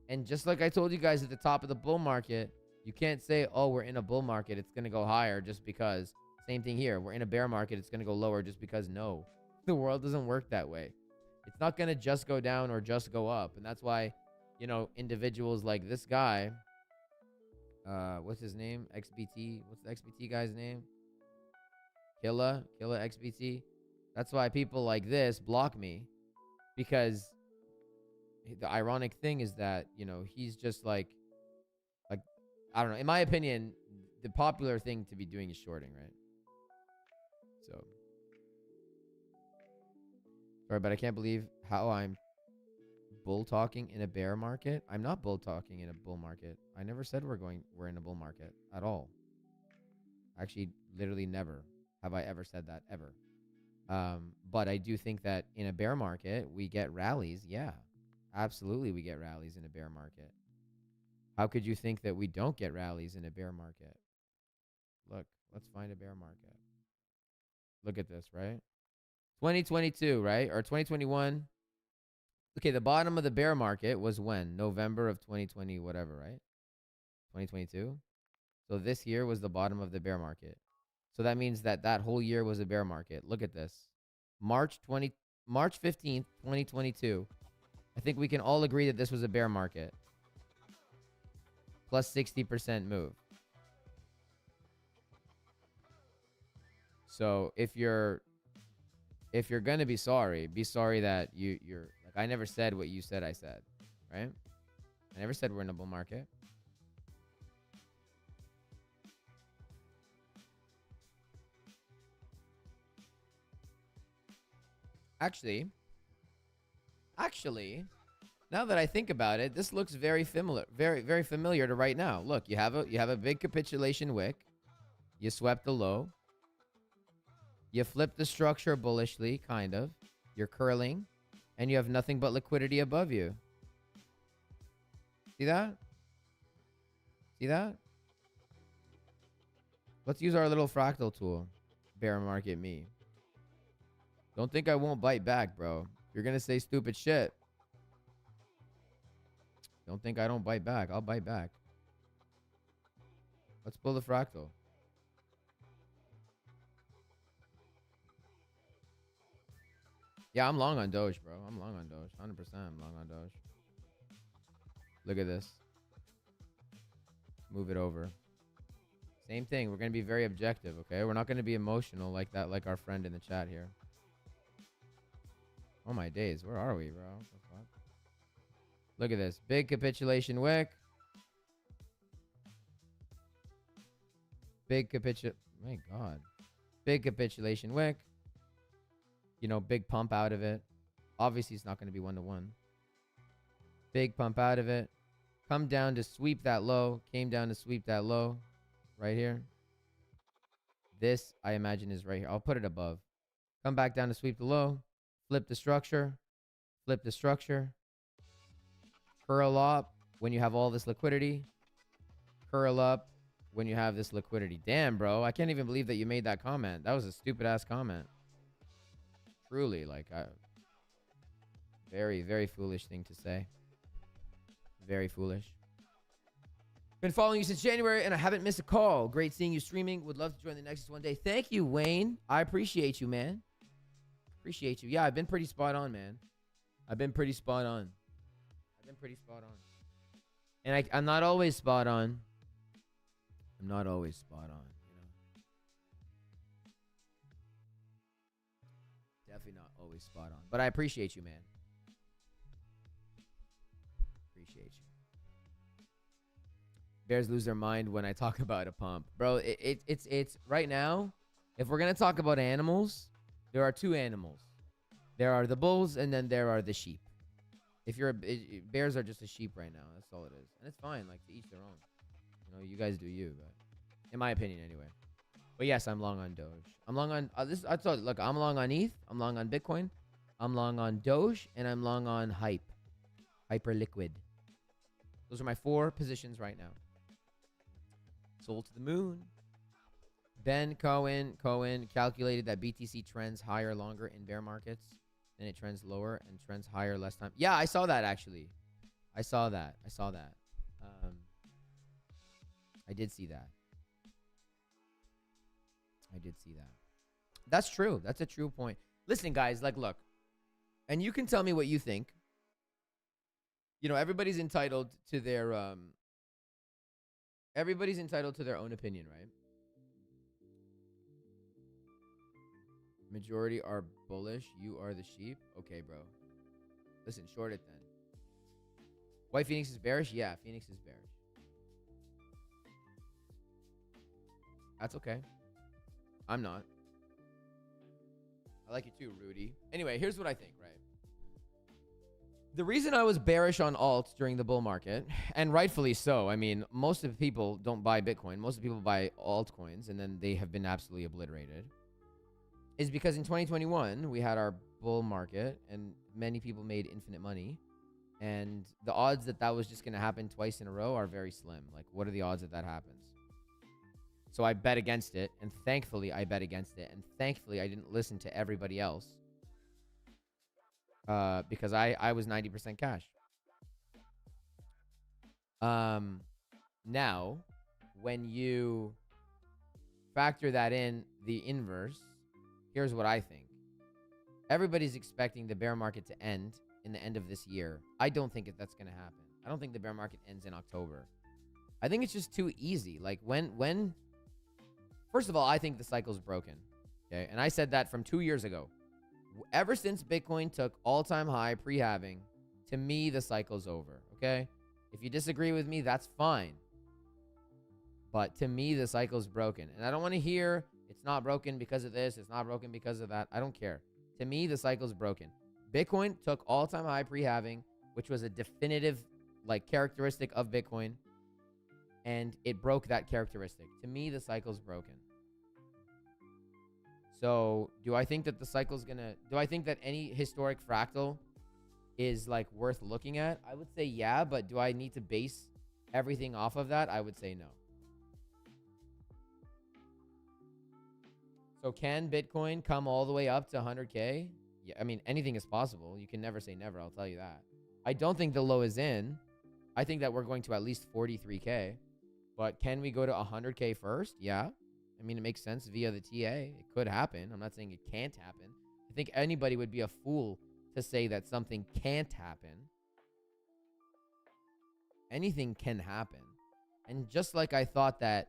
And just like I told you guys at the top of the bull market, you can't say, oh, we're in a bull market, it's going to go higher just because. Same thing here. We're in a bear market, it's going to go lower just because. No. The world doesn't work that way. It's not going to just go down or just go up. And that's why, you know, individuals like this guy, what's his name? XBT. What's the XBT guy's name? Killa XBT. That's why people like this block me, because the ironic thing is that, you know, he's just like, I don't know. In my opinion, the popular thing to be doing is shorting, right? So, sorry, but I can't believe how I'm bull talking in a bear market. I'm not bull talking in a bull market. I never said we're in a bull market at all. Actually, literally never have I ever said that, ever. But I do think that in a bear market, we get rallies. Yeah, absolutely, we get rallies in a bear market. How could you think that we don't get rallies in a bear market? Look, let's find a bear market. Look at this, right? 2022, right? Or 2021. Okay, the bottom of the bear market was when? November of 2020, whatever, right? 2022. So this year was the bottom of the bear market. So that means that that whole year was a bear market. Look at this. March 15th, 2022. I think we can all agree that this was a bear market. Plus 60% move. So if you're gonna be sorry that you're like, I never said what you said I said, right? I never said we're in a bull market. Actually, now that I think about it, this looks very familiar, very familiar to right now. Look, you have a big capitulation wick. You swept the low. You flip the structure bullishly, kind of. You're curling, and you have nothing but liquidity above you. See that? See that? Let's use our little fractal tool. Bear market me. Don't think I won't bite back, bro. You're gonna say stupid shit. Don't think I don't bite back. I'll bite back. Let's pull the fractal. Yeah, I'm long on Doge, bro. I'm long on Doge. 100% I'm long on Doge. Look at this. Move it over. Same thing. We're going to be very objective, okay? We're not going to be emotional like that, like our friend in the chat here. Oh, my days. Where are we, bro? What the fuck? Look at this. Big capitulation wick. Big capitulation. My God. Big capitulation wick. You know, big pump out of it. Obviously, it's not going to be 1-to-1. Big pump out of it. come down to sweep that low, came down to sweep that low right here. This, I imagine, is right here. I'll put it above. Come back down to sweep the low, flip the structure, curl up when you have all this liquidity, curl up when you have this liquidity. Damn, bro. I can't even believe that you made that comment. That was a stupid-ass comment. Truly, like, very, very foolish thing to say. Very foolish. Been following you since January, and I haven't missed a call. Great seeing you streaming. Would love to join the Nexus one day. Thank you, Wayne. I appreciate you, man. Appreciate you. Yeah, I've been pretty spot on, man. I've been pretty spot on. And I'm not always spot on. I'm not always spot on, you know. Definitely not always spot on. But I appreciate you, man. Appreciate you. Bears lose their mind when I talk about a pump. Bro, it's right now, if we're going to talk about animals, there are two animals. There are the bulls and then there are the sheep. If you're bears are just a sheep right now. That's all it is. And it's fine, like, to each their own. You know, you guys do you, but in my opinion anyway. But yes, I'm long on Doge. I'm long on this. I thought, look, I'm long on ETH. I'm long on Bitcoin. I'm long on Doge, and I'm long on Hyperliquid. Those are my 4 positions right now. Sold to the moon. Ben Cohen calculated that BTC trends higher longer in bear markets. Then it trends lower and trends higher less time. Yeah, I saw that actually. I saw that. I did see that. That's true. That's a true point. Listen, guys, like, look, and you can tell me what you think. You know, everybody's entitled to their own opinion, right? Majority are bullish. You are the sheep. Okay, bro. Listen, short it then. White Phoenix is bearish? Yeah, Phoenix is bearish. That's okay. I'm not. I like you too, Rudy. Anyway, here's what I think, right? The reason I was bearish on alts during the bull market, and rightfully so, I mean, most of the people don't buy Bitcoin. Most of the people buy altcoins, and then they have been absolutely obliterated, is because in 2021, we had our bull market, and many people made infinite money, and the odds that that was just going to happen twice in a row are very slim. Like, what are the odds that that happens? So I bet against it, and thankfully I bet against it, and thankfully I didn't listen to everybody else, because I was 90% cash. Now, when you factor that in the inverse, here's what I think. Everybody's expecting the bear market to end in the end of this year. I don't think that's going to happen. I don't think the bear market ends in October. I think it's just too easy. Like, when first of all, I think the cycle's broken. Okay. And I said that from 2 years ago. Ever since Bitcoin took all-time high pre-halving, to me, the cycle's over. Okay. If you disagree with me, that's fine. But to me, the cycle's broken. And I don't want to hear it's not broken because of this, it's not broken because of that. I don't care. To me, the cycle's broken. Bitcoin took all-time high pre-halving, which was a definitive, like, characteristic of Bitcoin. And it broke that characteristic. To me, the cycle's broken. So, do I think that the cycle's gonna... Do I think that any historic fractal is, like, worth looking at? I would say yeah, but do I need to base everything off of that? I would say no. So, can Bitcoin come all the way up to 100K? Yeah, I mean, anything is possible. You can never say never, I'll tell you that. I don't think the low is in. I think that we're going to at least 43K. But can we go to 100K first? Yeah. I mean, it makes sense via the TA. It could happen. I'm not saying it can't happen. I think anybody would be a fool to say that something can't happen. Anything can happen. And just like I thought that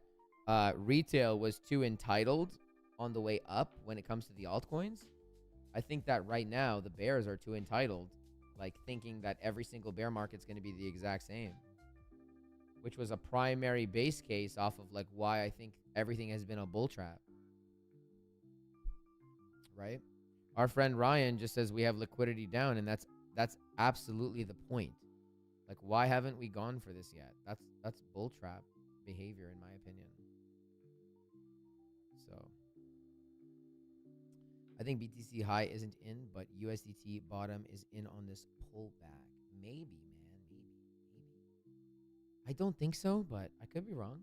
retail was too entitled on the way up when it comes to the altcoins, I think that right now the bears are too entitled, like thinking that every single bear market's going to be the exact same, which was a primary base case off of like why I think everything has been a bull trap. Right? Our friend Ryan just says we have liquidity down, and that's absolutely the point. Like, why haven't we gone for this yet? That's bull trap behavior, in my opinion. So I think BTC high isn't in, but USDT bottom is in on this pullback. Maybe, man. Maybe. I don't think so, but I could be wrong.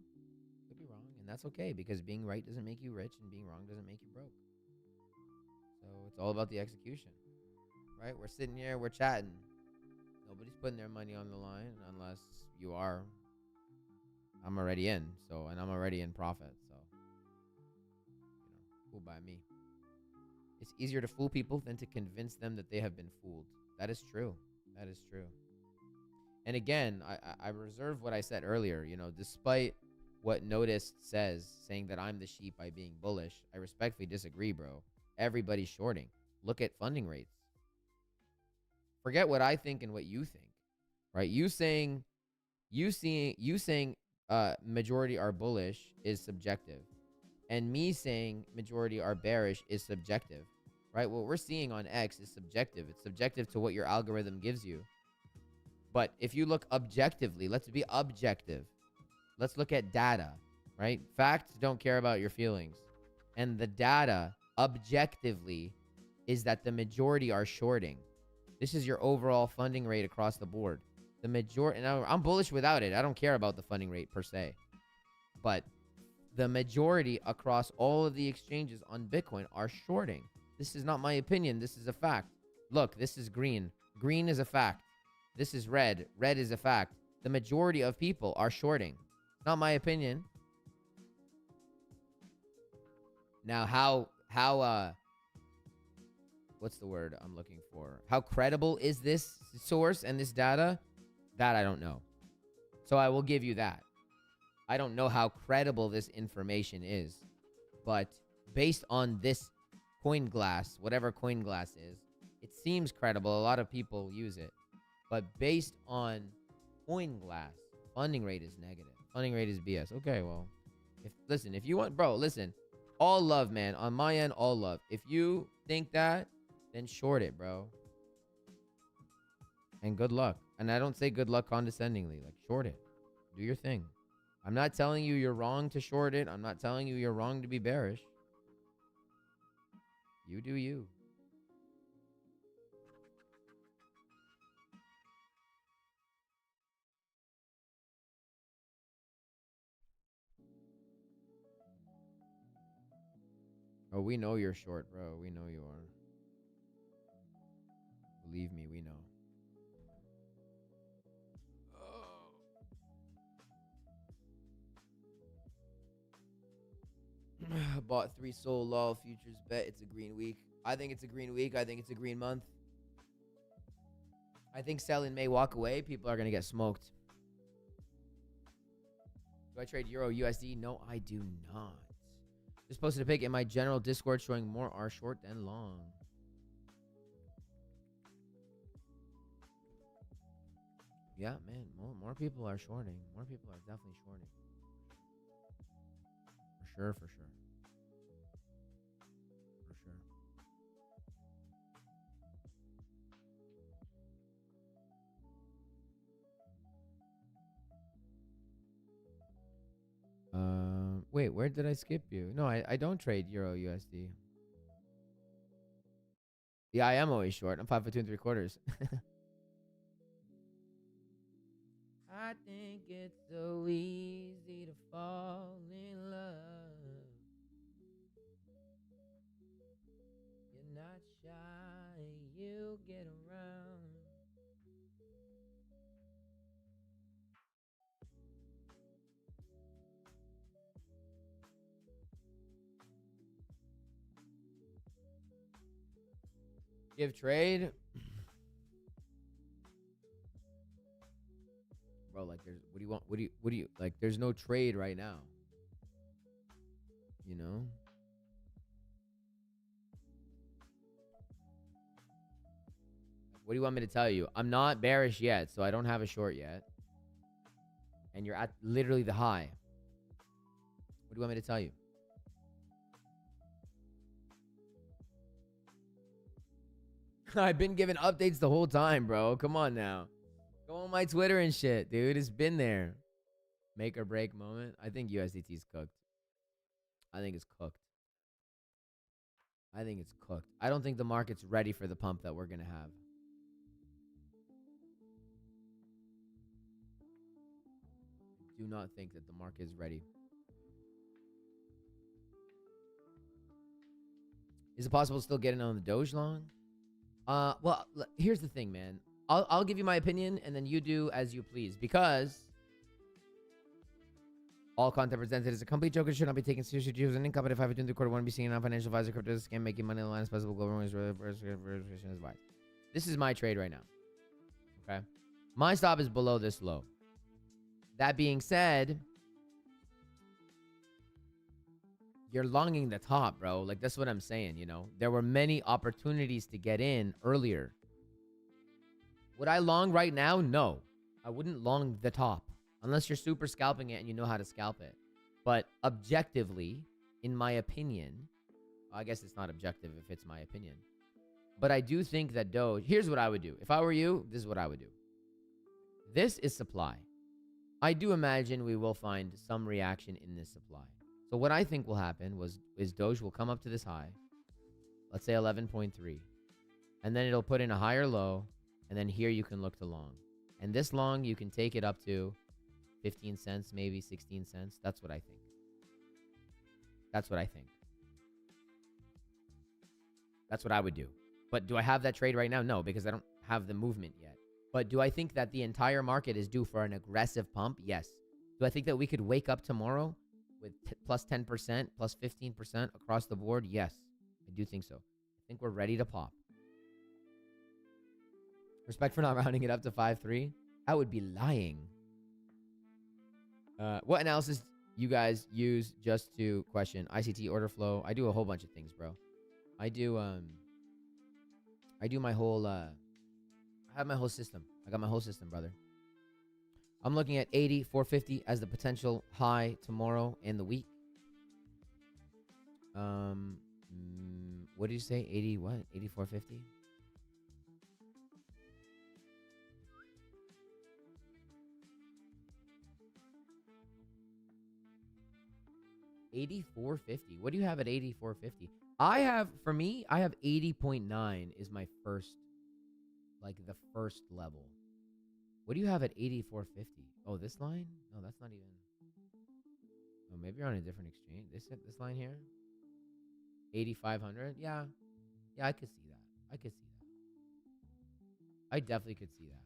Could be wrong. And that's okay, because being right doesn't make you rich and being wrong doesn't make you broke. So it's all about the execution, right? We're sitting here, we're chatting. Nobody's putting their money on the line unless you are. I'm already in, and I'm already in profit, so fool by me. It's easier to fool people than to convince them that they have been fooled. That is true. That is true. And again, I reserve what I said earlier. Despite what Notice says, saying that I'm the sheep by being bullish, I respectfully disagree, bro. Everybody's shorting. Look at funding rates. Forget what I think and what you think, right? You saying majority are bullish is subjective, and me saying majority are bearish is subjective, right? What we're seeing on X is subjective. It's subjective to what your algorithm gives you. But if you look objectively, let's be objective. Let's look at data, right? Facts don't care about your feelings. And the data objectively is that the majority are shorting. This is your overall funding rate across the board. The majority, now I'm bullish without it. I don't care about the funding rate per se. But the majority across all of the exchanges on Bitcoin are shorting. This is not my opinion. This is a fact. Look, this is green. Green is a fact. This is red. Red is a fact. The majority of people are shorting. It's not my opinion. Now, how what's the word I'm looking for? How credible is this source and this data? That I don't know. So I will give you that. I don't know how credible this information is, but based on this CoinGlass, whatever CoinGlass is, it seems credible. A lot of people use it. But based on CoinGlass, funding rate is negative. Funding rate is BS. Okay, well, if you want, bro, listen, all love, man. On my end, all love. If you think that, then short it, bro. And good luck. And I don't say good luck condescendingly. Like, short it. Do your thing. I'm not telling you you're wrong to short it. I'm not telling you you're wrong to be bearish. You do you. Oh, we know you're short, bro. We know you are. Believe me, we know. Bought 3 Soul Law futures bet. It's a green week. I think it's a green week. I think it's a green month. I think selling may walk away. People are going to get smoked. Do I trade Euro USD? No, I do not. Just posted a pic in my general Discord showing more are short than long. Yeah, man. More people are shorting. More people are definitely shorting. For sure, for sure. For sure. Wait, where did I skip you? No, I don't trade Euro USD. Yeah, I am always short. I'm 5'2" 3/4. I think it's so easy to fall in love. You're not shy, you get around. Give trade. Bro, like there's what do you want? What do you like there's no trade right now. You know? What do you want me to tell you? I'm not bearish yet, so I don't have a short yet. And you're at literally the high. What do you want me to tell you? I've been giving updates the whole time, bro. Come on now. Go on my Twitter and shit, dude. It's been there. Make or break moment. I think USDT's cooked. I think it's cooked. I think it's cooked. I don't think the market's ready for the pump that we're going to have. I do not think that the market is ready. Is it possible to still get in on the Doge long? Well, here's the thing, man. I'll give you my opinion, and then you do as you please. Because all content presented is a complete joke and should not be taken seriously. Choose an income, but if I have doing the quarter one, be seeing a non-financial advisor, crypto scam, making money in the line, as possible, global advice. This is my trade right now. Okay, my stop is below this low. That being said, you're longing the top, bro. Like, that's what I'm saying, you know? There were many opportunities to get in earlier. Would I long right now? No. I wouldn't long the top. Unless you're super scalping it and you know how to scalp it. But objectively, in my opinion, I guess it's not objective if it's my opinion. But I do think that Doge, here's what I would do. If I were you, this is what I would do. This is supply. I do imagine we will find some reaction in this supply. So what I think will happen is Doge will come up to this high. Let's say 11.3. And then it'll put in a higher low. And then here you can look to long. And this long, you can take it up to 15 cents, maybe 16 cents. That's what I think. That's what I think. That's what I would do. But do I have that trade right now? No, because I don't have the movement yet. But do I think that the entire market is due for an aggressive pump? Yes. Do I think that we could wake up tomorrow with plus 10%, plus 15% across the board? Yes, I do think so. I think we're ready to pop. Respect for not rounding it up to 5.3. I would be lying. What analysis you guys use just to question ICT order flow? I do a whole bunch of things, bro. I do my whole I have my whole system. I got my whole system, brother. I'm looking at 80,450 as the potential high tomorrow and the week. What did you say? 80 what? 84.50? $84.50. What do you have at $84.50? I have 80.9 is my first, like the first level. What do you have at 84.50? Oh, this line? No, that's not even. Oh, maybe you're on a different exchange. This line here? 8,500? Yeah. Yeah, I could see that. I could see that. I definitely could see that.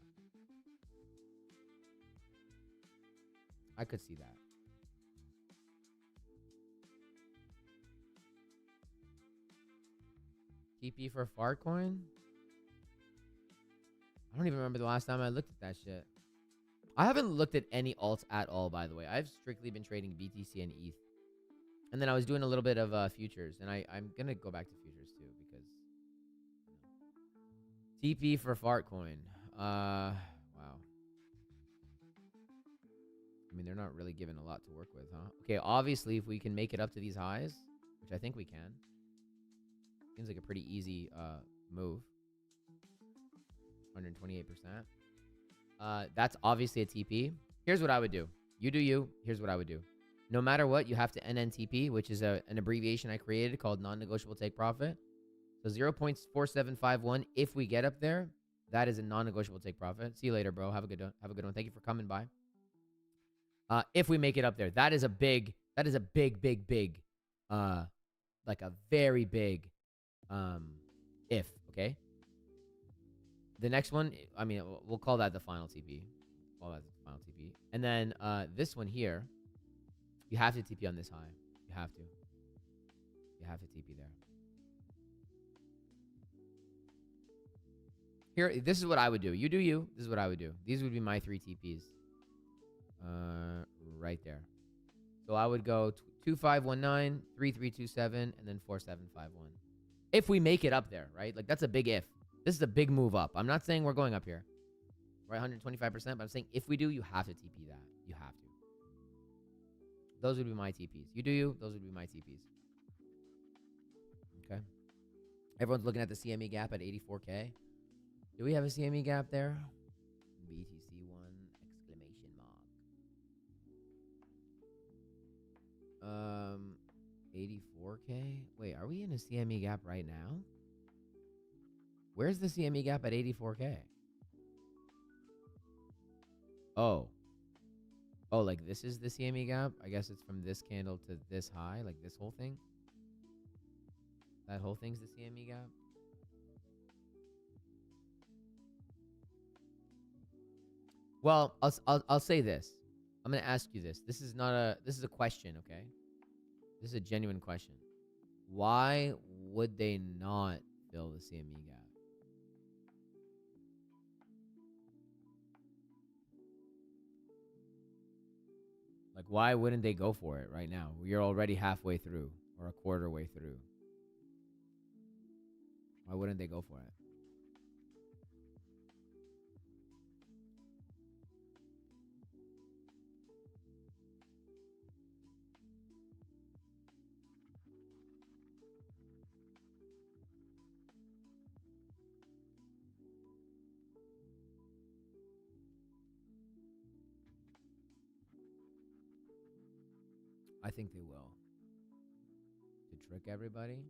I could see that. TP for Farcoin? I don't even remember the last time I looked at that shit. I haven't looked at any alts at all, by the way. I've strictly been trading BTC and ETH. And then I was doing a little bit of futures. And I'm going to go back to futures too. Because TP for Fartcoin. Wow. I mean, they're not really giving a lot to work with, huh? Okay, obviously, if we can make it up to these highs, which I think we can. Seems like a pretty easy move. 128%. That's obviously a TP. Here's what I would do. You do you. Here's what I would do. No matter what, you have to NNTP, which is an abbreviation I created called non-negotiable take profit. So 0.4751. If we get up there, that is a non-negotiable take profit. See you later, bro. Have a good one. Have a good one. Thank you for coming by. If we make it up there, that is a big, like a very big if, okay? The next one, I mean, we'll call that the final TP. Call that the final TP. And then this one here, you have to TP on this high. You have to. You have to TP there. Here, this is what I would do. You do you. This is what I would do. These would be my 3 TPs. Right there. So I would go 2519, 3327, and then 4751. If we make it up there, right? Like, that's a big if. This is a big move up. I'm not saying we're going up here. Right, 125%, but I'm saying if we do, you have to TP that. You have to. Those would be my TPs. You do you. Those would be my TPs. Okay. Everyone's looking at the CME gap at 84K. Do we have a CME gap there? BTC 84K? Wait, are we in a CME gap right now? Where's the CME gap at 84K? Oh. Oh, like this is the CME gap? I guess it's from this candle to this high, like this whole thing? That whole thing's the CME gap? Well, I'll say this. I'm going to ask you this. This is a question, okay? This is a genuine question. Why would they not fill the CME gap? Like, why wouldn't they go for it right now? You're already halfway through or a quarter way through. Why wouldn't they go for it? I think they will. To trick everybody.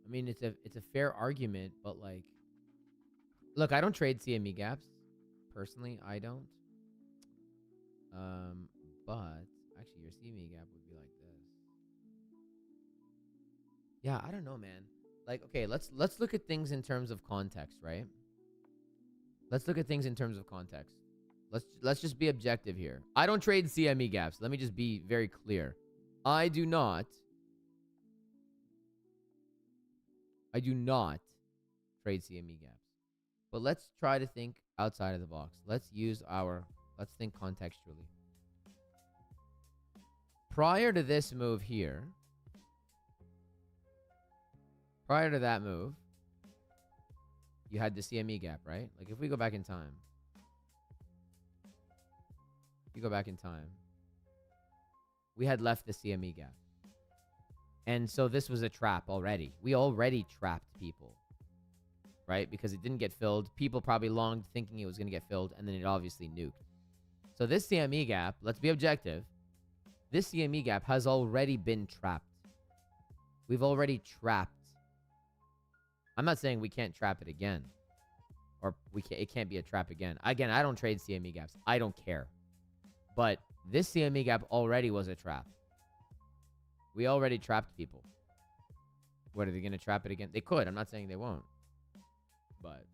I mean, it's a fair argument, but like, look, I don't trade CME gaps. Personally, I don't. But actually your CME gap would be like this. Yeah, I don't know, man. Like, okay, let's look at things in terms of context, right? Let's look at things in terms of context. Let's just be objective here. I don't trade CME gaps. Let me just be very clear. I do not trade CME gaps. But let's try to think outside of the box. Let's think contextually. Prior to this move here, prior to that move, you had the CME gap, right? Like if we go back in time, we had left the CME gap. And so this was a trap already. We already trapped people, right? Because it didn't get filled. People probably longed thinking it was going to get filled, and then it obviously nuked. So this CME gap, let's be objective. This CME gap has already been trapped. We've already trapped. I'm not saying we can't trap it again. Or it can't be a trap again. Again, I don't trade CME gaps. I don't care. But this CME gap already was a trap. We already trapped people. What, are they going to trap it again? They could. I'm not saying they won't. But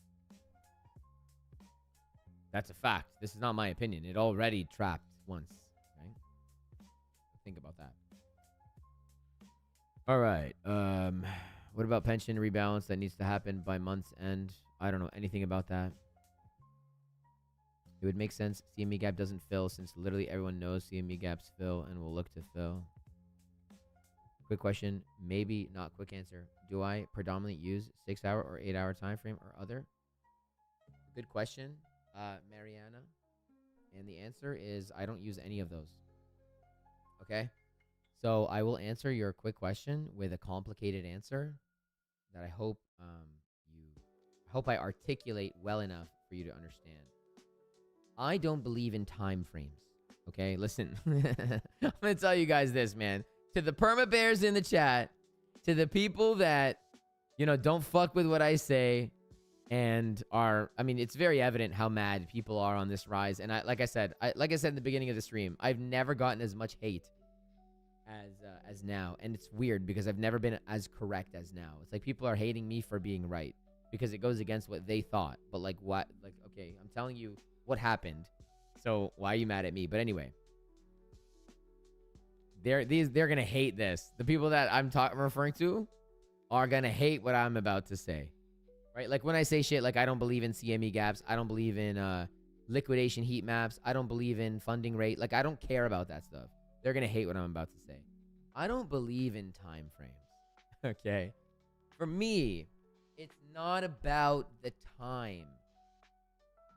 that's a fact. This is not my opinion. It already trapped once. Right? Think about that. All right. What about pension rebalance that needs to happen by month's end? I don't know anything about that. It would make sense. CME gap doesn't fill since literally everyone knows CME gaps fill and will look to fill. Quick question, maybe not quick answer. Do I predominantly use 6-hour or 8-hour time frame or other? Good question, Mariana. And the answer is I don't use any of those. Okay? So I will answer your quick question with a complicated answer that I hope I articulate well enough for you to understand. I don't believe in time frames. Okay, listen. I'm gonna tell you guys this, man. To the perma bears in the chat, to the people that, you know, don't fuck with what I say and are, I mean, it's very evident how mad people are on this rise. And like I said in the beginning of the stream, I've never gotten as much hate as now. And it's weird because I've never been as correct as now. It's like people are hating me for being right because it goes against what they thought. But like what? Like, okay, I'm telling you what happened. So why are you mad at me? But anyway, they're gonna hate this. The people that I'm referring to are gonna hate what I'm about to say, right? Like when I say shit like I don't believe in CME gaps, I don't believe in liquidation heat maps, I don't believe in funding rate. Like I don't care about that stuff. They're gonna hate what I'm about to say. I don't believe in time frames. Okay, for me, it's not about the time.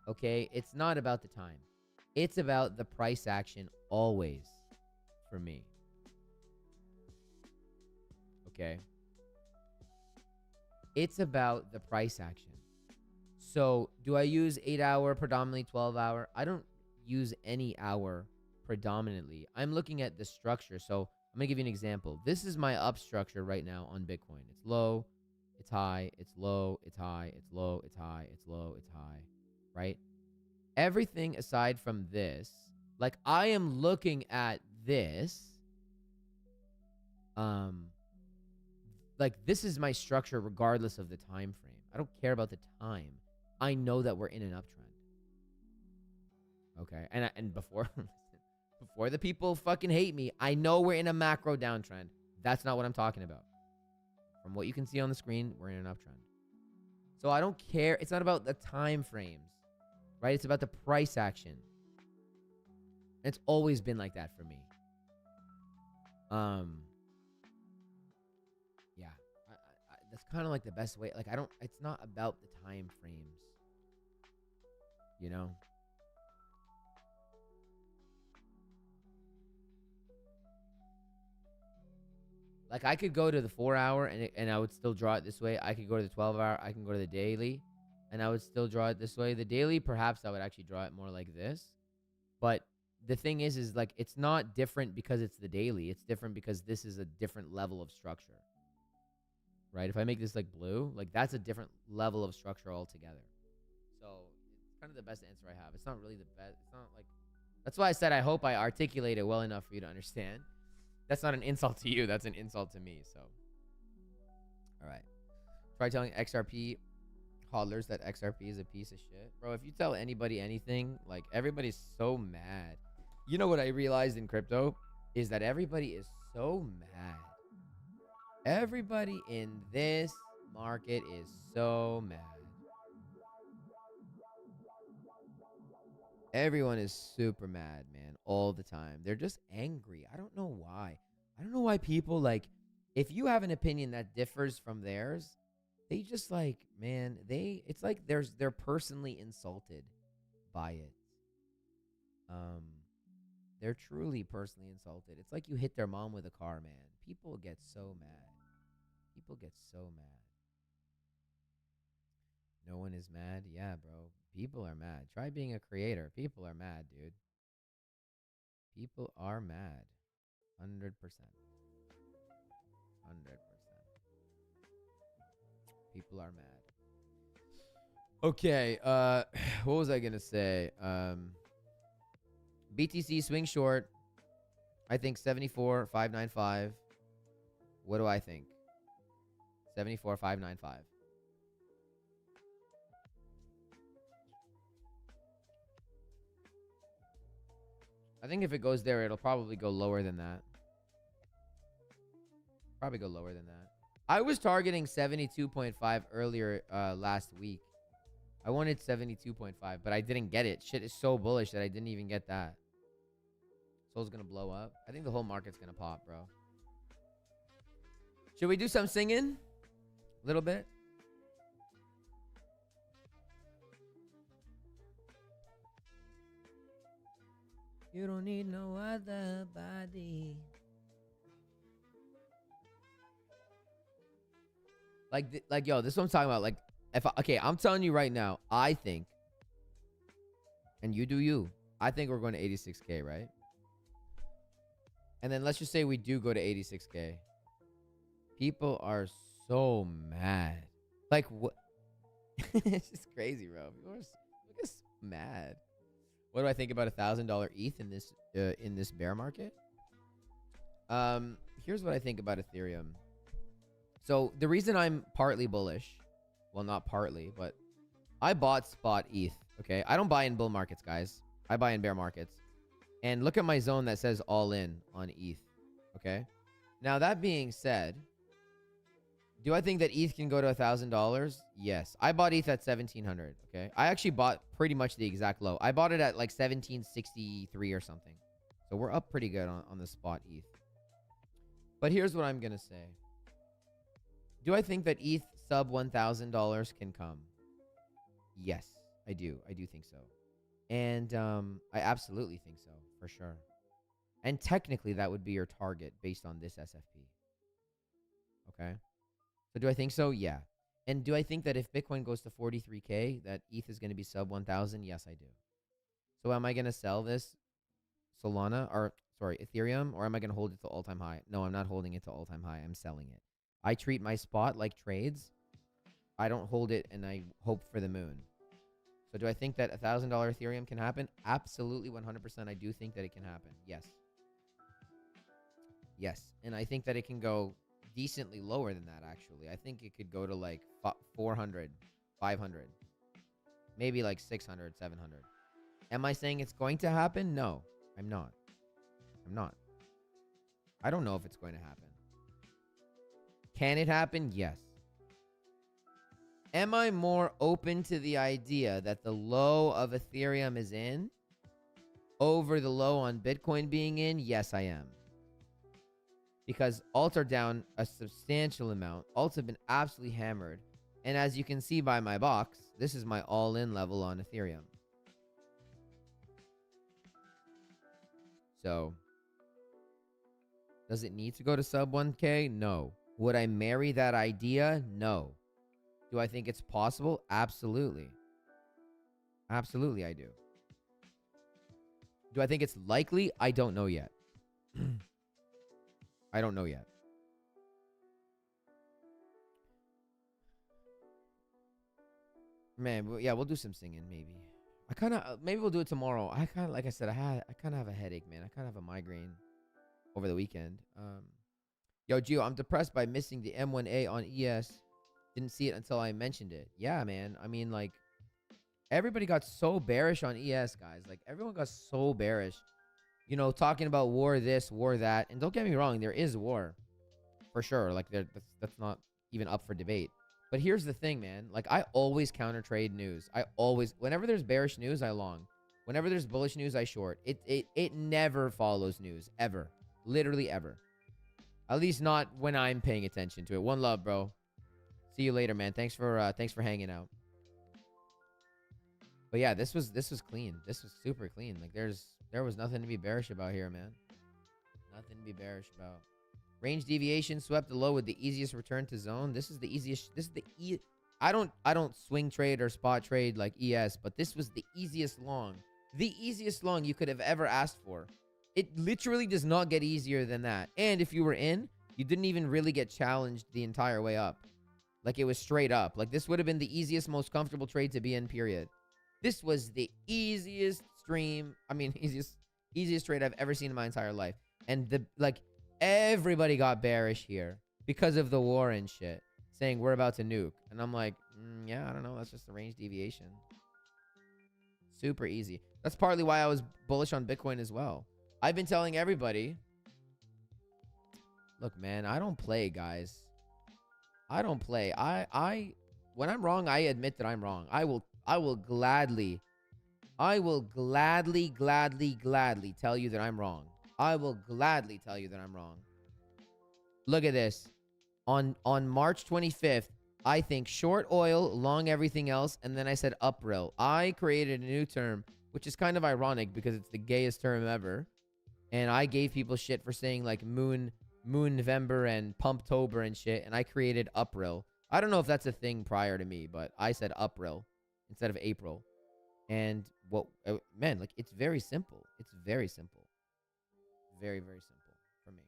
Okay, it's not about the time. It's about the price action always for me. Okay. It's about the price action. So do I use 8-hour, predominantly 12-hour? I don't use any hour predominantly. I'm looking at the structure. So I'm going to give you an example. This is my up structure right now on Bitcoin. It's low, it's high, it's low, it's high, it's low, it's high, it's low, it's high, right? Everything aside from this, like I am looking at this, like this is my structure regardless of the time frame. I don't care about the time. I know that we're in an uptrend. Okay, and before before the people fucking hate me, I know we're in a macro downtrend. That's not what I'm talking about. From what you can see on the screen, we're in an uptrend. So I don't care. It's not about the time frames, right? It's about the price action. It's always been like that for me. Yeah, that's kind of like the best way. Like it's not about the time frames, you know? Like I could go to the 4 hour and I would still draw it this way. I could go to the 12 hour. I can go to the daily and I would still draw it this way. The daily, perhaps I would actually draw it more like this. But the thing is like, it's not different because it's the daily. It's different because this is a different level of structure, right? If I make this like blue, like that's a different level of structure altogether. So it's kind of the best answer I have. It's not really the best. It's not like, that's why I said I hope I articulate it well enough for you to understand. That's not an insult to you. That's an insult to me. So, all right. Try telling XRP hodlers that XRP is a piece of shit. Bro, if you tell anybody anything, like everybody's so mad. You know what I realized in crypto is that everybody is so mad. Everybody in this market is so mad. Everyone is super mad, man, all the time. They're just angry. I don't know why. I don't know why people, like, if you have an opinion that differs from theirs, they just, like, man, it's like they're personally insulted by it. They're truly personally insulted. It's like you hit their mom with a car, man. People get so mad. People get so mad. No one is mad? Yeah, bro. People are mad. Try being a creator. People are mad, dude. People are mad. 100%. 100%. People are mad. Okay, what was I gonna say? BTC swing short. I think 74,595. What do I think? 74,595. I think if it goes there, it'll probably go lower than that. Probably go lower than that. I was targeting 72.5 earlier last week. I wanted 72.5, but I didn't get it. Shit is so bullish that I didn't even get that. Soul's gonna blow up. I think the whole market's gonna pop, bro. Should we do some singing? A little bit? You don't need no other body. Like, yo, this is what I'm talking about. Like, okay, I'm telling you right now, I think, and you do you, I think we're going to 86K, right? And then let's just say we do go to 86K. People are so mad. Like, what? It's just crazy, bro. People are just mad. What do I think about $1,000 ETH in this bear market? Here's what I think about Ethereum. So the reason I'm partly bullish, well, not partly, but I bought spot ETH. Okay, I don't buy in bull markets, guys. I buy in bear markets. And look at my zone that says all in on ETH. Okay. Now that being said, do I think that ETH can go to $1,000? Yes. I bought ETH at 1,700. Okay. I actually bought pretty much the exact low. I bought it at like 1,763 or something. So we're up pretty good on the spot ETH. But here's what I'm going to say. Do I think that ETH sub $1,000 can come? Yes, I do. I do think so. And I absolutely think so, for sure. And technically, that would be your target based on this SFP. Okay? So do I think so? Yeah. And do I think that if Bitcoin goes to 43K, that ETH is going to be sub 1,000? Yes, I do. So am I going to sell this Solana or sorry, Ethereum, or am I going to hold it to all-time high? No, I'm not holding it to all-time high. I'm selling it. I treat my spot like trades. I don't hold it and I hope for the moon. So do I think that $1,000 Ethereum can happen? Absolutely, 100%. I do think that it can happen. Yes. Yes. And I think that it can go decently lower than that, actually. I think it could go to like 400, 500. Maybe like 600, 700. Am I saying it's going to happen? No, I'm not. I'm not. I don't know if it's going to happen. Can it happen? Yes. Am I more open to the idea that the low of Ethereum is in over the low on Bitcoin being in? Yes, I am. Because alts are down a substantial amount. Alts have been absolutely hammered. And as you can see by my box, this is my all-in level on Ethereum. So, does it need to go to sub 1K? No. Would I marry that idea? No. Do I think it's possible? Absolutely. Absolutely, I do. Do I think it's likely? I don't know yet. I don't know yet. Man, yeah, we'll do some singing maybe. Maybe we'll do it tomorrow. Like I said, I kind of have a headache, man. I kind of have a migraine over the weekend. Yo, Gio, I'm depressed by missing the M1A on ES. Didn't see it until I mentioned it. Yeah, man. I mean, like, everybody got so bearish on ES, guys. Like, everyone got so bearish. You know, talking about war this, war that. And don't get me wrong, there is war. For sure. Like, that's not even up for debate. But here's the thing, man. Like, I always counter trade news. Whenever there's bearish news, I long. Whenever there's bullish news, I short. It never follows news. Ever. Literally ever. At least not when I'm paying attention to it. One love, bro. See you later, man. Thanks for hanging out. But yeah, this was clean. This was super clean. Like there was nothing to be bearish about here, man. Nothing to be bearish about. Range deviation swept the low with the easiest return to zone. This is the easiest. I don't swing trade or spot trade like ES, but this was the easiest long. The easiest long you could have ever asked for. It literally does not get easier than that. And if you were in, you didn't even really get challenged the entire way up. Like, it was straight up. Like, this would have been the easiest, most comfortable trade to be in, period. This was the easiest easiest trade I've ever seen in my entire life. And everybody got bearish here because of the war and shit, saying we're about to nuke. And I'm like, yeah, I don't know. That's just the range deviation. Super easy. That's partly why I was bullish on Bitcoin as well. I've been telling everybody, look, man, I don't play, guys. I don't play. When I'm wrong, I admit that I'm wrong. I will gladly tell you that I'm wrong. I will gladly tell you that I'm wrong. Look at this. On March 25th, I think short oil, long everything else, and then I said uprill. I created a new term, which is kind of ironic because it's the gayest term ever. And I gave people shit for saying like Moon November and Pumptober and shit, and I created uprill. I don't know if that's a thing prior to me, but I said uprill instead of April. And man, like, it's very simple. It's very simple. Very, very simple for me.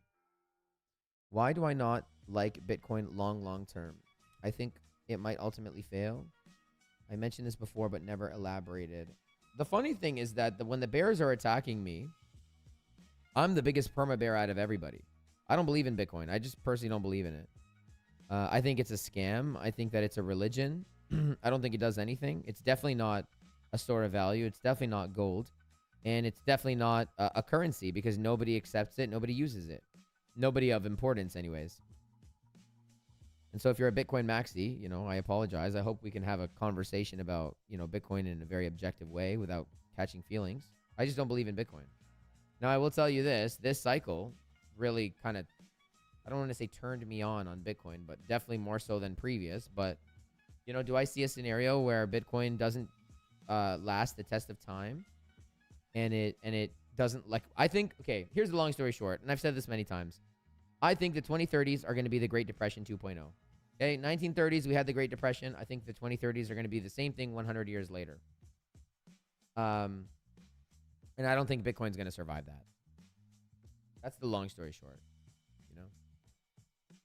Why do I not like Bitcoin long term? I think it might ultimately fail. I mentioned this before, but never elaborated. The funny thing is that when the bears are attacking me, I'm the biggest perma bear out of everybody. I don't believe in Bitcoin. I just personally don't believe in it. I think it's a scam. I think that it's a religion. I don't think it does anything. It's definitely not a store of value. It's definitely not gold. And it's definitely not a currency because nobody accepts it. Nobody uses it. Nobody of importance anyways. And so if you're a Bitcoin maxi, you know, I apologize. I hope we can have a conversation about, you know, Bitcoin in a very objective way without catching feelings. I just don't believe in Bitcoin. Now, I will tell you this cycle really kind of, I don't want to say turned me on Bitcoin, but definitely more so than previous. But, you know, do I see a scenario where Bitcoin doesn't last the test of time? And it doesn't, like, I think, okay, here's the long story short, and I've said this many times. I think the 2030s are going to be the Great Depression 2.0. Okay, 1930s, we had the Great Depression. I think the 2030s are going to be the same thing 100 years later. And I don't think Bitcoin's going to survive that. That's the long story short, you know?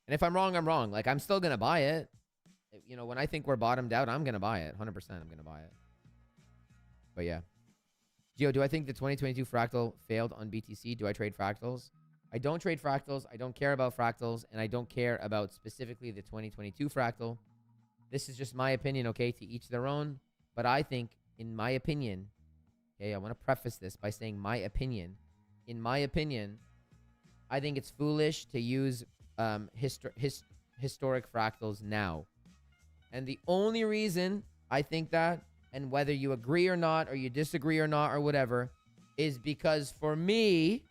And if I'm wrong, I'm wrong. Like, I'm still going to buy it. You know, when I think we're bottomed out, I'm going to buy it. 100% I'm going to buy it. But yeah. Gio, do I think the 2022 fractal failed on BTC? Do I trade fractals? I don't trade fractals. I don't care about fractals. And I don't care about specifically the 2022 fractal. This is just my opinion, okay? To each their own. But I think, in my opinion, okay, I want to preface this by saying my opinion. In my opinion, I think it's foolish to use historic fractals now. And the only reason I think that, and whether you agree or not, or you disagree or not, or whatever, is because for me,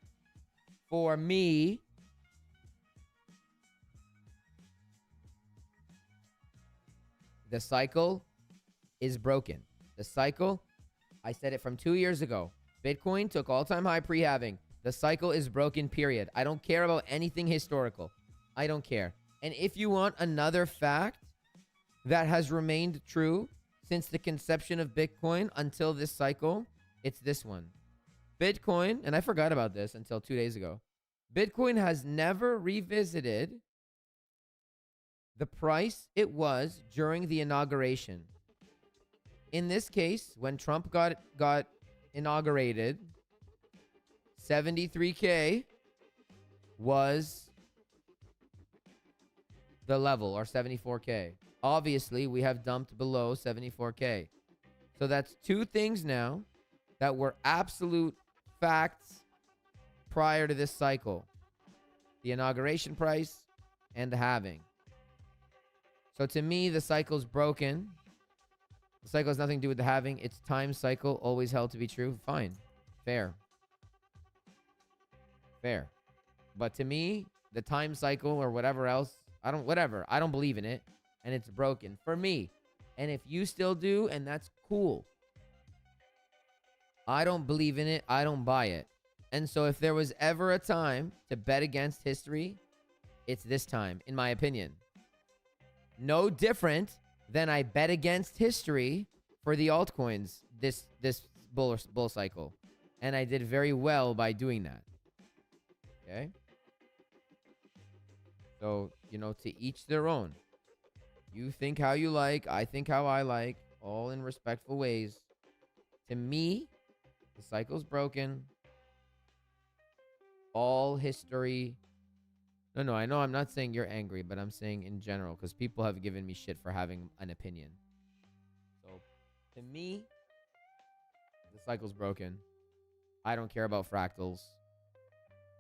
the cycle is broken. The cycle, I said it from 2 years ago. Bitcoin took all-time high pre-halving. The cycle is broken, period. I don't care about anything historical. I don't care. And if you want another fact that has remained true since the conception of Bitcoin until this cycle, it's this one. Bitcoin, and I forgot about this until 2 days ago, Bitcoin has never revisited the price it was during the inauguration. In this case, when Trump got inaugurated, 73K was the level, or 74K. Obviously, we have dumped below 74K. So that's two things now that were absolute facts prior to this cycle. The inauguration price and the halving. So to me, the cycle's broken. The cycle has nothing to do with the halving. It's time cycle, always held to be true. Fine. Fair. Fair. But to me, the time cycle or whatever else, I don't believe in it. And it's broken for me. And if you still do, and that's cool. I don't believe in it. I don't buy it. And so if there was ever a time to bet against history, it's this time, in my opinion. No different than I bet against history for the altcoins this bull cycle. And I did very well by doing that. Okay? So, you know, to each their own. You think how you like. I think how I like. All in respectful ways. To me, the cycle's broken. All history. No, I know I'm not saying you're angry, but I'm saying in general, because people have given me shit for having an opinion. So, to me, the cycle's broken. I don't care about fractals.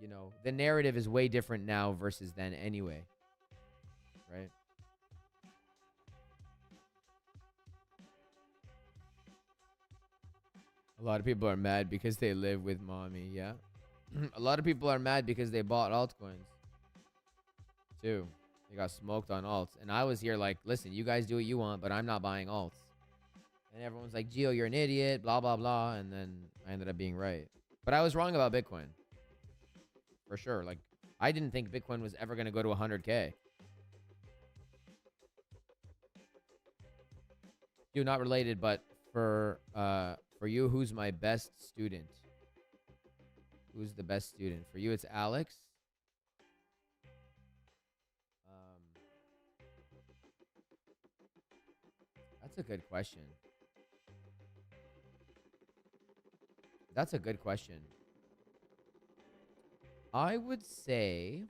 You know, the narrative is way different now versus then anyway. Right? A lot of people are mad because they live with mommy, yeah? A lot of people are mad because they bought altcoins. Too. They got smoked on alts. And I was here like, listen, you guys do what you want, but I'm not buying alts. And everyone's like, Gio, you're an idiot, blah, blah, blah. And then I ended up being right. But I was wrong about Bitcoin. For sure. Like, I didn't think Bitcoin was ever going to go to 100K. You're not related, but for you, who's my best student? Who's the best student? For you, it's Alex. That's a good question. That's a good question. I would say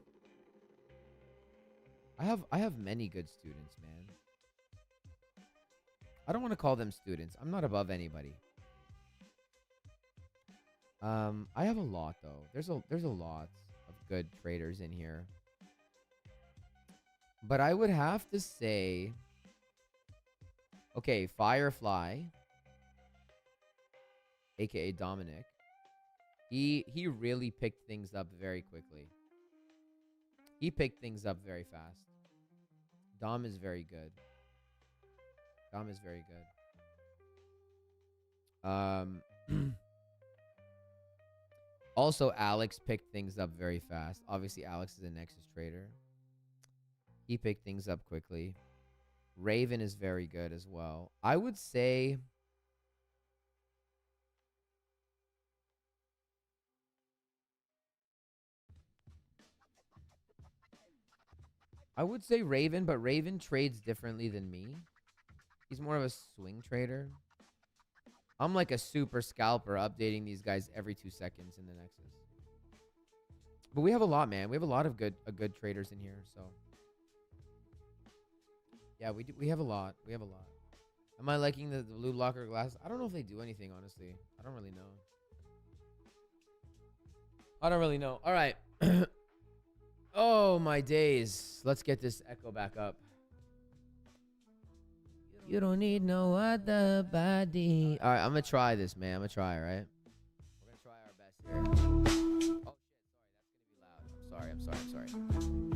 I have many good students, man. I don't want to call them students. I'm not above anybody. I have a lot though. There's a lot of good traders in here. But I would have to say, okay, Firefly, aka Dominic, he really picked things up very quickly. He picked things up very fast. Dom is very good. Dom is very good. Also, Alex picked things up very fast. Obviously, Alex is a Nexus trader. He picked things up quickly. Raven is very good as well. I would say I would say Raven, but Raven trades differently than me. He's more of a swing trader. I'm like a super scalper, updating these guys every 2 seconds in the Nexus. But we have a lot, man. We have a lot of good traders in here, so yeah, we have a lot. We have a lot. Am I liking the blue blocker glasses? I don't know if they do anything, honestly. I don't really know. I don't really know. All right. Oh, my days. Let's get this echo back up. You don't need no other body. All right, I'm going to try this, man. I'm going to try, right? We're going to try our best here. Oh, shit. Sorry. That's going to be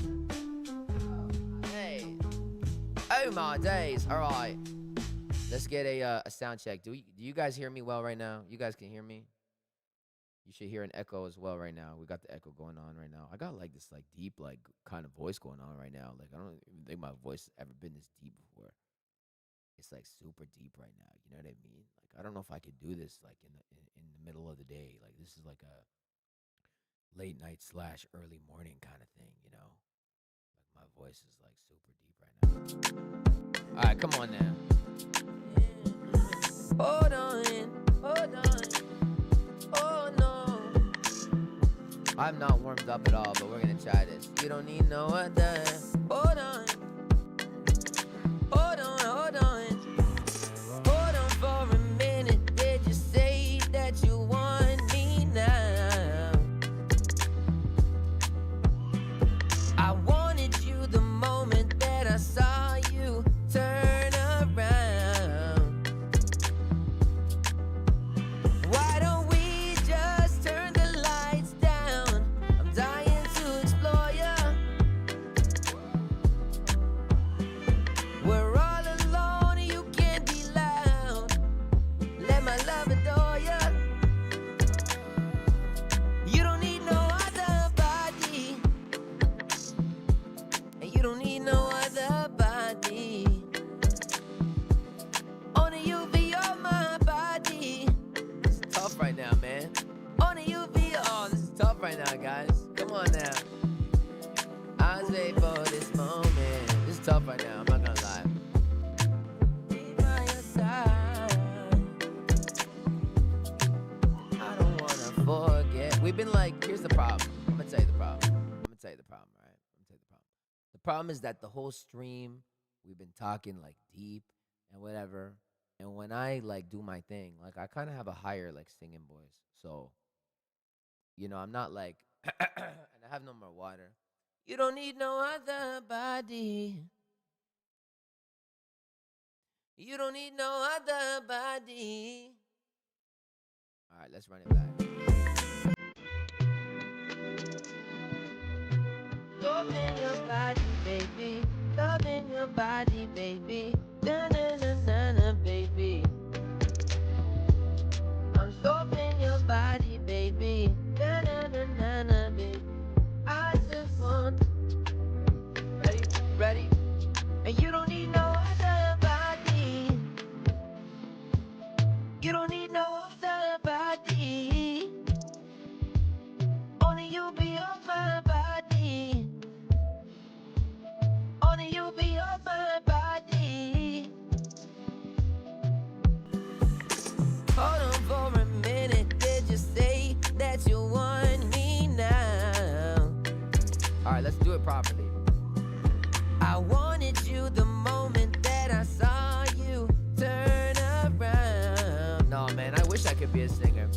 loud. I'm sorry. Hey. Oh, my days. All right. Let's get a sound check. Do you guys hear me well right now? You guys can hear me? You should hear an echo as well right now. We got the echo going on right now. I got like this like deep like kind of voice going on right now. Like I don't even think my voice has ever been this deep before. It's like super deep right now. You know what I mean? Like I don't know if I could do this like in the middle of the day. Like this is like a late night / early morning kind of thing, you know? Like my voice is like super deep right now. All right, come on now. Hold on. Oh no. I'm not warmed up at all, but we're gonna try this. You don't need no other. Hold on. Hold on for a minute. Did you say that you want me now? I wanted you the moment that I saw you turn around. Why don't we just turn the lights down? I'm dying to explore ya. We're all alone, you can't be loud. Let my love adore ya. You don't need no other body, and you don't need no other body. Only you be on my body. This is tough right now, man. Only you be. Oh, this is tough right now, guys. Come on now. I was waiting for this moment. This is tough right now. I'm not gonna lie. Be by your side. I don't wanna forget. We've been like, here's the problem. I'm gonna tell you the problem. Right? I'm gonna tell you the problem. The problem is that the whole stream, we've been talking like deep and whatever. And when I like do my thing, like I kind of have a higher like singing voice. So, you know, I'm not like, and I have no more water. You don't need no other body. You don't need no other body. All right, let's run it back. Love in your body, baby. Love in your body, baby. Na na na na na, baby. I'm so in your body, baby. Na na na na na, baby. I just want. Ready? And you don't need no other body. You don't need no other body. Only you be on my body. Only you be on my body. Hold on for a minute. Did you say that you want me now? All right, let's do it properly. I wanted you the moment that I saw you turn around. No, man, I wish I could be a singer.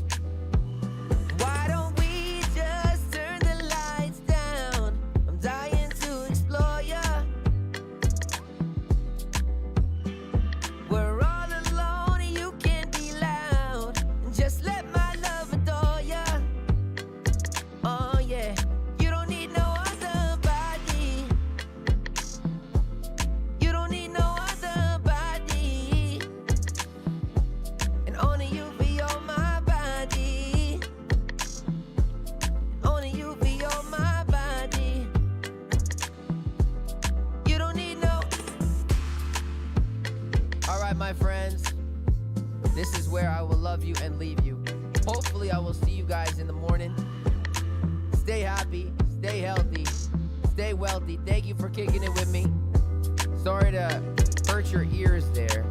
Why don't we just turn the lights down? I'm dying to explore ya. We're all alone, you can't be loud. Just let my love adore ya. Oh yeah, you don't need no other body. You don't need no other body. And only you be on my body. Only you be on my body. You don't need no. All right, my friends. This is where I will love you and leave you. Hopefully, I will see you guys in the morning. Stay happy, stay healthy, stay wealthy. Thank you for kicking it with me. Sorry to hurt your ears there.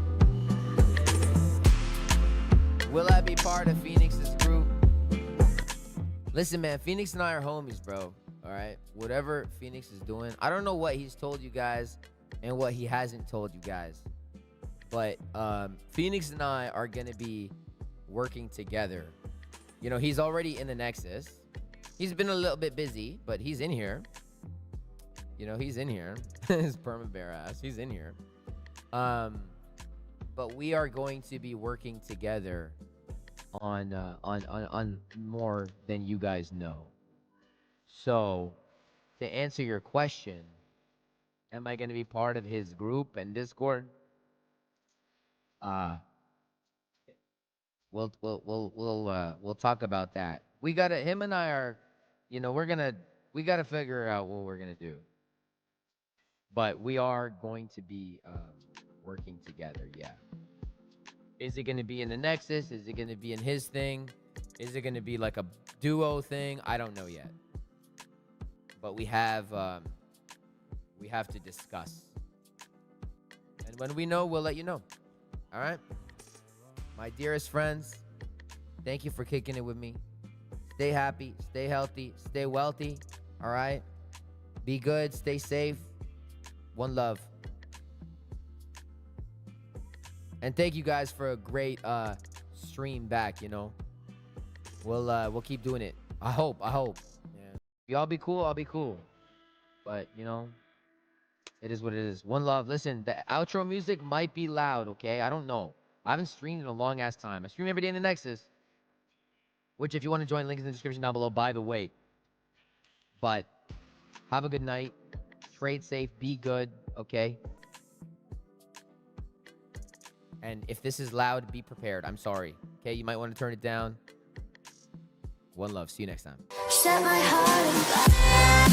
Will I be part of Phoenix's group? Listen, man, Phoenix and I are homies, bro. All right? Whatever Phoenix is doing, I don't know what he's told you guys and what he hasn't told you guys. But Phoenix and I are going to be working together. You know, he's already in the Nexus. He's been a little bit busy, but he's in here. You know, he's in here. His perma bear ass. He's in here. But we are going to be working together on more than you guys know. So, to answer your question, am I going to be part of his group and Discord? We'll talk about that. Him and I are, you know, we gotta figure out what we're gonna do. But we are going to be working together, yeah. Is it gonna be in the Nexus? Is it gonna be in his thing? Is it gonna be like a duo thing? I don't know yet. But we have to discuss. And when we know, we'll let you know. All right? My dearest friends, thank you for kicking it with me. Stay happy, stay healthy, stay wealthy. All right? Be good, stay safe. One love. And thank you guys for a great stream back, you know. We'll keep doing it. I hope. Yeah. Y'all be cool, I'll be cool. But, you know, it is what it is. One love. Listen, the outro music might be loud, okay? I don't know. I haven't streamed in a long ass time. I stream every day in the Nexus. Which, if you want to join, link is in the description down below, by the way. But have a good night. Trade safe. Be good, okay? And if this is loud, be prepared. I'm sorry. Okay, you might want to turn it down. One love. See you next time.
Set my heart on fire.